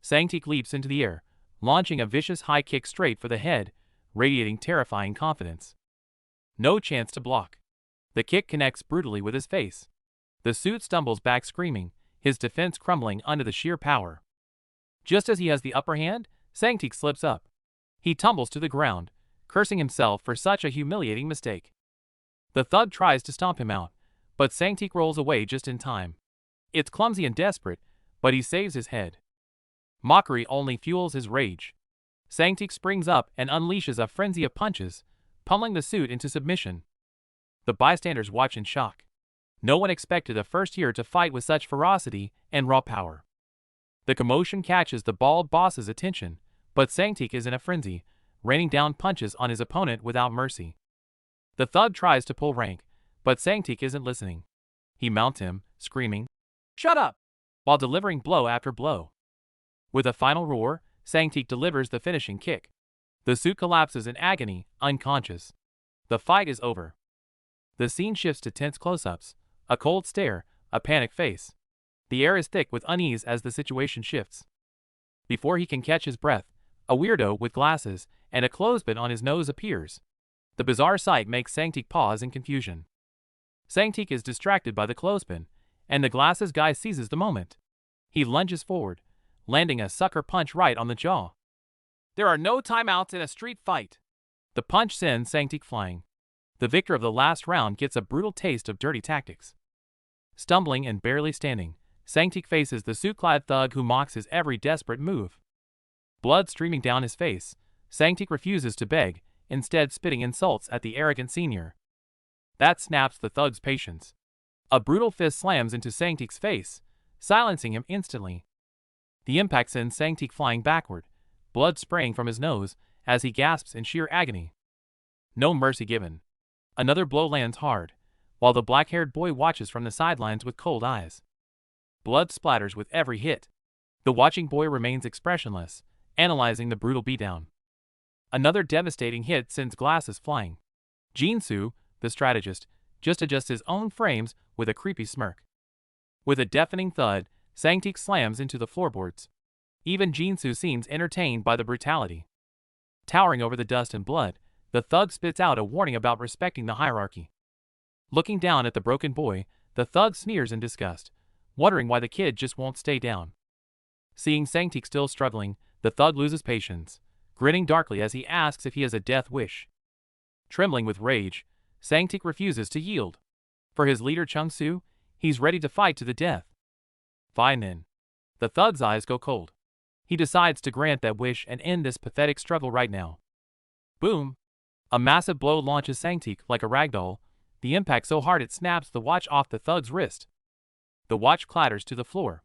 Sangtik leaps into the air, launching a vicious high kick straight for the head, radiating terrifying confidence. No chance to block. The kick connects brutally with his face. The suit stumbles back screaming, his defense crumbling under the sheer power. Just as he has the upper hand, Sangtik slips up. He tumbles to the ground, cursing himself for such a humiliating mistake. The thug tries to stomp him out, but Sangtik rolls away just in time. It's clumsy and desperate, but he saves his head. Mockery only fuels his rage. Sangtik springs up and unleashes a frenzy of punches, pummeling the suit into submission. The bystanders watch in shock. No one expected a first year to fight with such ferocity and raw power. The commotion catches the bald boss's attention, but Sangtik is in a frenzy, raining down punches on his opponent without mercy. The thug tries to pull rank, but Sangtik isn't listening. He mounts him, screaming, "Shut up!" while delivering blow after blow. With a final roar, Sangtik delivers the finishing kick. The suit collapses in agony, unconscious. The fight is over. The scene shifts to tense close-ups, a cold stare, a panicked face. The air is thick with unease as the situation shifts. Before he can catch his breath, a weirdo with glasses and a clothespin on his nose appears. The bizarre sight makes Sangtik pause in confusion. Sangtik is distracted by the clothespin, and the glasses guy seizes the moment. He lunges forward, landing a sucker punch right on the jaw. There are no timeouts in a street fight. The punch sends Sangtik flying. The victor of the last round gets a brutal taste of dirty tactics. Stumbling and barely standing, Sangtik faces the suit-clad thug who mocks his every desperate move. Blood streaming down his face, Sangtik refuses to beg, instead spitting insults at the arrogant senior. That snaps the thug's patience. A brutal fist slams into Sangtik's face, silencing him instantly. The impact sends Sangtik flying backward, blood spraying from his nose as he gasps in sheer agony. No mercy given. Another blow lands hard, while the black-haired boy watches from the sidelines with cold eyes. Blood splatters with every hit. The watching boy remains expressionless, analyzing the brutal beatdown. Another devastating hit sends glasses flying. Su, the strategist, just adjusts his own frames with a creepy smirk. With a deafening thud, Sangtik slams into the floorboards. Even Su seems entertained by the brutality. Towering over the dust and blood, the thug spits out a warning about respecting the hierarchy. Looking down at the broken boy, the thug sneers in disgust, wondering why the kid just won't stay down. Seeing Sangtik still struggling, the thug loses patience, grinning darkly as he asks if he has a death wish. Trembling with rage, Sangtik refuses to yield. For his leader Chong Su, he's ready to fight to the death. Fine then. The thug's eyes go cold. He decides to grant that wish and end this pathetic struggle right now. Boom! A massive blow launches Sangtik like a ragdoll, the impact so hard it snaps the watch off the thug's wrist. The watch clatters to the floor.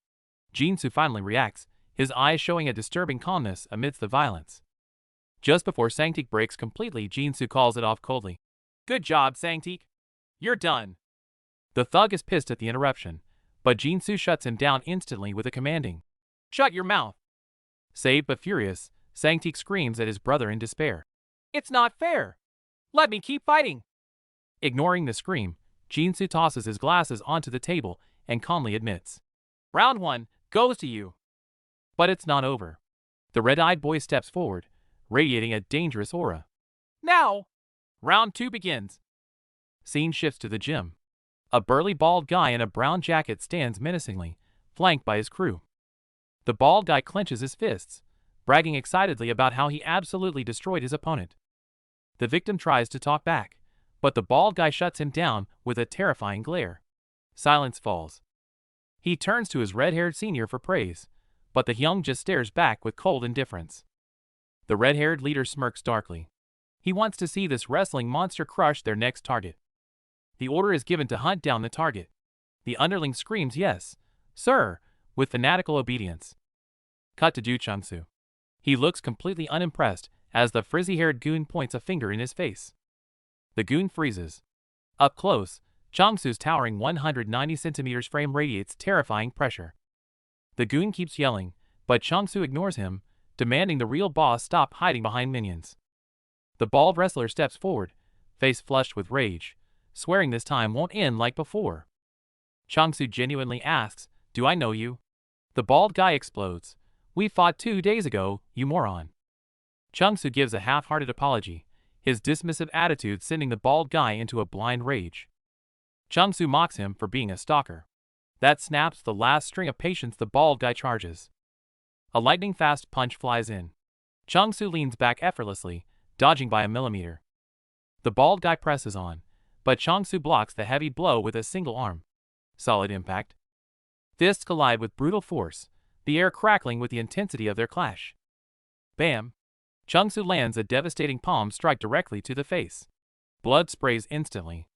Su finally reacts, his eyes showing a disturbing calmness amidst the violence. Just before Sangtik breaks completely, Su calls it off coldly. Good job, Sangtik. You're done. The thug is pissed at the interruption, but Su shuts him down instantly with a commanding, "Shut your mouth." Saved but furious, Sangtik screams at his brother in despair. It's not fair. Let me keep fighting. Ignoring the scream, Su tosses his glasses onto the table and calmly admits, Round 1 goes to you. But it's not over. The red-eyed boy steps forward, radiating a dangerous aura. Now, Round 2 begins. Scene shifts to the gym. A burly bald guy in a brown jacket stands menacingly, flanked by his crew. The bald guy clenches his fists, bragging excitedly about how he absolutely destroyed his opponent. The victim tries to talk back, but the bald guy shuts him down with a terrifying glare. Silence falls. He turns to his red-haired senior for praise, but the young just stares back with cold indifference. The red-haired leader smirks darkly. He wants to see this wrestling monster crush their next target. The order is given to hunt down the target. The underling screams yes, sir, with fanatical obedience. Cut to Chong Su. He looks completely unimpressed as the frizzy-haired goon points a finger in his face. The goon freezes. Up close, Chong Su's towering 190 centimeters frame radiates terrifying pressure. The goon keeps yelling, but Chong Su ignores him, demanding the real boss stop hiding behind minions. The bald wrestler steps forward, face flushed with rage, swearing this time won't end like before. Chong Su genuinely asks, Do I know you? The bald guy explodes. We fought 2 days ago, you moron. Chong Su gives a half-hearted apology, his dismissive attitude sending the bald guy into a blind rage. Chong Su mocks him for being a stalker. That snaps the last string of patience the bald guy charges. A lightning-fast punch flies in. Chong Su leans back effortlessly, dodging by a millimeter. The bald guy presses on, but Chong Su blocks the heavy blow with a single arm. Solid impact. Fists collide with brutal force, the air crackling with the intensity of their clash. Bam! Chong Su lands a devastating palm strike directly to the face. Blood sprays instantly.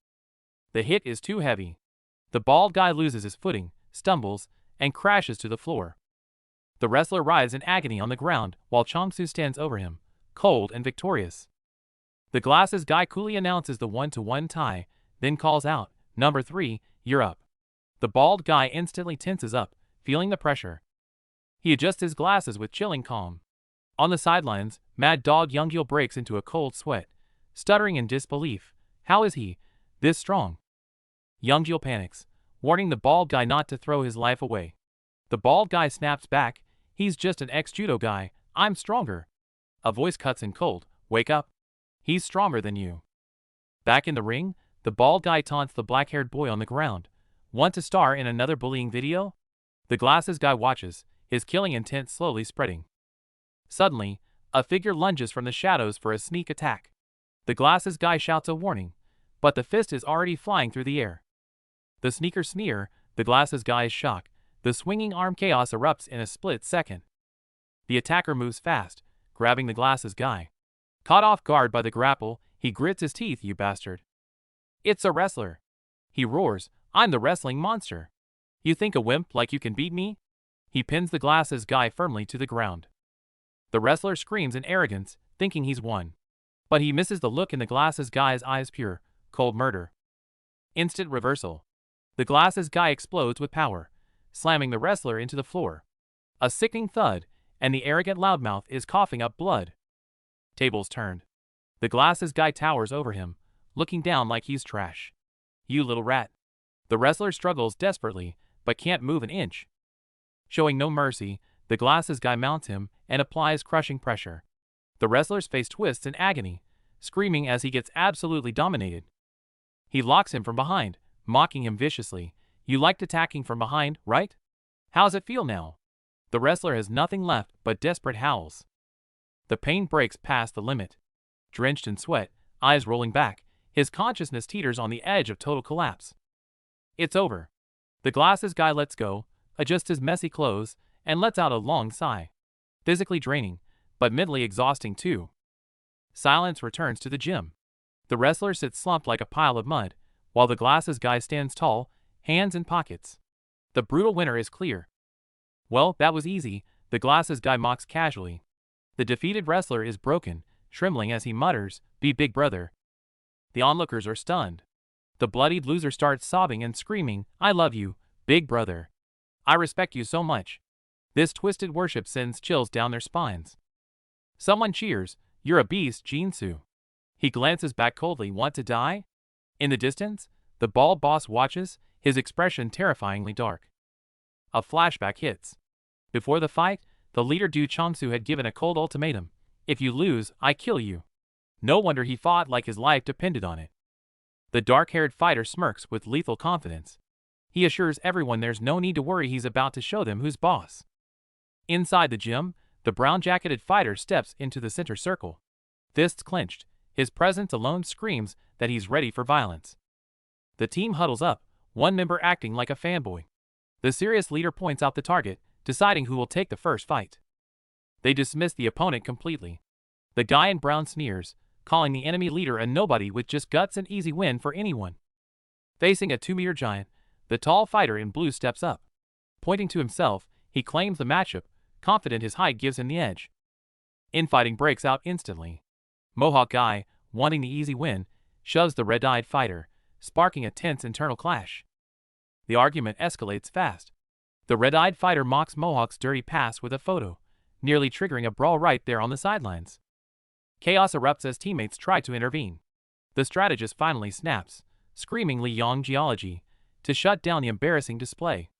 The hit is too heavy. The bald guy loses his footing, stumbles, and crashes to the floor. The wrestler writhes in agony on the ground while Chong Su stands over him, cold and victorious. The glasses guy coolly announces the 1-1 tie, then calls out, "Number 3, you're up." The bald guy instantly tenses up, feeling the pressure. He adjusts his glasses with chilling calm. On the sidelines, Mad Dog Younggil breaks into a cold sweat, stuttering in disbelief. How is he this strong? Younggil panics, warning the bald guy not to throw his life away. The bald guy snaps back, "He's just an ex-judo guy, I'm stronger." A voice cuts in cold, "Wake up. He's stronger than you." Back in the ring, the bald guy taunts the black-haired boy on the ground. "Want to star in another bullying video?" The glasses guy watches, his killing intent slowly spreading. Suddenly, a figure lunges from the shadows for a sneak attack. The glasses guy shouts a warning, but the fist is already flying through the air. The sneakers sneer, the glasses guy's shock. The swinging arm chaos erupts in a split second. The attacker moves fast, grabbing the glasses guy. Caught off guard by the grapple, he grits his teeth, "You bastard. It's a wrestler." He roars, "I'm the wrestling monster. You think a wimp like you can beat me?" He pins the glasses guy firmly to the ground. The wrestler screams in arrogance, thinking he's won. But he misses the look in the glasses guy's eyes, pure, cold murder. Instant reversal. The glasses guy explodes with power, slamming the wrestler into the floor. A sickening thud, and the arrogant loudmouth is coughing up blood. Tables turned. The glasses guy towers over him, looking down like he's trash. "You little rat." The wrestler struggles desperately, but can't move an inch. Showing no mercy, the glasses guy mounts him and applies crushing pressure. The wrestler's face twists in agony, screaming as he gets absolutely dominated. He locks him from behind, mocking him viciously. "You liked attacking from behind, right? How's it feel now?" The wrestler has nothing left but desperate howls. The pain breaks past the limit. Drenched in sweat, eyes rolling back, his consciousness teeters on the edge of total collapse. It's over. The glasses guy lets go, adjusts his messy clothes, and lets out a long sigh. Physically draining, but mentally exhausting too. Silence returns to the gym. The wrestler sits slumped like a pile of mud, while the glasses guy stands tall, hands in pockets. The brutal winner is clear. "Well, that was easy," the glasses guy mocks casually. The defeated wrestler is broken, shriveling as he mutters, "Be big brother." The onlookers are stunned. The bloodied loser starts sobbing and screaming, "I love you, big brother. I respect you so much." This twisted worship sends chills down their spines. Someone cheers, "You're a beast, Jinsu." He glances back coldly, "Want to die?" In the distance, the bald boss watches, his expression terrifyingly dark. A flashback hits. Before the fight, the leader Du Chong Su had given a cold ultimatum: "If you lose, I kill you." No wonder he fought like his life depended on it. The dark-haired fighter smirks with lethal confidence. He assures everyone there's no need to worry, he's about to show them who's boss. Inside the gym, the brown-jacketed fighter steps into the center circle. Fists clenched, his presence alone screams that he's ready for violence. The team huddles up, one member acting like a fanboy. The serious leader points out the target, deciding who will take the first fight. They dismiss the opponent completely. The guy in brown sneers, calling the enemy leader a nobody with just guts and easy win for anyone. Facing a 2-meter giant, the tall fighter in blue steps up. Pointing to himself, he claims the matchup, confident his height gives him the edge. Infighting breaks out instantly. Mohawk guy, wanting the easy win, shoves the red-eyed fighter, sparking a tense internal clash. The argument escalates fast. The red-eyed fighter mocks Mohawk's dirty past with a photo, nearly triggering a brawl right there on the sidelines. Chaos erupts as teammates try to intervene. The strategist finally snaps, screaming Li Yong geology, to shut down the embarrassing display.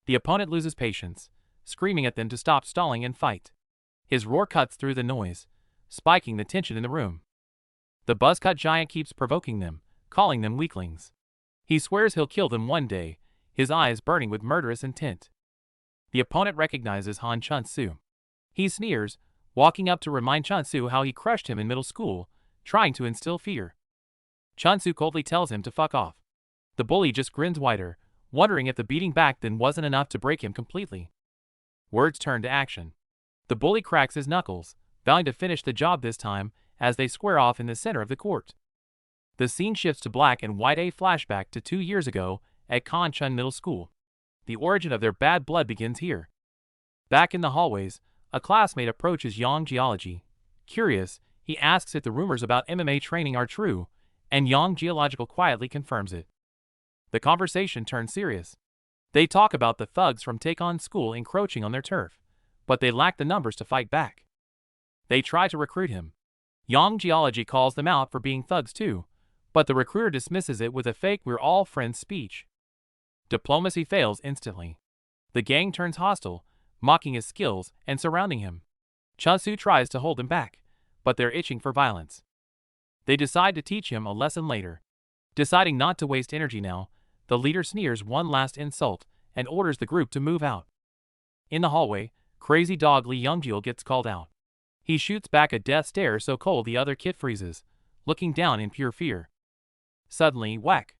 The opponent loses patience, screaming at them to stop stalling and fight. His roar cuts through the noise, spiking the tension in the room. The buzzcut giant keeps provoking them, calling them weaklings. He swears he'll kill them one day, his eyes burning with murderous intent. The opponent recognizes Chong Su. He sneers, walking up to remind Chong Su how he crushed him in middle school, trying to instill fear. Chong Su coldly tells him to fuck off. The bully just grins wider, wondering if the beating back then wasn't enough to break him completely. Words turn to action. The bully cracks his knuckles, vowing to finish the job this time, as they square off in the center of the court. The scene shifts to black and white, a flashback to 2 years ago at Chong Middle School. The origin of their bad blood begins here. Back in the hallways, a classmate approaches Yang Geology. Curious, he asks if the rumors about MMA training are true, and Yang Geological quietly confirms it. The conversation turns serious. They talk about the thugs from Take On School encroaching on their turf, but they lack the numbers to fight back. They try to recruit him. Yang Geology calls them out for being thugs too, but the recruiter dismisses it with a fake "we're all friends" speech. Diplomacy fails instantly. The gang turns hostile, mocking his skills and surrounding him. Chong Su tries to hold him back, but they're itching for violence. They decide to teach him a lesson later. Deciding not to waste energy now, the leader sneers one last insult and orders the group to move out. In the hallway, crazy dog Lee Youngjil gets called out. He shoots back a death stare so cold the other kid freezes, looking down in pure fear. Suddenly, whack!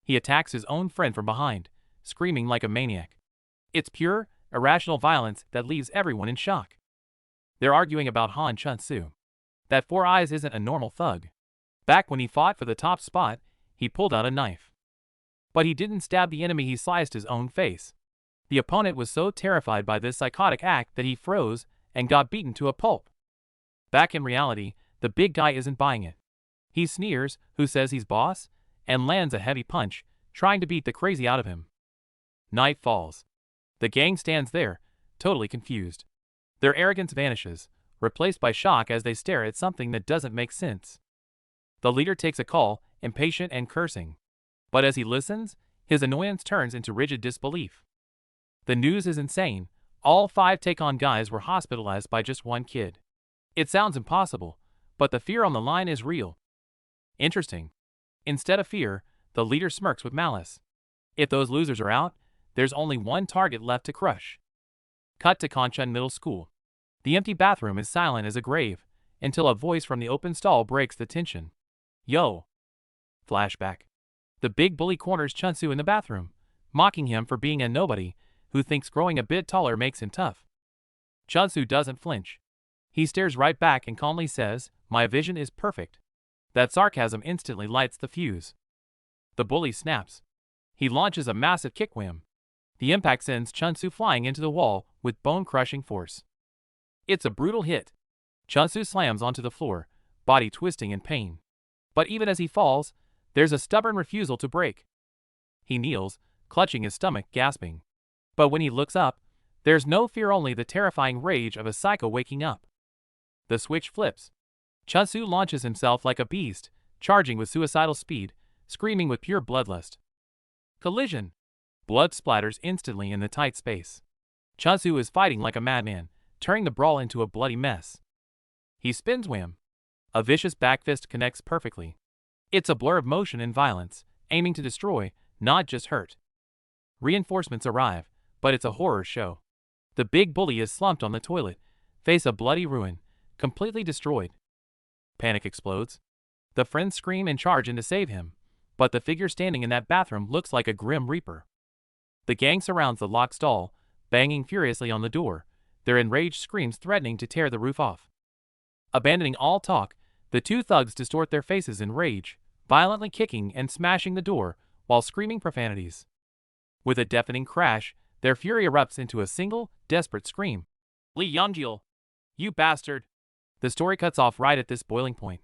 He attacks his own friend from behind, screaming like a maniac. It's pure, irrational violence that leaves everyone in shock. They're arguing about Chong Su. That Four Eyes isn't a normal thug. Back when he fought for the top spot, he pulled out a knife. But he didn't stab the enemy, he sliced his own face. The opponent was so terrified by this psychotic act that he froze and got beaten to a pulp. Back in reality, the big guy isn't buying it. He sneers, who says he's boss, and lands a heavy punch, trying to beat the crazy out of him. Night falls. The gang stands there, totally confused. Their arrogance vanishes, replaced by shock as they stare at something that doesn't make sense. The leader takes a call, impatient and cursing. But as he listens, his annoyance turns into rigid disbelief. The news is insane. All 5 take-on guys were hospitalized by just one kid. It sounds impossible, but the fear on the line is real. Interesting. Instead of fear, the leader smirks with malice. If those losers are out, there's only one target left to crush. Cut to Chong Middle School. The empty bathroom is silent as a grave, until a voice from the open stall breaks the tension. Yo! Flashback. The big bully corners Chong Su in the bathroom, mocking him for being a nobody who thinks growing a bit taller makes him tough. Chong Su doesn't flinch. He stares right back and calmly says, "My vision is perfect." That sarcasm instantly lights the fuse. The bully snaps. He launches a massive kick wham. The impact sends Chong Su flying into the wall with bone-crushing force. It's a brutal hit. Chong Su slams onto the floor, body twisting in pain. But even as he falls, there's a stubborn refusal to break. He kneels, clutching his stomach, gasping. But when he looks up, there's no fear, only the terrifying rage of a psycho waking up. The switch flips. Chong Su launches himself like a beast, charging with suicidal speed, screaming with pure bloodlust. Collision! Blood splatters instantly in the tight space. Chong Su is fighting like a madman, turning the brawl into a bloody mess. He spins wham. A vicious back fist connects perfectly. It's a blur of motion and violence, aiming to destroy, not just hurt. Reinforcements arrive, but it's a horror show. The big bully is slumped on the toilet, face a bloody ruin, completely destroyed. Panic explodes. The friends scream and charge in to save him, but the figure standing in that bathroom looks like a grim reaper. The gang surrounds the locked stall, banging furiously on the door, their enraged screams threatening to tear the roof off. Abandoning all talk, the 2 thugs distort their faces in rage, violently kicking and smashing the door while screaming profanities. With a deafening crash, their fury erupts into a single, desperate scream. Lee Youngjil! You bastard! The story cuts off right at this boiling point.